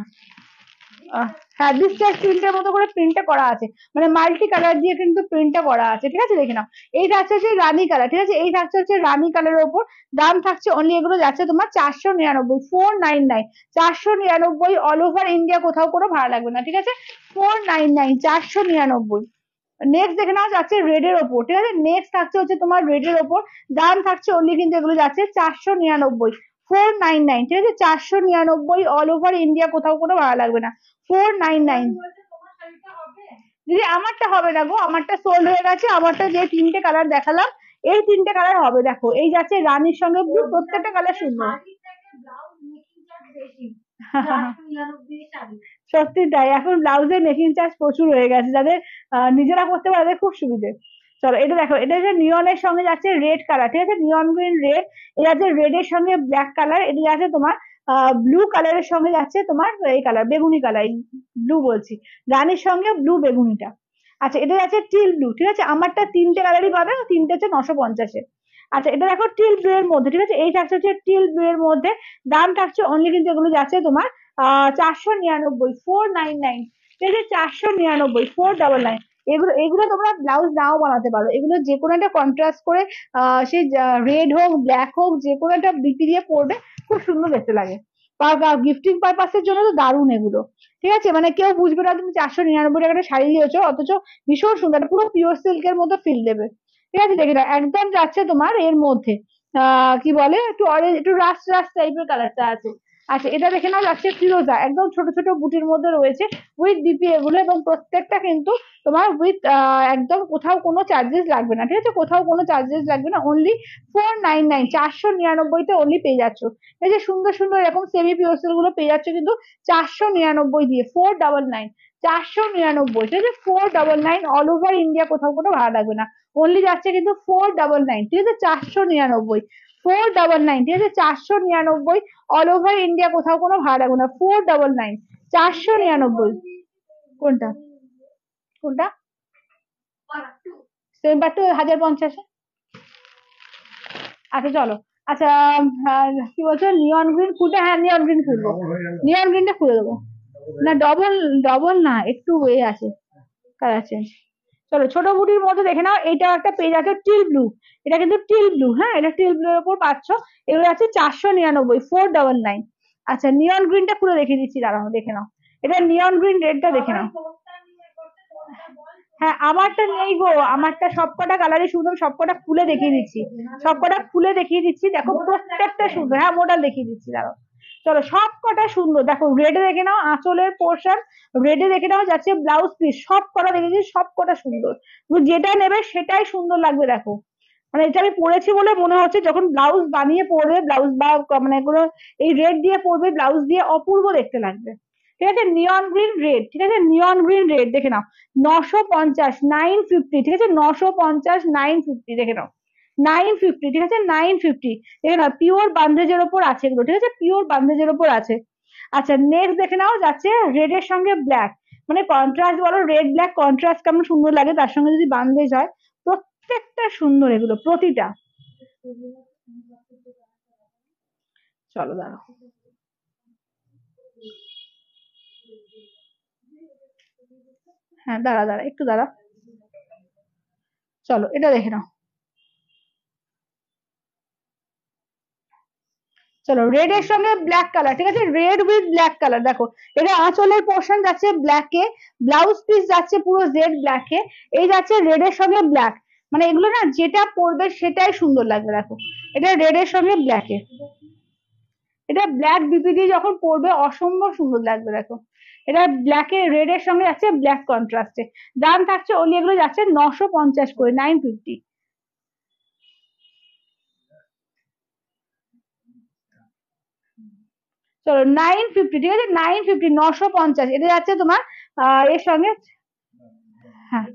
হ্যাঁ ডিজিটাল প্রিন্টের মতো করে প্রিন্টটা করা আছে, মানে মাল্টি কালার দিয়ে কিন্তু প্রিন্টটা করা আছে, ঠিক আছে দেখে নাও। এই থাকছে হচ্ছে রানী কালার, ঠিক আছে, এই থাকছে হচ্ছে রানী কালারের ওপর, দাম থাকছে অনলি এগুলো যাচ্ছে তোমার 499, 499, 499 অল ওভার ইন্ডিয়া, কোথাও কোনো ভাড়া লাগবে না, ঠিক আছে, 499, 499। নেক্সট দেখে নাও যাচ্ছে রেড এর ওপর, ঠিক আছে, নেক্সট থাকছে হচ্ছে তোমার রেড এর ওপর, দাম থাকছে অনলি কিন্তু এগুলো যাচ্ছে 499, 499, ঠিক আছে, 499 অল ওভার ইন্ডিয়া, কোথাও কোনো ভাড়া লাগবে না, 499। দিদি আমারটা হবে না গো, আমারটা সোল্ড হয়ে গেছে, আমারটা যে 3টে কালার দেখালাম এই 3টে কালার হবে, দেখো এই যাচ্ছে রানীর সঙ্গে ব্লু, প্রত্যেকটা কালার সুন্দর। সত্যি তাই, এখন ব্লাউজের মেকিং চার্জ প্রচুর হয়ে গেছে, যাদের নিজেরা করতে পারে তাদের খুব সুবিধে। চলো এটা দেখো, এটা যে নিয়নের সঙ্গে যাচ্ছে রেড কালার, ঠিক আছে, নিয়ন গ্রিন রেড, এটা যাচ্ছে রেড এর সঙ্গে ব্ল্যাক কালার, এটা যাচ্ছে তোমার ব্লু কালারের সঙ্গে যাচ্ছে তোমার এই কালার বেগুনি কালার, ব্লু বলছি, রানীর সঙ্গে ব্লু বেগুনিটা। আচ্ছা এটা যাচ্ছে টিল ব্লু, ঠিক আছে, আমারটা 3টে কালারই পাবে, 3টে হচ্ছে 950-এ। আচ্ছা এটা দেখো টিল ব্লু এর মধ্যে, ঠিক আছে, এই থাকছে হচ্ছে টিল ব্লু এর মধ্যে, দাম থাকছে অনলি কিন্তু এগুলো যাচ্ছে তোমার 499, 499, ঠিক আছে, 499, 499। এগুলো এগুলো তোমরা ব্লাউজ নাও বানাতে পারো, এগুলো যে কোনো একটা কন্ট্রাস্ট করে সেই রেড হোক ব্ল্যাক হোক যে কোনো একটা বিপি দিয়ে পরবে, খুব সুন্দর দেখতে লাগে, বা গিফটিং পারপাসের জন্য তো দারুণ এগুলো, ঠিক আছে, মানে কেউ বুঝবে না তুমি 499 টাকাটা শাড়ি দিয়েছো, অথচ ভীষণ সুন্দর, পুরো পিওর সিল্কের মতো ফিল দেবে, ঠিক আছে দেখে নাও, একদম যাচ্ছে তোমার এর মধ্যে কি বলে একটু অরেঞ্জ, একটু রাস্ট রাস্ট টাইপের কালারটা আছে। আচ্ছা এটা দেখে নাও যাচ্ছে ফিরোজা, একদম ছোট ছোট বুটির মধ্যে রয়েছে উইথ বিপি এগুলো, এবং প্রত্যেকটা কিন্তু তোমার উইথ একদম কোথাও কোনো চার্জেস লাগবে না, ঠিক আছে, কোথাও কোনো চার্জেস লাগবে না, অনলি 499, 499-তে অনলি পেয়ে যাচ্ছ। এই যে সুন্দর সুন্দর এরকম সেমি পিওর সিল্ক গুলো পেয়ে যাচ্ছ কিন্তু 499 দিয়ে, 499, 499, ঠিক আছে, 499 অল ওভার ইন্ডিয়া, কোথাও কোনো ভাড়া লাগবে না, অনলি যাচ্ছে কিন্তু 499, ঠিক আছে, 499, 499, ঠিক আছে, 499 অল ওভার ইন্ডিয়া, কোথাও কোনো ভাড়া লাগবে না, 499, 499। কোনটা কোনটা সেম পাট্টু 1050-এ। আচ্ছা চলো, আচ্ছা কি বলছো, নিয়ন গ্রিন খুলতে, হ্যাঁ নিয়ন গ্রিন খুলবো, নিয়ন গ্রিনটা খুলে দেবো। না ডবল, ডবল না, একটু এ আছে, কালার চেঞ্জ। চলো ছোট বুটির মধ্যে দেখে নাও, এইটা একটা পেজ আছে টিল ব্লু, এটা কিন্তু টিল ব্লু, হ্যাঁ এটা টিল ব্লু এর উপর পাচ্ছ। এগুলো আছে 499, 499। আচ্ছা নিয়ন গ্রিনটা খুলে দেখিয়ে দিচ্ছি, দাঁড়াও দেখে নাও, এটা নিয়ন গ্রিন রেডটা দেখে নাও। হ্যাঁ আমারটা নেই গো, আমারটা সবকটা কালারই সুন্দর, সবকটা খুলে দেখিয়ে দিচ্ছি, সবকটা খুলে দেখিয়ে দিচ্ছি, দেখো প্রত্যেকটা সুন্দর। হ্যাঁ মডেল দেখিয়ে দিচ্ছি, দাঁড়াও। চলো সবকটা সুন্দর, দেখো রেডে দেখে নাও আঁচলের পোর্শন, রেডে দেখে নাও যাচ্ছে ব্লাউজ পিস, সব কটা দেখেছি, সব কটা সুন্দর। তুমি যেটা নেবে সেটাই সুন্দর লাগবে, দেখো মানে এটা আমি পরেছি বলে মনে হচ্ছে, যখন ব্লাউজ বানিয়ে পরবে, ব্লাউজ বা মানে কোনো এই রেড দিয়ে পরবে, ব্লাউজ দিয়ে অপূর্ব দেখতে লাগবে। ঠিক আছে নিয়ন গ্রিন রেড, ঠিক আছে নিয়ন গ্রিন রেড দেখে নাও, 950, 950, ঠিক আছে 950, 950 দেখে নাও, 950, ঠিক আছে 950 দেখে নাও, পিওর বান্ধেজের ওপর আছে এগুলো, ঠিক আছে পিওর বান্ধেজের ওপর আছে। আচ্ছা নেক্সট দেখে নাও যাচ্ছে রেড এর সঙ্গে ব্ল্যাক, মানে কন্ট্রাস্ট বলো, রেড ব্ল্যাক কন্ট্রাস্ট কেমন সুন্দর লাগে, তার সঙ্গে যদি বান্ধেজ হয়, প্রত্যেকটা সুন্দর এগুলো প্রতিটা। চলো দাঁড়াও, হ্যাঁ দাঁড়া দাঁড়া একটু দাঁড়া, চলো এটা দেখে নাও। চলো রেড এর সঙ্গে ব্ল্যাক কালার, ঠিক আছে রেড উইথ ব্ল্যাক কালার, দেখো এটা আঁচলের পোর্শন যাচ্ছে ব্ল্যাকে, ব্লাউজ পিস যাচ্ছে পুরো জেড ব্ল্যাকে, এই যাচ্ছে রেড এর সঙ্গে ব্ল্যাক, মানে এগুলো না যেটা পরবে সেটাই সুন্দর লাগবে, দেখো এটা রেড এর সঙ্গে ব্ল্যাকে, এটা ব্ল্যাক বিপিডি যখন পরবে অসম্ভব সুন্দর লাগবে, দেখো এটা ব্ল্যাকে রেড এর সঙ্গে যাচ্ছে ব্ল্যাক কন্ট্রাস্টে। দাম থাকছে ওলি, এগুলো যাচ্ছে 950 করে, 950। চলো 950, ঠিক আছে 950, 950, এটা যাচ্ছে তোমার এর সঙ্গে, হ্যাঁ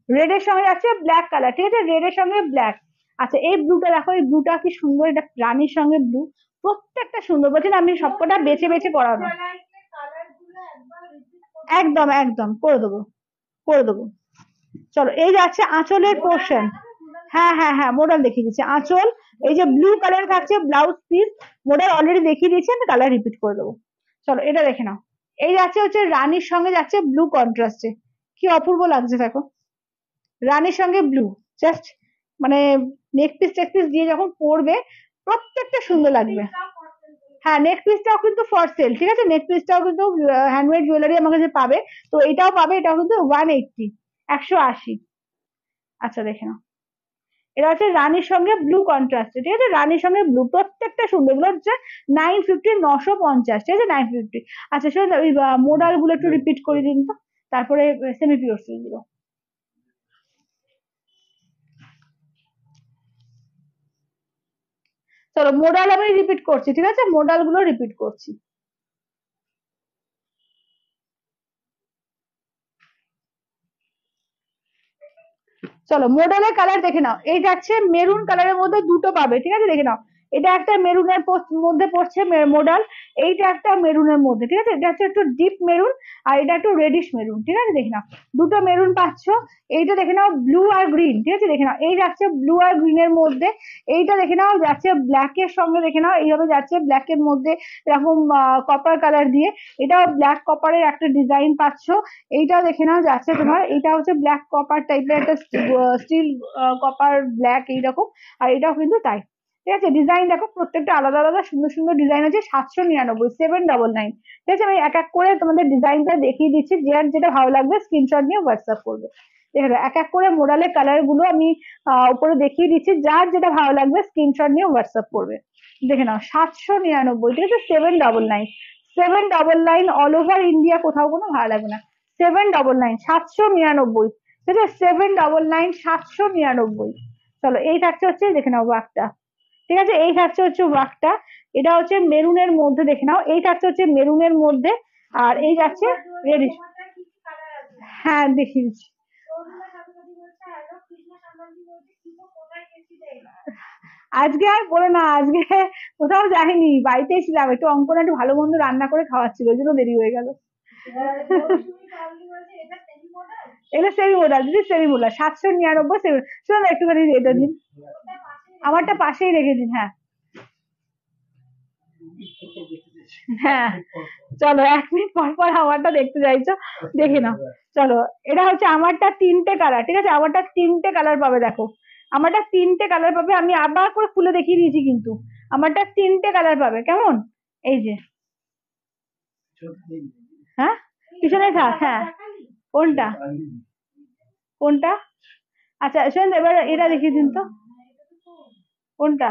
রেড এর সঙ্গে যাচ্ছে ব্ল্যাক কালার, ঠিক আছে রেড এর সঙ্গে ব্ল্যাক। আচ্ছা এই ব্লুটা দেখো, এই ব্লুটা কি সুন্দর, এটা রানীর সঙ্গে ব্লু, প্রত্যেকটা সুন্দর, বলছি না আমি সবকটা বেছে বেছে পড়াবো। একদম একদম করে দেবো, করে দেবো। চলো এই যাচ্ছে আঁচলের পোর্শন, হ্যাঁ হ্যাঁ হ্যাঁ মডেল দেখিয়ে দিচ্ছি, আঁচল এই যে ব্লু কালার থাকছে ব্লাউজ পিস, মডেল অলরেডি দেখিয়ে দিয়েছি, আমি কালার রিপিট করে দেবো। চলো এটা দেখে নাও, এই যাচ্ছে হচ্ছে রানীর সঙ্গে যাচ্ছে ব্লু কন্ট্রাস্টে, কি অপূর্ব লাগছে দেখো, রানীর সঙ্গে ব্লু, জাস্ট মানে নেক পিস টেক পিস দিয়ে যখন পরবে প্রত্যেকটা সুন্দর লাগবে। হ্যাঁ নেক পিসটাও কিন্তু ফর সেল, ঠিক আছে নেক পিসটাও কিন্তু হ্যান্ডমেড জুয়েলারি আমার কাছে পাবে, তো এটাও পাবে, এটাও কিন্তু 180, 180। আচ্ছা দেখে নাও, এটা হচ্ছে রানীর সঙ্গে ব্লু কন্ট্রাস্ট, ঠিক আছে রানীর সঙ্গে ব্লু, প্রত্যেকটা সুন্দর, এগুলো হচ্ছে 950, 950, ঠিক আছে 950। আচ্ছা শুনুন ওই মোডাল গুলো একটু রিপিট করে দিন তো, তারপরে সেমি পিওর সিল্ক গুলো। চলো মোডাল আমি রিপিট করছি, ঠিক আছে মোডাল গুলো রিপিট করছি। চলো মোডালের কালার দেখে নাও, এই যাচ্ছে মেরুন কালারের মধ্যে দুটো পাবে, ঠিক আছে দেখে নাও, এটা একটা মেরুনের মধ্যে পড়ছে মোডাল, এইটা একটা মেরুনের মধ্যে, ঠিক আছে এটা হচ্ছে একটু ডিপ মেরুন, আর এটা একটু রেডিশ মেরুন, ঠিক আছে দেখে নাও দুটো মেরুন পাচ্ছ। এইটা দেখে নাও ব্লু আর গ্রিন, ঠিক আছে দেখে নাও এই যাচ্ছে ব্লু আর গ্রিনের মধ্যে, এইটা দেখে নাও যাচ্ছে ব্ল্যাক এর সঙ্গে, দেখে নাও এইভাবে যাচ্ছে ব্ল্যাক এর মধ্যে এরকম কপার কালার দিয়ে, এটা ব্ল্যাক কপারের একটা ডিজাইন পাচ্ছ। এইটা দেখে নাও যাচ্ছে তোমার, এটা হচ্ছে ব্ল্যাক কপার টাইপের একটা স্টিল কপার ব্ল্যাক এইরকম, আর এটাও কিন্তু তাই, ঠিক আছে ডিজাইন দেখো প্রত্যেকটা আলাদা আলাদা সুন্দর সুন্দর ডিজাইন আছে, 799, 799, ঠিক আছে আমি এক এক করে তোমাদের ডিজাইনটা দেখিয়ে দিচ্ছি, যার যেটা ভালো লাগবে স্ক্রিনশট নিয়ে হোয়াটসঅ্যাপ করবে। দেখো এক এক করে মোডালের কালার গুলো আমি উপরে দেখিয়ে দিচ্ছি, যার যেটা ভালো লাগবে স্ক্রিনশট নিয়ে হোয়াটসঅ্যাপ করবে। দেখে নাও 799, ঠিক আছে 799, 799 অল ওভার ইন্ডিয়া, কোথাও কোনো ভাড়া লাগবে না, 799, 799, ঠিক আছে 799, 799। চলো এই থাকছে হচ্ছে দেখে নাও ওয়ার্কটা, ঠিক আছে এই থাকছে হচ্ছে ওয়ার্কটা, এটা হচ্ছে মেরুনের মধ্যে, দেখে নাও এই থাকছে হচ্ছে মেরুনের মধ্যে, আর এই যাচ্ছে রেডিশ। হ্যাঁ দেখিয়ে দিচ্ছি, আজকে আর বলে না, আজকে কোথাও যাইনি, বাড়িতেই ছিলাম, একটু অঙ্কন একটু ভালো মন্দ রান্না করে খাওয়াচ্ছিল, ওই জন্য দেরি হয়ে গেল। এটা সেমি মোডাল, দিদি সেমি মোডাল 799, শোনো না একটুখানি এটা দিন, আমারটা পাশেই রেখে দিন, হ্যাঁ হ্যাঁ চলো 1 মিনিট পর পর আমারটা দেখতে চাইছো, দেখে নাও। চলো এটা হচ্ছে আমারটা 3টে কালার, ঠিক আছে, আমারটা 3টে কালার পাবে, দেখো আমারটা 3টে কালার পাবে, আমি আবার করে খুলে দেখিয়ে দিয়েছি কিন্তু আমারটা 3টে কালার পাবে, কেমন? এই যে, হ্যাঁ পিছনে থাক, হ্যাঁ কোনটা কোনটা? আচ্ছা শোন, এবার এটা দেখিয়ে দিন তো, কোনটা?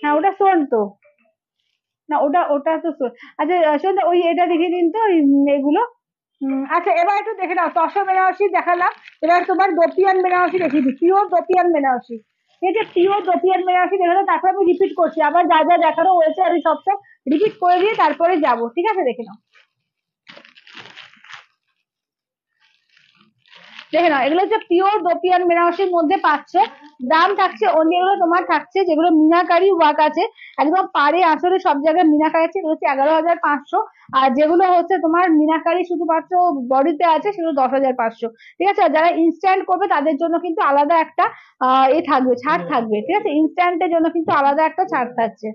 হ্যাঁ ওটা শোন তো, না ওটা ওটা তো আচ্ছা শোন, ওই এটা দেখিয়ে দিন তো, ওই এগুলো। আচ্ছা এবার একটু দেখে নাও, তসর বেনারসি দেখালাম, এবার তোমার দোপিয়ান বেনারসি দেখিয়ে দিই, পিওর দোপিয়ান বেনারসি, ঠিক আছে, পিওর দোপিয়ান বেনারসি দেখালো, তারপর আমি রিপিট করছি, আবার যা যা দেখানো হয়েছে আমি সব সব রিপিট করে দিয়ে তারপরে যাবো, ঠিক আছে, দেখে নাও। দেখে নাও, এগুলো হচ্ছে পিওর দোপিয়ান বেনারসির মধ্যে পাচ্ছ, দাম থাকছে অন্য, এগুলো তোমার থাকছে যেগুলো মিনাকারি ওয়ার্ক আছে, একদম পাড়ে আসলে সব জায়গায় মিনাকারি আছে, এগুলো হচ্ছে 11,500, আর যেগুলো হচ্ছে তোমার মিনাকারি শুধুমাত্র বডিতে আছে সেগুলো 10,500, ঠিক আছে। আর যারা ইনস্ট্যান্ট করবে তাদের জন্য কিন্তু আলাদা একটা এ থাকবে, ছাড় থাকবে, ঠিক আছে, ইনস্ট্যান্টের জন্য কিন্তু আলাদা একটা ছাড় থাকছে।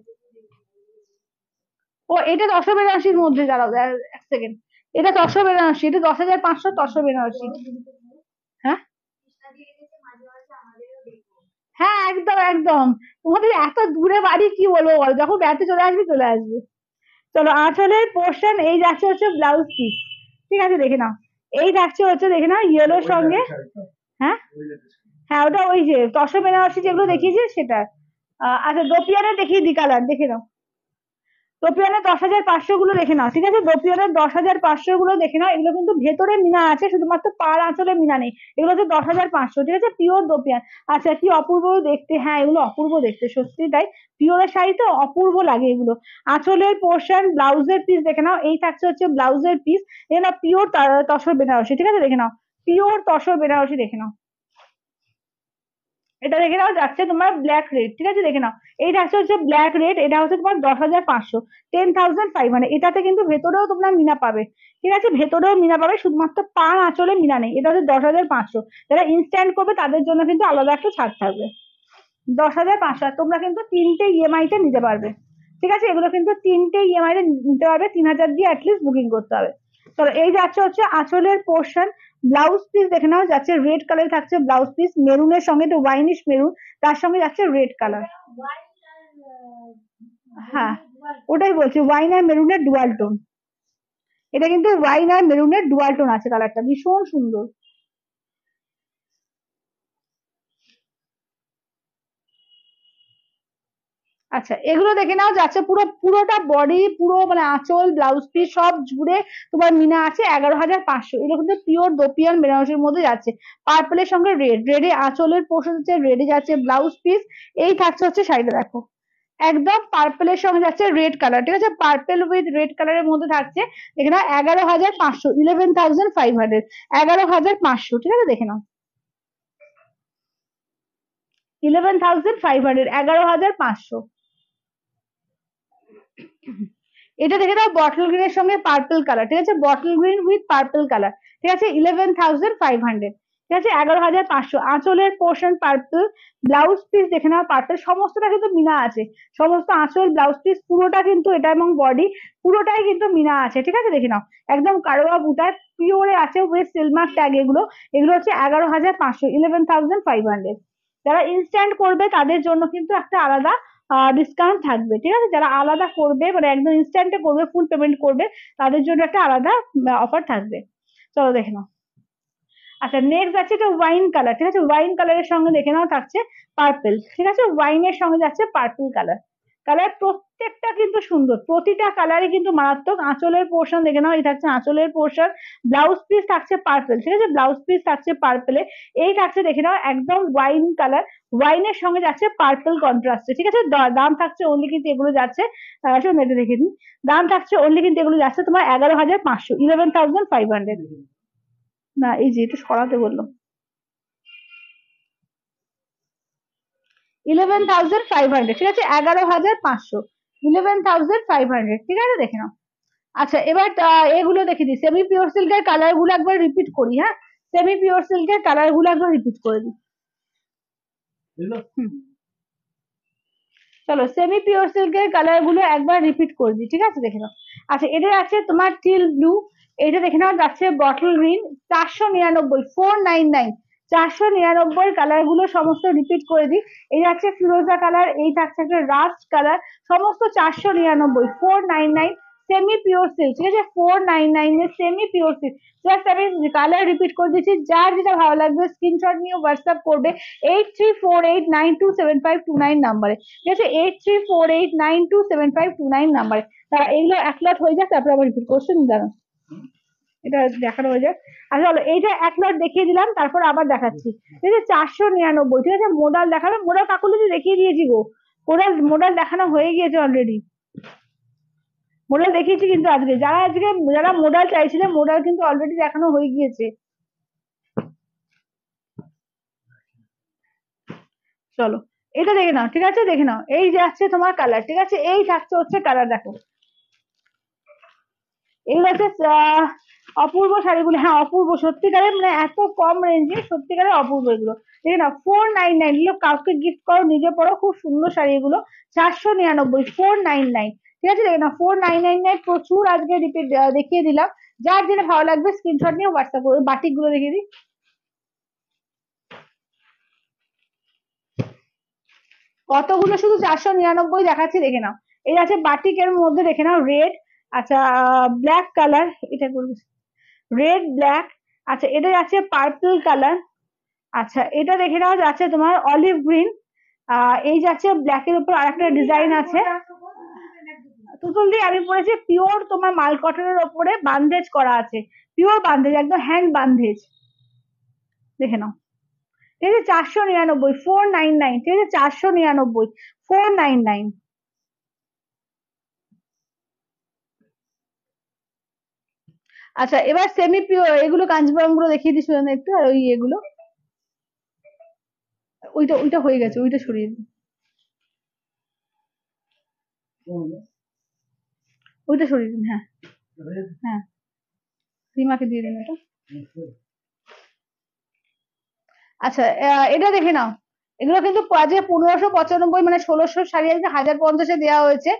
ও এটা 10,082-র মধ্যে, দাঁড়াও 1 সেকেন্ড, এটা 10,082, এটা 10,500 10,082। হ্যাঁ হ্যাঁ একদম একদম, তোমাদের এত দূরে বাড়ি কি বলবো বল, যখন বেড়াতে চলে আসবে চলে আসবে। চলো আঁচলের পোর্শন এই যাচ্ছে হচ্ছে ব্লাউজ পিস, ঠিক আছে, দেখে নাও, এই যাচ্ছে হচ্ছে দেখে নাও ইয়েলোর সঙ্গে। হ্যাঁ হ্যাঁ ওটা ওই যে তসর বেনারসি যেগুলো দেখিয়েছি সেটা। আচ্ছা দোপিয়ানের দেখিয়ে দি কালার, দেখে নাও, দোপিয়ানের 10,500 গুলো দেখে নাও, ঠিক আছে, দোপিয়ানের 10,500 গুলো দেখে নাও, এগুলো কিন্তু ভেতরে মিনা আছে, শুধুমাত্র পার আঁচলে মিনা নেই, এগুলো হচ্ছে 10,500, ঠিক আছে, পিওর দোপিয়ান। আচ্ছা কি অপূর্ব দেখতে, হ্যাঁ এগুলো অপূর্ব দেখতে, সত্যি তাই, পিওরের শাড়ি তো অপূর্ব লাগে এগুলো। আঁচলের পোর্শন ব্লাউজের পিস দেখে নাও, এই থাকছে হচ্ছে ব্লাউজের পিস, দেখে নাও পিওর তসর বেনারসি, ঠিক আছে, দেখে নাও পিওর তসর বেনারসি, দেখে নাও, এটা দেখে নাও যাচ্ছে তোমার ব্ল্যাক রেড, ঠিক আছে, দেখে নাও এই থাকছে হচ্ছে ব্ল্যাক রেড, এটা হচ্ছে তোমার 10,500, 10,500, এটাতে কিন্তু ভেতরেও তোমরা মিনা পাবে, ঠিক আছে, ভেতরেও মিনা পাবে, শুধুমাত্র পার আঁচলে মিনা নেই, এটা হচ্ছে 10,500, যারা ইনস্ট্যান্ট করবে তাদের জন্য কিন্তু আলাদা একটা ছাড় থাকবে, 10,500, তোমরা কিন্তু 3টে ইএমআই তে নিতে পারবে, ঠিক আছে, এগুলো কিন্তু 3টে ইএমআই তে নিতে পারবে, 3,000 দিয়ে অ্যাটলিস্ট বুকিং করতে হবে। চলো এই যাচ্ছে হচ্ছে আঁচলের পোর্শন, ব্লাউজ পিস দেখে নাও যাচ্ছে রেড কালার থাকছে ব্লাউজ পিস, মেরুনের সঙ্গে একটু ওয়াইনিশ মেরুন, তার সঙ্গে যাচ্ছে রেড কালার। হ্যাঁ ওটাই বলছি, ওয়াইন আর মেরুনের ডুয়াল টোন, এটা কিন্তু ওয়াইন আর মেরুনের ডুয়াল টোন আছে, কালারটা ভীষণ সুন্দর। আচ্ছা এগুলো দেখে নাও যাচ্ছে পুরোটা বডি, পুরো মানে আঁচল ব্লাউজ পিস সব জুড়ে তোমার মিনা আছে, 11,500, এগুলো কিন্তু পিওর দোপিয়ান বেনারসির মধ্যে যাচ্ছে, পার্পলের সঙ্গে রেড, রেডে আঁচলের পোর্শন হচ্ছে, রেডে যাচ্ছে ব্লাউজ পিস, এই থাকছে হচ্ছে শাড়িটা দেখো, একদম পার্পলের সঙ্গে যাচ্ছে রেড কালার, ঠিক আছে, পার্পল উইথ রেড কালারের মধ্যে থাকছে, দেখে নাও 11,500, 11,500, 11,500, ঠিক আছে, দেখে নাও 11,500, 11,500। এটা দেখে নাও বটল গ্রিনের সঙ্গে পার্পল কালার, ঠিক আছে, bottle green with purple colour, ঠিক আছে, 11,500, ঠিক আছে, 11,500, আঁচলের পোর্শন পার্পল, ব্লাউজ পিস দেখে নাও পার্পল, সমস্তটা কিন্তু মিনা আছে, সমস্ত আঁচল ব্লাউজ পিস পুরোটা কিন্তু এটা এবং বডি পুরোটাই কিন্তু মিনা আছে, ঠিক আছে, দেখে নাও একদম কারোয়া বুটার পিওরে আছে উইথ সিলমার্ক ট্যাগ, এগুলো এগুলো হচ্ছে 11,500, 11,500, যারা ইনস্ট্যান্ট করবে তাদের জন্য কিন্তু একটা আলাদা ডিসকাউন্ট থাকবে, ঠিক আছে, যারা আলাদা করবে মানে একদম ইনস্ট্যান্টে করবে, ফুল পেমেন্ট করবে, তাদের জন্য একটা আলাদা অফার থাকবে। চলো দেখে নাও। আচ্ছা নেক্সট আছে এটা ওয়াইন কালার, ঠিক আছে, ওয়াইন কালারের সঙ্গে দেখে নাও থাকছে পার্পল, ঠিক আছে, ওয়াইনের সঙ্গে যাচ্ছে পার্পল কালার, কালার প্রত্যেকটা কিন্তু সুন্দর, প্রতিটা কালারই কিন্তু মারাত্মক। আঁচলের পোর্শন দেখে নাও, এই থাকছে আঁচলের পোর্শন, ব্লাউজ পিস থাকছে পার্পল, ঠিক আছে, ব্লাউজ পিস থাকছে পার্পলে, এই থাকছে দেখে নাও একদম ওয়াইন কালার, ওয়াইনের সঙ্গে যাচ্ছে পার্পল কন্ট্রাস্টে, ঠিক আছে, দাম থাকছে অনলি কিন্তু এগুলো যাচ্ছে, শোন এটা দেখে নিন, দাম থাকছে অনলি কিন্তু এগুলো যাচ্ছে তোমার 11,500, 11,500, না এই যে একটু সরাতে বললো, 11,500, ঠিক আছে, 11,500, 11,500, ঠিক আছে, দেখে নাও। আচ্ছা এবার এগুলো দেখে দিই, সেমি পিওর সিল্কের কালার গুলো একবার রিপিট করি, হ্যাঁ সেমি পিওর সিল্কের কালার গুলো একবার রিপিট করে দিই। হুম চলো সেমি পিওর সিল্কের কালার গুলো একবার রিপিট করে দিই, ঠিক আছে দেখে নাও। আচ্ছা এটা আছে তোমার টিল ব্লু, এটা দেখে নাও যাচ্ছে বটল গ্রিন, 499, 499, 499 কালার গুলো সমস্ত রিপিট করে দিই। এই যাচ্ছে ফিরোজা কালার, এই থাকছে একটা রাস্ট কালার, সমস্ত 499, 499 সেমি পিওর সিল্ক, ঠিক আছে 499 এর সেমি পিওর সিল্ক। জাস্ট আমি কালার রিপিট করে দিচ্ছি, যার যেটা ভালো লাগবে স্ক্রিনশট নিয়ে হোয়াটসঅ্যাপ করবে 8348927529 নাম্বারে, ঠিক আছে 8348927529 নাম্বারে। তারা এইগুলো এক লট হয়ে যাক, তারপরে আবার রিপিট করছেন দাঁড়ান, এটা দেখানো হয়ে যাক। আর চলো এইটা এক লট দেখিয়ে দিলাম, তারপর আবার দেখাচ্ছি। ঠিক আছে 499, ঠিক আছে মোডাল দেখাবে, মোডাল কাকুলি দেখিয়ে দিয়েছি গো, মোডাল দেখানো হয়ে গিয়েছে অলরেডি, মোডাল দেখিয়েছি কিন্তু আজকে যারা মোডাল চাইছিলেন মোডাল কিন্তু অলরেডি দেখানো হয়ে গিয়েছে। চলো এটা দেখে নাও, ঠিক আছে দেখে নাও, এই যাচ্ছে তোমার কালার, ঠিক আছে এই থাকছে হচ্ছে কালার, দেখো এগুলো হচ্ছে অপূর্ব শাড়িগুলো, হ্যাঁ অপূর্ব সত্যিকারের, মানে এত কম রেঞ্জে সত্যিকারের অপূর্ব এগুলো, দেখে নাও 499, এগুলো কাউকে গিফট করো, নিজে পরো, খুব সুন্দর শাড়ি এগুলো, 499, 499, ঠিক আছে দেখে নাও 499 প্রচুর আজকে রিপিট দেখিয়ে দিলাম, যার যেটা ভালো লাগবে স্ক্রিনশট নিয়ে হোয়াটসঅ্যাপ করবে। বাটিক গুলো দেখিয়ে দিই, কতগুলো শুধু 499 দেখাচ্ছি দেখে নাও। এই আছে বাটিকের মধ্যে দেখে নাও রেড, আচ্ছা ব্ল্যাক কালার, এটা করবো রেড ব্ল্যাক, আচ্ছা এটা আছে পার্পল কালার, আচ্ছা এটা দেখে নাও যাচ্ছে তোমার অলিভ গ্রিন, এই যাচ্ছে ব্ল্যাক এর উপর আরেকটা ডিজাইন আছে। তুতুল দি আমি পড়েছি পিওর তোমার মাল কটনের ওপরে বান্দেজ করা আছে, পিওর বান্দেজ একদম হ্যান্ড বান্দেজ, দেখে নাও ঠিক আছে 499, 499, ঠিক আছে 499, 499। আচ্ছা এবার সেমি পিওর এগুলো কাঞ্জিবরম গুলো দেখিয়ে দিই শুনুন একটু, আর ওই এগুলো, ওইটা ওইটা হয়ে গেছে, ওইটা সরিয়ে দিন, ওইটা সরিয়ে দিন, হ্যাঁ হ্যাঁ রিমাকে দিয়ে দিন এটা। আচ্ছা এটা দেখে নাও, এগুলো কিন্তু আজকে 1595, মানে 1600 শাড়ি আজকে 1050-এ দেওয়া হয়েছে,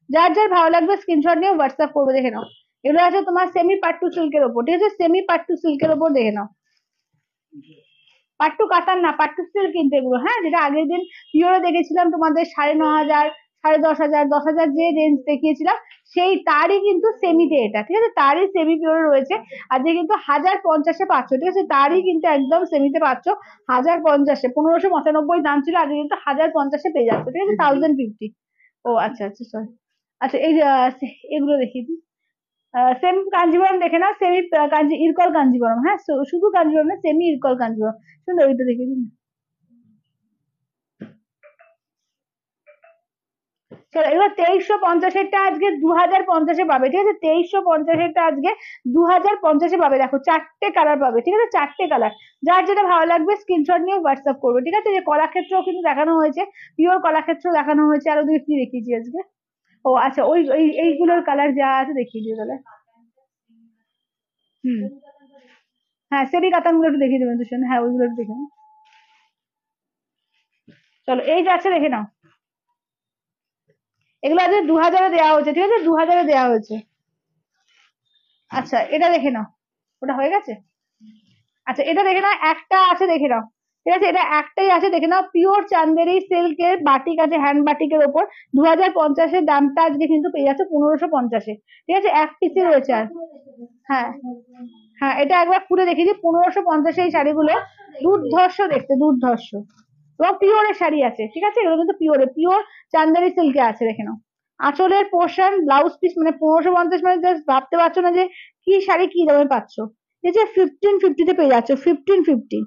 যার যার ভালো লাগবে স্ক্রিনশট নিয়ে হোয়াটসঅ্যাপ করবে, দেখে নাও এগুলো আছে তোমার সেমি পাট্টু সিল্কের ওপর, ঠিক আছে সেমি পাট্টু সিল্কের ওপর, দেখে নাও পাট্টু কাতান না, পাট্টু সিল্ক কিন্তু এগুলো, হ্যাঁ যেটা আগের দিন পিওরে দেখেছিলাম তোমাদের 9,500, 10,500, 10,000 যে রেঞ্জ দেখিয়েছিলাম, সেই তারই কিন্তু সেমিতে এটা, ঠিক আছে তারই সেমি পিওরে রয়েছে, আজকে কিন্তু 1050-এ পাচ্ছ, ঠিক আছে তারই কিন্তু একদম সেমিতে পাচ্ছ 1050-এ, 1595 দাম ছিল, আজকে কিন্তু 1050-এ পেয়ে যাচ্ছে, ঠিক আছে 1050। ও আচ্ছা আচ্ছা সরি, আচ্ছা এই এগুলো দেখিয়ে দিই, সেম কাঞ্জিবরম দেখে নাও, সেমি ইরকল কাঞ্জিবরম, হ্যাঁ শুধু কাঞ্জিবরম না সেমি ইরকল কাঞ্জিবরম, সুন্দর ওইটা দেখে দিন। চলো এবার 2350-এরটা আজকে 2050-এ পাবে, ঠিক আছে 2350-এরটা আজকে 2050-এ পাবে, দেখো চারটে কালার পাবে, ঠিক আছে চারটে কালার, যার যেটা ভালো লাগবে স্ক্রিনশট নিয়ে হোয়াটসঅ্যাপ করবে, ঠিক আছে যে কলাক্ষেত্র কিন্তু দেখানো হয়েছে, পিওর কলাক্ষেত্র দেখানো হয়েছে, আরো দুই কি দেখিয়েছি আজকে। ও আচ্ছা ওই এইগুলোর কালার যা আছে দেখিয়ে দিও তাহলে। হুম হ্যাঁ সেমি কাতান গুলো একটু দেখিয়ে দেবেন তো, হ্যাঁ ওইগুলো একটু দেখে নাও। চলো এই যাচ্ছে দেখে নাও, এগুলো আজকে 2000-এ দেওয়া হয়েছে, ঠিক আছে 2000-এ দেওয়া হয়েছে। আচ্ছা এটা দেখে নাও, ওটা হয়ে গেছে। আচ্ছা এটা দেখে নাও, একটা আছে দেখে নাও, ঠিক আছে এটা একটাই আছে দেখে নাও, পিওর চান্দেরি সিল্কের বাটিক আছে, হ্যান্ড বাটিকের ওপর, 2050-এর দামটা আজকে কিন্তু পেয়ে যাচ্ছে 1550-এ, ঠিক আছে এক পিসি রয়েছে আর, হ্যাঁ হ্যাঁ এটা একবার খুলে দেখে দিই, 1550-এ এই শাড়িগুলো দুর্ধর্ষ দেখতে, দুর্ধর্ষ, এবং পিওরের শাড়ি আছে, ঠিক আছে এগুলো কিন্তু পিওর চান্দেরি সিল্কে আছে, দেখে নাও আঁচলের পোর্শন ব্লাউজ পিস, মানে 1550 মানে জাস্ট ভাবতে পারছো না যে কি শাড়ি কি দামে পাচ্ছ, এই যে 1550-তে পেয়ে যাচ্ছ, 1550।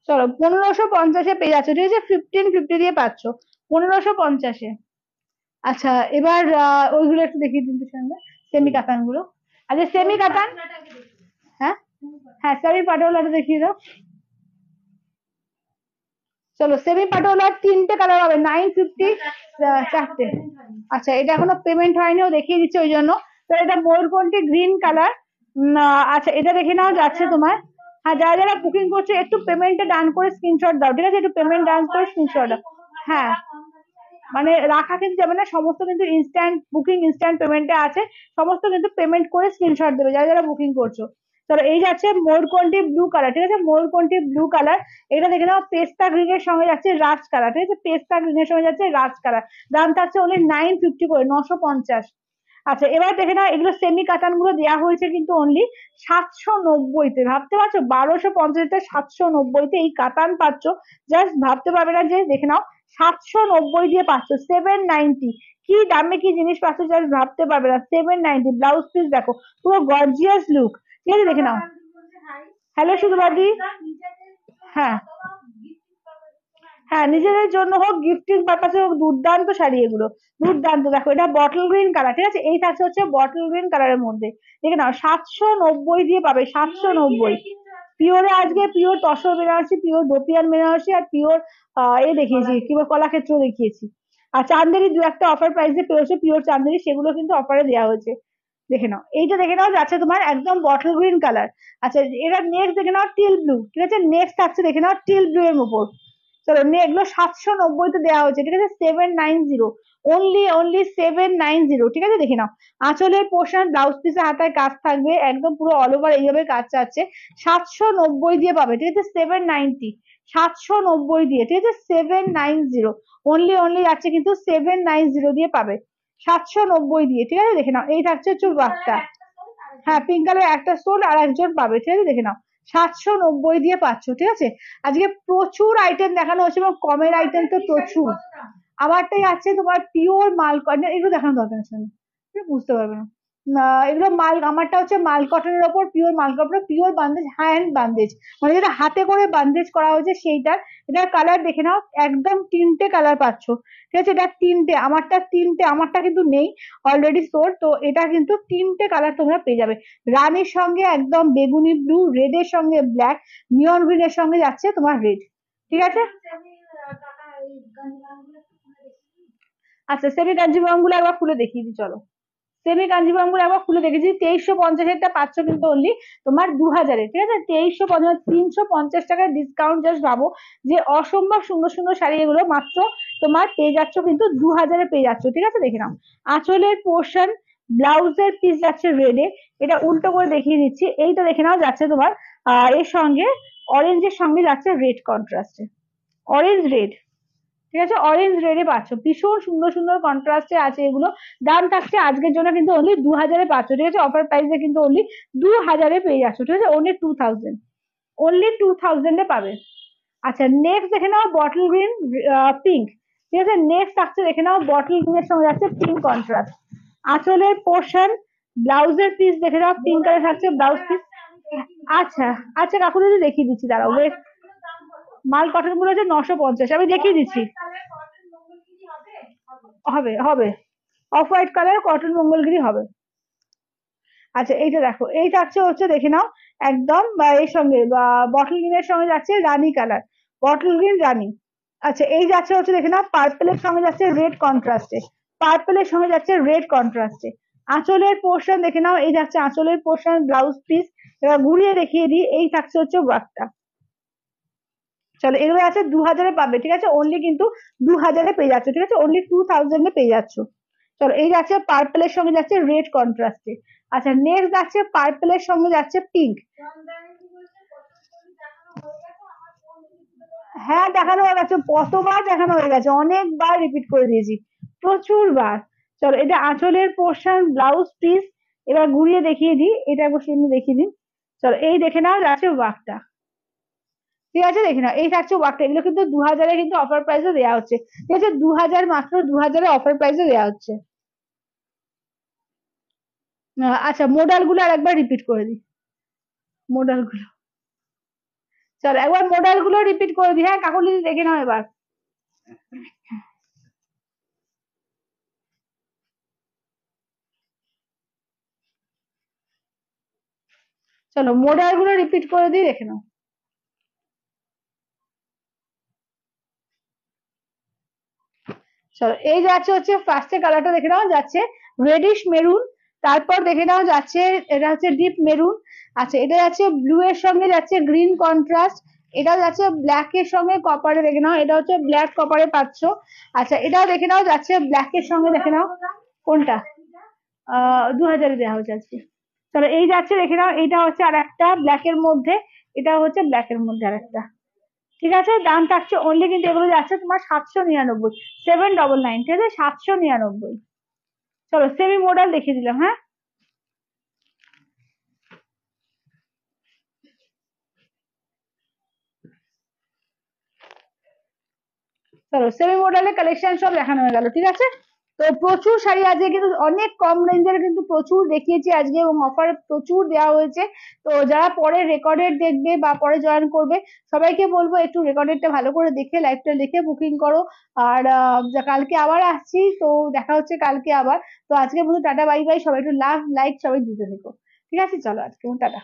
চলো 1550-এ পেয়ে যাচ্ছ, ঠিক আছে 1550 দিয়ে পাচ্ছ 1550-এ। আচ্ছা এবার ওইগুলো একটু দেখিয়ে দিন তো সামনে, সেমি কাতান গুলো, আচ্ছা সেমি কাতান, হ্যাঁ হ্যাঁ সেমি পাটোলাটা দেখিয়ে দাও। চলো সেমি পাটোলার তিনটে কালার হবে, 950, চারটে, আচ্ছা এটা এখনো পেমেন্ট হয়নি, ও দেখিয়ে দিচ্ছে ওই জন্য। তো এটা ময়ূরকণ্ঠী গ্রিন কালার, না, আচ্ছা এটা দেখে নাও যাচ্ছে তোমার। হ্যাঁ, যারা যারা বুকিং করছো একটু পেমেন্টে ডান করে স্ক্রিনশট দাও, ঠিক আছে? একটু পেমেন্ট ডান করে স্ক্রিনশট দাও। হ্যাঁ, মানে রাখা কিন্তু যাবে না, সমস্ত কিন্তু ইনস্ট্যান্ট বুকিং, ইনস্ট্যান্ট পেমেন্টে আছে। সমস্ত কিন্তু পেমেন্ট করে স্ক্রিনশট দেবে যারা যারা বুকিং করছো। চলো, এই যাচ্ছে ময়ূরকণ্ঠী ব্লু কালার, ঠিক আছে? ময়ূরকণ্ঠী ব্লু কালার। এটা দেখে নাও পেস্তা গ্রিনের সঙ্গে যাচ্ছে রাজ কালার, ঠিক আছে? পেস্তা গ্রিনের সঙ্গে যাচ্ছে রাজ কালার। দাম থাকছে ওনলি 950 করে, 950। আচ্ছা, এবার দেখে নাও এগুলো সেমি কাতান গুলো দেওয়া হয়েছে কিন্তু অনলি 790-তে। ভাবতে পারছো 1250 790-তে এই কাতান পাচ্ছ। জাস্ট ভাবতে পারবে না যে, দেখে নাও 790 দিয়ে পাচ্ছ, 790। কি দামে কি জিনিস পাচ্ছ জাস্ট ভাবতে পারবে না, 790। ব্লাউজ পিস দেখো, পুরো গর্জিয়াস লুক। ঠিক আছে, দেখে নাও। হ্যালো সুধুবাদি। হ্যাঁ, হ্যাঁ, নিজেদের জন্য হোক, গিফটিং পারপাসে হোক, দুর্দান্ত শাড়ি এগুলো। দুর্দান্ত। দেখো, এটা বটল গ্রিন কালার, ঠিক আছে? এই থাকছে হচ্ছে বটল গ্রিন কালারের মধ্যে। দেখে নাও 790 দিয়ে পাবে, 790। পিওরে আজকে পিওর তসর বেনারসি, পিওর দোপিয়ান বেনারসি, আর পিওর এ দেখিয়েছি, কি বলে, কলাক্ষেত্র দেখিয়েছি। আর চান্দেরি দু একটা অফার প্রাইসে পেয়েছে, পিওর চান্দেরি, সেগুলো কিন্তু অফারে দেওয়া হয়েছে। দেখে নাও, এইটা দেখে নাও যাচ্ছে তোমার একদম বটল গ্রিন কালার। আচ্ছা, এটা নেক্সট দেখে নাও টিল ব্লু, ঠিক আছে? নেক্সট থাকছে দেখে নাও টিল ব্লু এর উপর। চলো, এগুলো 790-তে দেওয়া হয়েছে, ঠিক আছে? 790, অনলি অনলি 790, ঠিক আছে? দেখে নাও। আঁচলের পোর্শন, ব্লাউজ পিসে হাতায় কাজ থাকবে, একদম পুরো অল ওভার এইভাবে কাজ চাচ্ছে। 790 দিয়ে পাবে, ঠিক আছে? 790, 790 দিয়ে, ঠিক আছে? 790, অনলি অনলি যাচ্ছে কিন্তু 790 দিয়ে পাবে, 790 দিয়ে, ঠিক আছে? দেখে নাও, এই থাকছে হচ্ছে বাক্তা। হ্যাঁ, পিঙ্ক কালার একটা সোল আর একজন পাবে, ঠিক আছে? দেখে নাও, 790 দিয়ে পাচ্ছ, ঠিক আছে? আজকে প্রচুর আইটেম দেখানো হচ্ছে এবং কমের আইটেম তো প্রচুর। আমারটাই আছে তোমার পিওর মাল কটন, এগুলো দেখানো দরকার আছে না, তুমি বুঝতে পারবে না। এগুলো মাল, আমারটা হচ্ছে মাল কটনের ওপর, পিওর মাল কটন, পিওর বান্দেজ, হ্যান্ড বান্দেজ, মানে যেটা হাতে করে বান্দেজ করা হয়েছে সেইটার। এটার কালার দেখে নাও, একদম তিনটে কালার পাচ্ছ, ঠিক আছে? এটা তিনটে, আমারটা তিনটে, আমারটা কিন্তু নেই, অলরেডি সোর। তো এটা কিন্তু তিনটে কালার তোমরা পেয়ে যাবে। রানীর সঙ্গে একদম বেগুনি ব্লু, রেড এর সঙ্গে ব্ল্যাক, নিয়ন গ্রিন এর সঙ্গে যাচ্ছে তোমার রেড, ঠিক আছে? আচ্ছা, সেমি কাঞ্জিভরম গুলো একবার খুলে দেখিয়ে দিই, চলো। সেমি কাঞ্জিভরম গুলো একবার খুলে দেখেছি। 2350-এরটা পাচ্ছ কিন্তু অনলি তোমার 2000-এ, ঠিক আছে? 2350, 350 টাকার ডিসকাউন্ট। জাস্ট ভাবো যে অসম্ভব সুন্দর সুন্দর শাড়ি এগুলো মাত্র তোমার পেয়ে যাচ্ছ কিন্তু 2000-এ পেয়ে যাচ্ছ, ঠিক আছে? দেখে নাও, আঁচলের পোর্শন, ব্লাউজের পিস যাচ্ছে রেডে। এটা উল্টো করে দেখিয়ে দিচ্ছি, এইটা দেখে নাও যাচ্ছে তোমার এর সঙ্গে অরেঞ্জের সঙ্গে যাচ্ছে রেড কন্ট্রাস্টে, অরেঞ্জ রেড, ঠিক আছে? অরেঞ্জ রেডে পাচ্ছ, ভীষণ সুন্দর সুন্দর কন্ট্রাস্টে আছে এগুলো। দাম থাকছে আজকের জন্য কিন্তু অনলি 2000-এ পাচ্ছ, ঠিক আছে? অফার প্রাইসে কিন্তু অনলি 2000-এ পেয়ে যাচ্ছ, ঠিক আছে? অনলি 2000, অনলি 2000-এ পাবে। আচ্ছা, নেক্সট দেখে নাও বটল গ্রিন পিঙ্ক, ঠিক আছে? নেক্সট থাকছে দেখে নাও বটল গ্রিনের সঙ্গে যাচ্ছে পিঙ্ক কন্ট্রাস্ট। আঁচলের পোর্শন, ব্লাউজের পিস দেখে নাও, পিঙ্ক কালার থাকছে ব্লাউজ পিস। আচ্ছা, আচ্ছা কাকু যদি দেখিয়ে দিচ্ছি, দাঁড়াও ওয়েট। মাল কটন গুলো হচ্ছে 950, আমি দেখিয়ে দিচ্ছি। হবে হবে, off white colour cotton Mangalagiri হবে। আচ্ছা, এইটা দেখো, এই থাকছে হচ্ছে দেখে নাও একদম এর সঙ্গে বটল গ্রিনের সঙ্গে যাচ্ছে রানী কালার, বটল গ্রিন রানী। আচ্ছা, এই যাচ্ছে হচ্ছে দেখে নাও পার্পেলের সঙ্গে যাচ্ছে রেড কন্ট্রাস্টে, পার্পেলের সঙ্গে যাচ্ছে রেড কন্ট্রাস্টে। আঁচলের পোর্শন দেখে নাও, এই যাচ্ছে আঁচলের পোর্শন, ব্লাউজ পিস। এবার ঘুরিয়ে দেখিয়ে দিই, এই থাকছে হচ্ছে ওয়ার্কটা। চলো, এগুলো আছে 2000-এ পাবে, ঠিক আছে? অনলি কিন্তু 2000-এ পেয়ে যাচ্ছ, ঠিক আছে? অনলি 2000-এ পেয়ে যাচ্ছ। চলো, এই যাচ্ছে পার্পেলের সঙ্গে যাচ্ছে রেড কন্ট্রাস্টে। আচ্ছা, নেক্সট যাচ্ছে পার্পেলের সঙ্গে যাচ্ছে পিঙ্ক। হ্যাঁ, দেখানো হয়ে গেছে, কতবার দেখানো হয়ে গেছে, অনেকবার রিপিট করে দিয়েছি, প্রচুর বার। চলো, এটা আঁচলের পোর্শন, ব্লাউজ পিস। এবার ঘুরিয়ে দেখিয়ে দিই, এটা একবার শুনে দেখিয়ে দিন। চলো, এই দেখে নাও যাচ্ছে ওয়ার্কটা, ঠিক আছে? দেখে নাও, এই থাকছে ওয়ার্কটা। এগুলো কিন্তু 2000-এ কিন্তু অফার প্রাইসে দেওয়া হচ্ছে, ঠিক আছে? 2000, মাত্র 2000-এ অফার প্রাইসে দেওয়া হচ্ছে। আচ্ছা, মোডাল গুলো আর একবার রিপিট করে দিই, মোডাল গুলো। চলো, একবার মোডাল গুলো রিপিট করে দিই, হ্যাঁ কাকুলি দেখে নাও এবার। চলো, মোডাল গুলো রিপিট করে দিই, দেখে নাও। চলো, এই যাচ্ছে হচ্ছে ফার্স্টে কালারটা দেখে নাও, যাচ্ছে রেডিশ মেরুন, তারপর দেখে নাও যাচ্ছে, এটা হচ্ছে ডিপ মেরুন। আচ্ছা, এটা যাচ্ছে ব্লু এর সঙ্গে যাচ্ছে গ্রিন কন্ট্রাস্ট। এটা যাচ্ছে ব্ল্যাক এর সঙ্গে কপারে, দেখে নাও এটা হচ্ছে ব্ল্যাক কপারে পাচ্ছ। আচ্ছা, এটাও দেখে নাও যাচ্ছে ব্ল্যাক এর সঙ্গে, দেখে নাও কোনটা 2000 দেওয়া হচ্ছে আজকে। চলো এই যাচ্ছে, দেখে নাও এইটা হচ্ছে আর একটা ব্ল্যাক এর মধ্যে, এটা হচ্ছে ব্ল্যাক এর মধ্যে আর একটা। ঠিক আছে, দাম থাকছে অনলি কিন্তু এগুলো যাচ্ছে তোমার 799, 799, ঠিক আছে, 799। চলো সেমি মডেল দেখিয়ে দিলাম, হ্যাঁ। চলো সেমি মডেলের কালেকশন সব দেখানো হয়ে গেল, ঠিক আছে। তো প্রচুর শাড়ি আজকে কিন্তু অনেক কম রেঞ্জের কিন্তু প্রচুর দেখিয়েছি আজকে, এবং অফার প্রচুর দেওয়া হয়েছে। তো যারা পরে রেকর্ডেড দেখবে বা পরে জয়েন করবে, সবাইকে বলবো একটু রেকর্ডেডটা ভালো করে দেখে, লাইভটা দেখে বুকিং করো। আর কালকে আবার আসছি, তো দেখা হচ্ছে কালকে আবার। তো আজকে বন্ধু টাটা বাই বাই, সবাই একটু লাভ লাইক সবাই দিতে দেখো। ঠিক আছে, চলো আজকে টাটা।